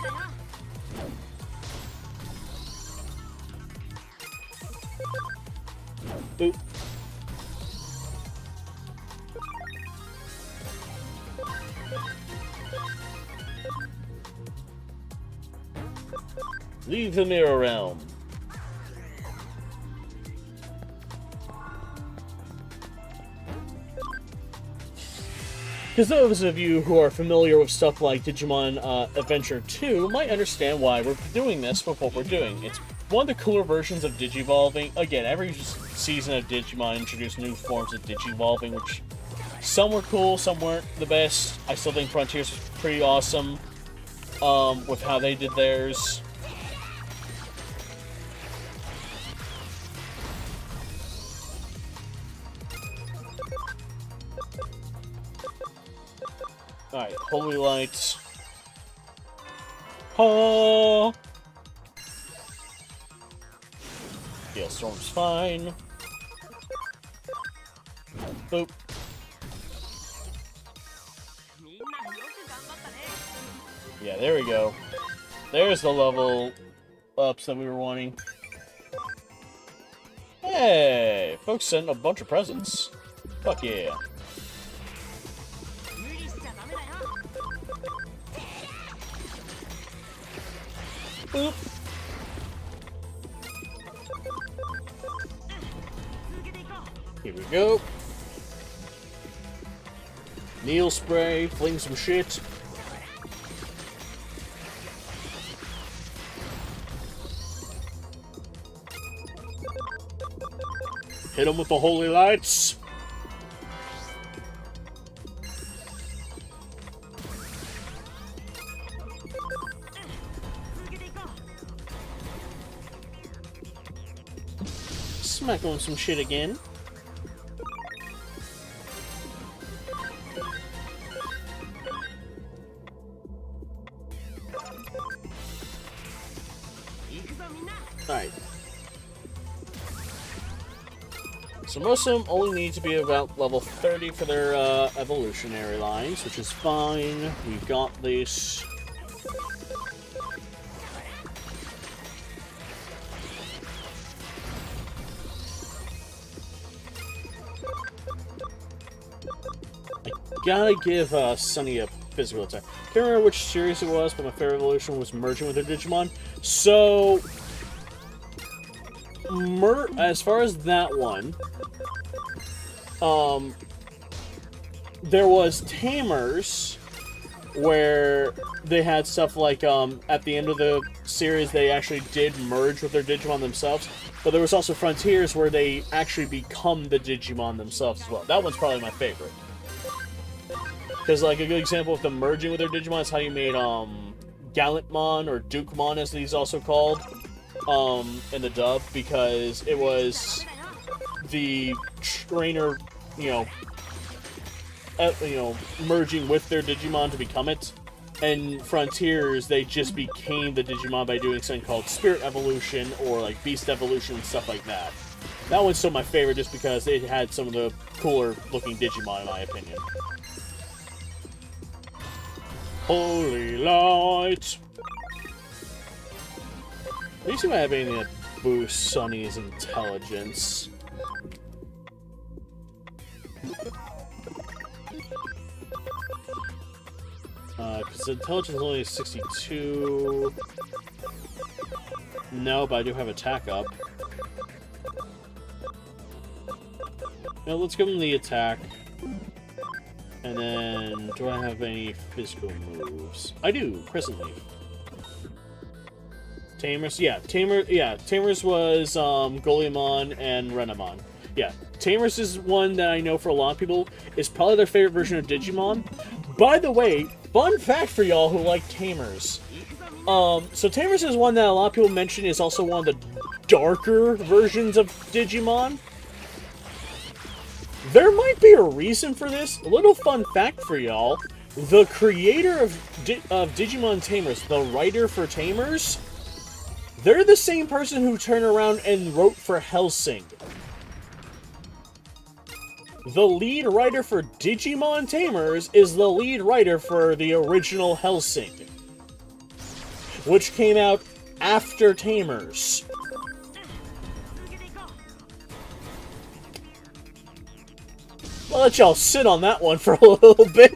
Boop. Leave the mirror realm. Because those of you who are familiar with stuff like Digimon Adventure 2 might understand why we're doing this with what we're doing. It's one of the cooler versions of Digivolving. Again, every season of Digimon introduced new forms of Digivolving, which some were cool, some weren't the best. I still think Frontiers was pretty awesome with how they did theirs. Alright, Holy Lights. Oh! Yeah, Storm's fine. Boop. Yeah, there we go. There's the level ups that we were wanting. Hey! Folks sent a bunch of presents. Fuck yeah. Boop. Here we go. Needle spray, fling some shit. Hit him with the holy lights. Smack on some shit again. Alright. So most of them only need to be about level 30 for their evolutionary lines, which is fine. We've got this. Gotta give Sunny a physical attack. Can't remember which series it was, but my favorite evolution was merging with her Digimon. So, as far as that one, there was Tamers, where they had stuff like, at the end of the series, they actually did merge with their Digimon themselves. But there was also Frontiers, where they actually become the Digimon themselves as well. That one's probably my favorite. Because, like, a good example of them merging with their Digimon is how you made, Gallantmon, or Dukemon, as these also called, in the dub, because it was the trainer, merging with their Digimon to become it. And Frontiers, they just became the Digimon by doing something called Spirit Evolution, or, like, Beast Evolution, and stuff like that. That one's still my favorite, just because it had some of the cooler-looking Digimon, in my opinion. Holy light! Let me see if I have anything that boosts Sunny's intelligence. Because intelligence is only 62. No, but I do have attack up. Now let's give him the attack. And then, do I have any physical moves? I do, presently. Tamers, yeah, Tamers was Golemon and Renamon. Yeah, Tamers is one that I know for a lot of people is probably their favorite version of Digimon. By the way, fun fact for y'all who like Tamers. So Tamers is one that a lot of people mention is also one of the darker versions of Digimon. There might be a reason for this. A little fun fact for y'all. The creator of Digimon Tamers, the writer for Tamers, they're the same person who turned around and wrote for Hellsing. The lead writer for Digimon Tamers is the lead writer for the original Hellsing, which came out after Tamers. I'll let y'all sit on that one for a little bit.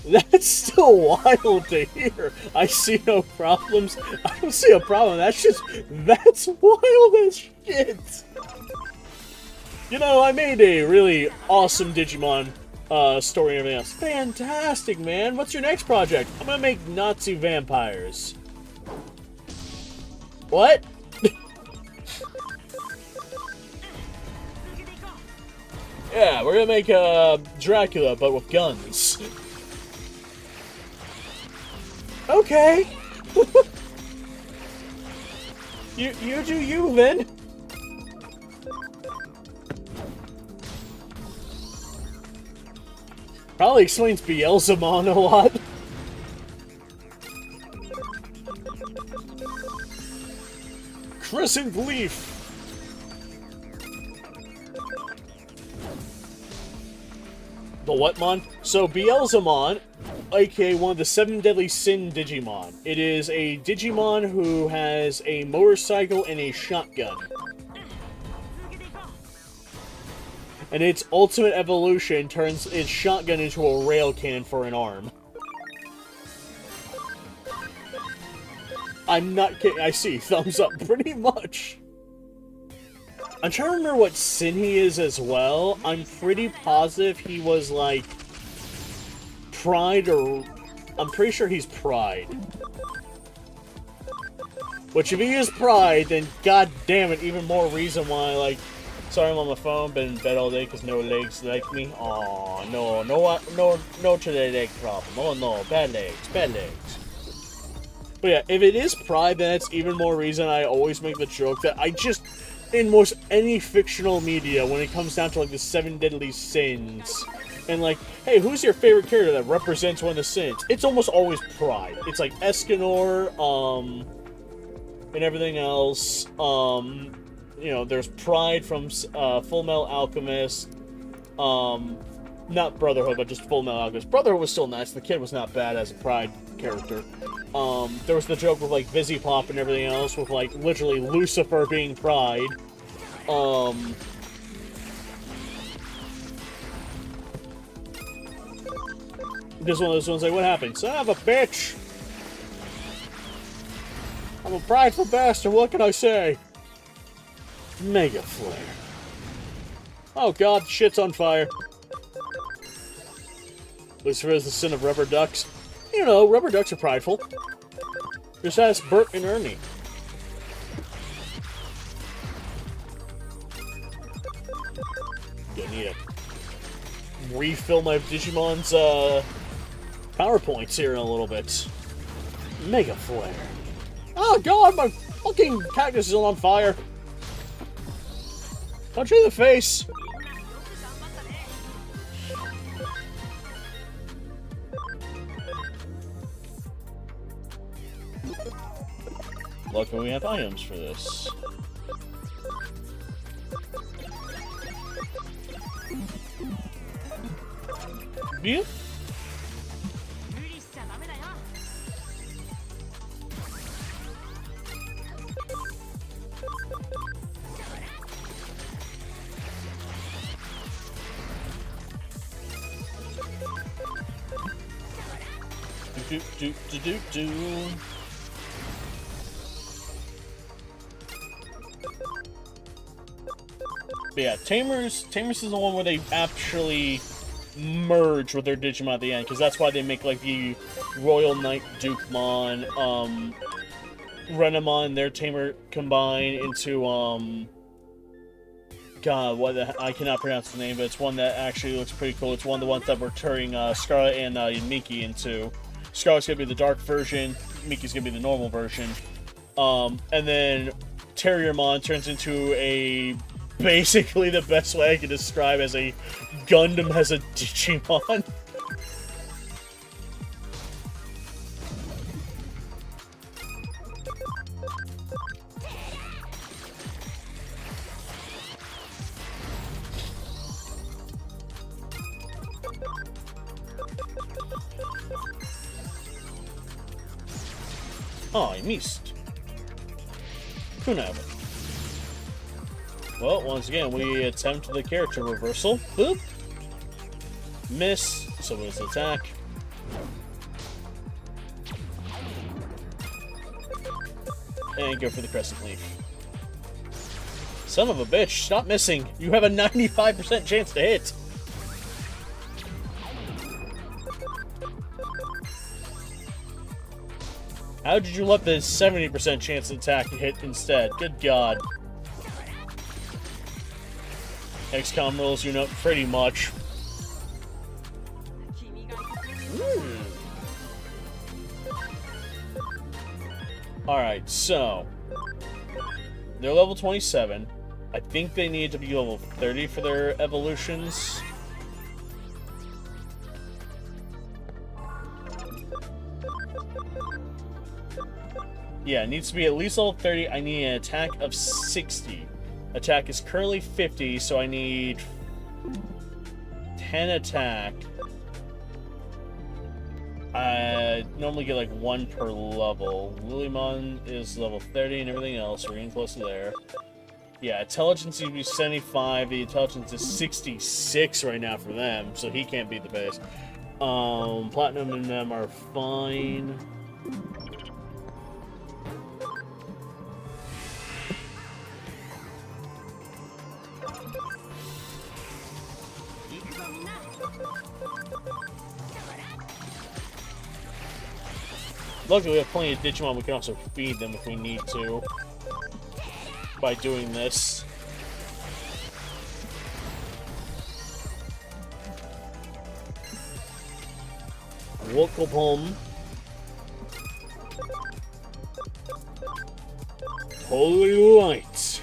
That's still wild to hear. I see no problems. I don't see a problem. That's wild as shit. You know, I made a really awesome Digimon story and everything else. Fantastic, man. What's your next project? I'm gonna make Nazi vampires. What? Yeah, we're gonna make Dracula, but with guns. Okay. You do you then. Probably explains Beelzemon a lot. Crescent Leaf. The Whatmon? So Beelzemon, aka one of the 7 Deadly Sin Digimon. It is a Digimon who has a motorcycle and a shotgun. And its ultimate evolution turns its shotgun into a rail cannon for an arm. I'm not kidding, I see, thumbs up, pretty much. I'm trying to remember what sin he is as well. I'm pretty positive he was, like, Pride or... I'm pretty sure he's Pride. Which if he is Pride, then god damn it, even more reason why, like... Sorry I'm on my phone, been in bed all day because no legs like me. Aw, no today leg problem. Oh no, bad legs. But yeah, if it is Pride, then that's even more reason I always make the joke that I just... In most any fictional media, when it comes down to like the 7 Deadly Sins, and like, hey, who's your favorite character that represents one of the sins? It's almost always Pride. It's like Escanor, and everything else. You know, there's Pride from Full Metal Alchemist. Not Brotherhood, but just Full Metal Alchemist. Brotherhood was still nice. The kid was not bad as a Pride character. There was the joke with, like, Vizzy-Pop and everything else, with, like, literally Lucifer being Pride. This one of those ones like, what happened? Son of a bitch! I'm a prideful bastard, what can I say? Mega Flare. Oh god, shit's on fire. Lucifer is the sin of rubber ducks. You know, rubber ducks are prideful. Just ask Bert and Ernie. Gonna need to refill my Digimon's PowerPoints here in a little bit. Mega Flare. Oh god, my fucking cactus is on fire. Punch you in the face. Luckily we have items for this. Yeah. Do. But yeah, Tamers is the one where they actually merge with their Digimon at the end, because that's why they make, like, the Royal Knight Dukemon, Renamon, their tamer combine into, God, I cannot pronounce the name, but it's one that actually looks pretty cool. It's one of the ones that we're turning Scarlet and Miki into. Scarlet's gonna be the dark version, Miki's gonna be the normal version. And then Terriermon turns into a, basically the best way I can describe as a Gundam as a Digimon. Oh, I missed. Kunab. Well, once again, we attempt the character reversal. Boop. Miss. So it's attack. And go for the crescent leaf. Son of a bitch, stop missing. You have a 95% chance to hit. How did you let the 70% chance to attack hit instead? Good God. XCOM rules, you know, pretty much. Alright, so. They're level 27. I think they need to be level 30 for their evolutions. Yeah, it needs to be at least level 30. I need an attack of 60. Attack is currently 50, so I need 10 attack. I normally get like 1 per level. Lilymon is level 30 and everything else. We're getting close to there. Yeah, intelligence needs to be 75. The intelligence is 66 right now for them, so he can't beat the base. Platinum and them are fine. Luckily, we have plenty of Digimon. We can also feed them if we need to by doing this. Wokopom. Holy light.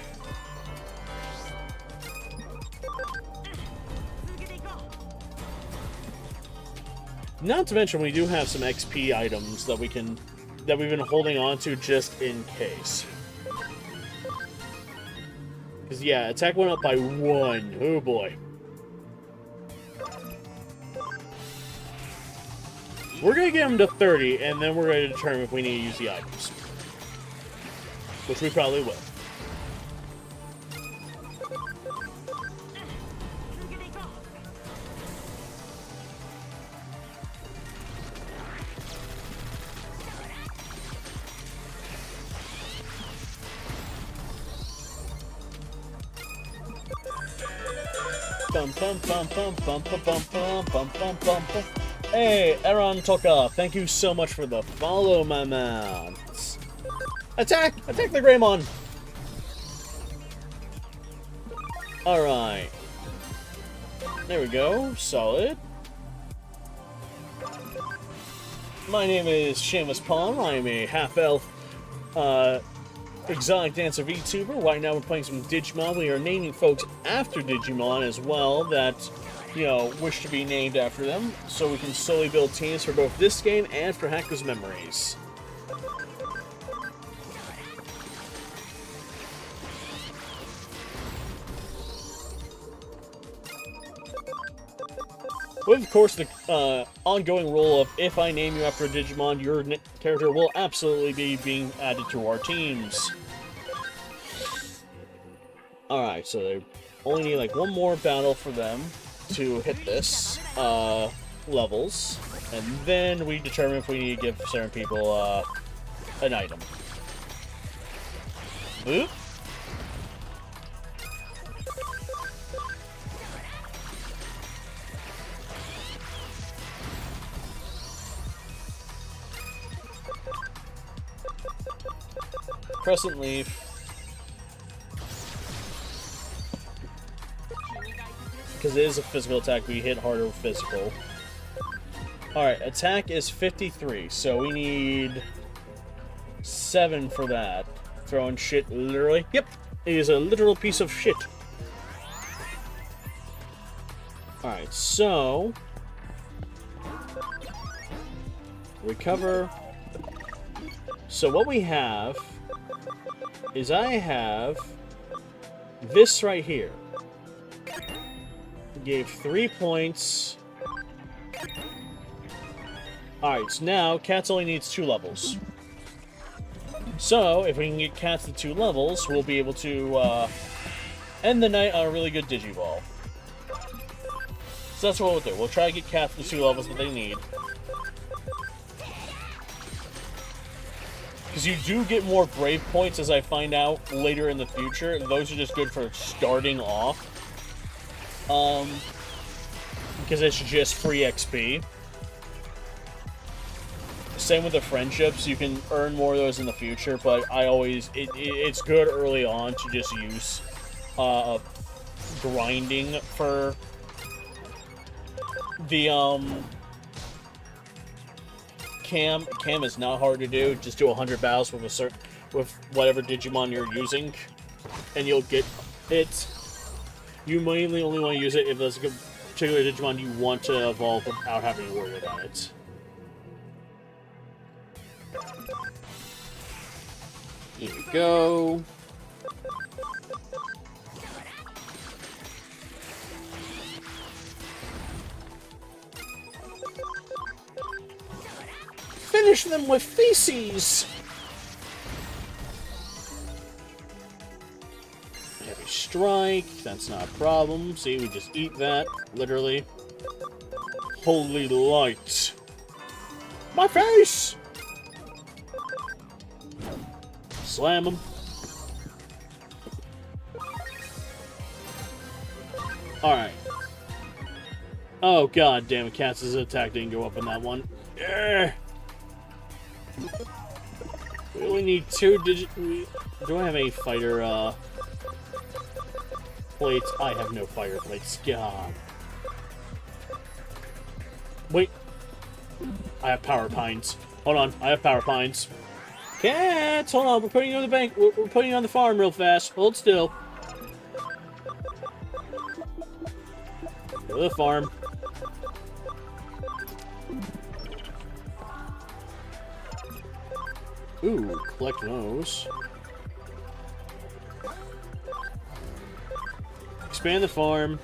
Not to mention, we do have some XP items that we've been holding on to just in case. Because, yeah, attack went up by 1. Oh, boy. We're going to get him to 30, and then we're going to determine if we need to use the items. Which we probably will. Hey, Aaron Toka, thank you so much for the follow, my man. Attack! Attack the Greymon! Alright. There we go. Solid. My name is Shameless Pawn. I am a half-elf, exotic dancer VTuber. Right now we're playing some Digimon. We are naming folks after Digimon as well that, you know, wish to be named after them, so we can slowly build teams for both this game and for Haku's Memories. With, of course, the ongoing rule of if I name you after a Digimon, your character will absolutely be being added to our teams. Alright, so they only need like one more battle for them to hit this levels, and then we determine if we need to give certain people an item. Boop. Crescent Leaf. Because it is a physical attack, we hit harder with physical. Alright, attack is 53, so we need 7 for that. Throwing shit, literally. Yep, it is a literal piece of shit. Alright, so... recover. So what we have is I have this right here. Gave 3 points. Alright, so now Cats only needs 2 levels. So, if we can get Cats to 2 levels, we'll be able to end the night on a really good Digiball. So that's what we'll do. We'll try to get Cats to 2 levels that they need. Because you do get more Brave points, as I find out later in the future. Those are just good for starting off. Because it's just free XP. Same with the friendships. You can earn more of those in the future, but I always... It's good early on to just use grinding for the, Cam is not hard to do. Just do 100 battles with whatever Digimon you're using, and you'll get it. You mainly only want to use it if there's a particular Digimon you want to evolve without having to worry about it. Here we go. Finish them with feces! Heavy strike, that's not a problem. See, we just eat that, literally. Holy light. My face! Slam him. Alright. Oh, god damn it, Cats' attack didn't go up on that one. We only need 2 Do I have any fighter, plates? I have no fire plates. God. Wait. I have power pines. Hold on, I have power pines. Cats! Hold on, we're putting you on the bank. We're putting you on the farm real fast. Hold still. Go to the farm. Ooh, collect those. Expand the farm.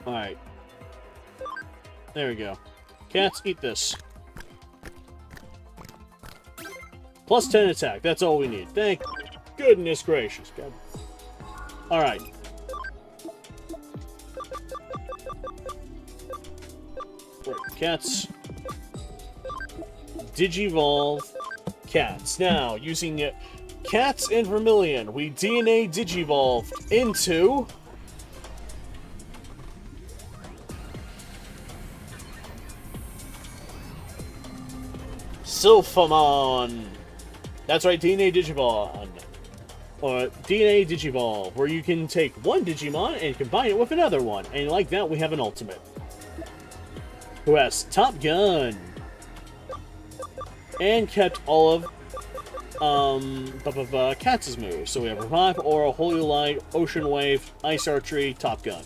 Alright. There we go. Cats, eat this. Plus 10 attack. That's all we need. Thank goodness gracious. God. Alright. Cats. Digivolve. Cats. Now, using Cats and Vermilion, we DNA Digivolved into... Sylphamon! That's right, DNA Digimon. Or DNA Digivolve, where you can take one Digimon and combine it with another one. And like that, we have an ultimate. Who has Top Gun. And kept all of Cats' moves. So we have Revive, Aura, Holy Light, Ocean Wave, Ice Archery, Top Gun.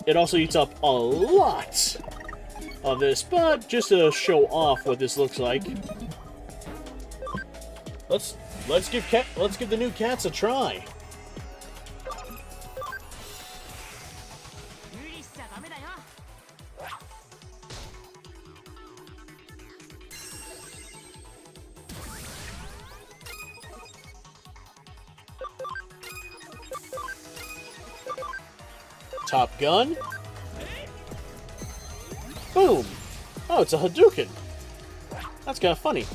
It also eats up a lot of this, but just to show off what this looks like, let's give the new Cats a try. Top Gun. Boom! Oh, it's a Hadouken. That's kind of funny.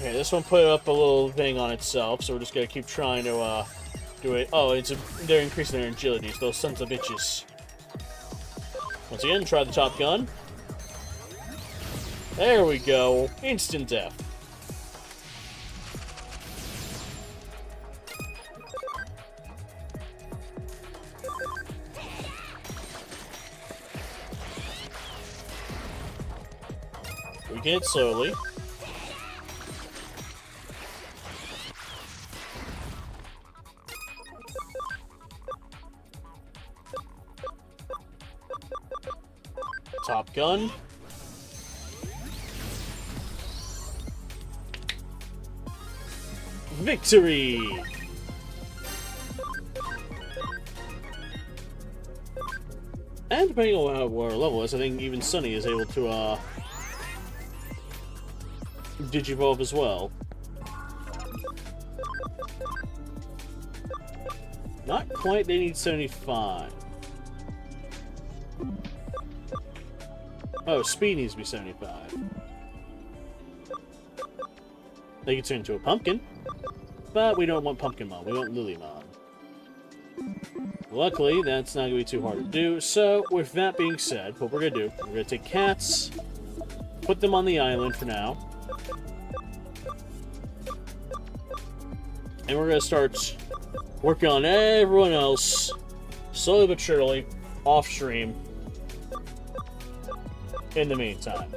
Okay, this one put up a little thing on itself, so we're just gonna keep trying to do it. Oh, they're increasing their agility, so those sons of bitches. Once again, try the top gun. There we go. Instant death. We get it slowly. Top gun. Victory! And depending on what our level is, I think even Sunny is able to Digivolve as well. Not quite, they need 75. Oh, speed needs to be 75. They can turn into a pumpkin, but we don't want Pumpkinmon, we want Lilymon. Luckily, that's not going to be too hard to do, so with that being said, what we're going to do, we're going to take cats, put them on the island for now, and we're going to start working on everyone else, slowly but surely, off-stream, in the meantime.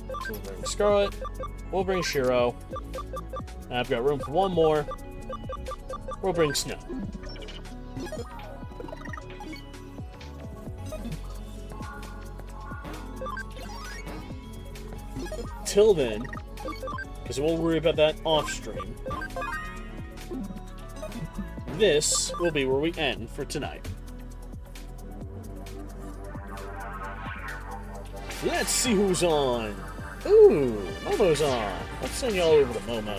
So we'll bring Scarlet, we'll bring Shiro, and I've got room for one more, we'll bring Snow. Till then, because we'll worry about that off-stream, this will be where we end for tonight. Let's see who's on. Ooh, Momo's on. Let's send y'all over to Momo.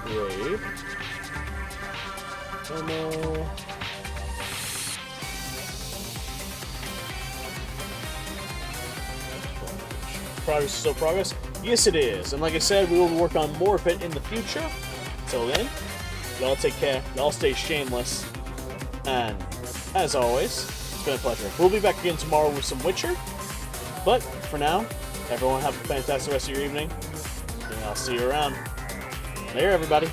Wave. Momo. Progress is still progress? Yes, it is. And like I said, we will work on more of it in the future. Till then, y'all take care. Y'all stay shameless. And as always, it's been a pleasure. We'll be back again tomorrow with some Witcher. But for now, everyone have a fantastic rest of your evening. And I'll see you around. Later, everybody.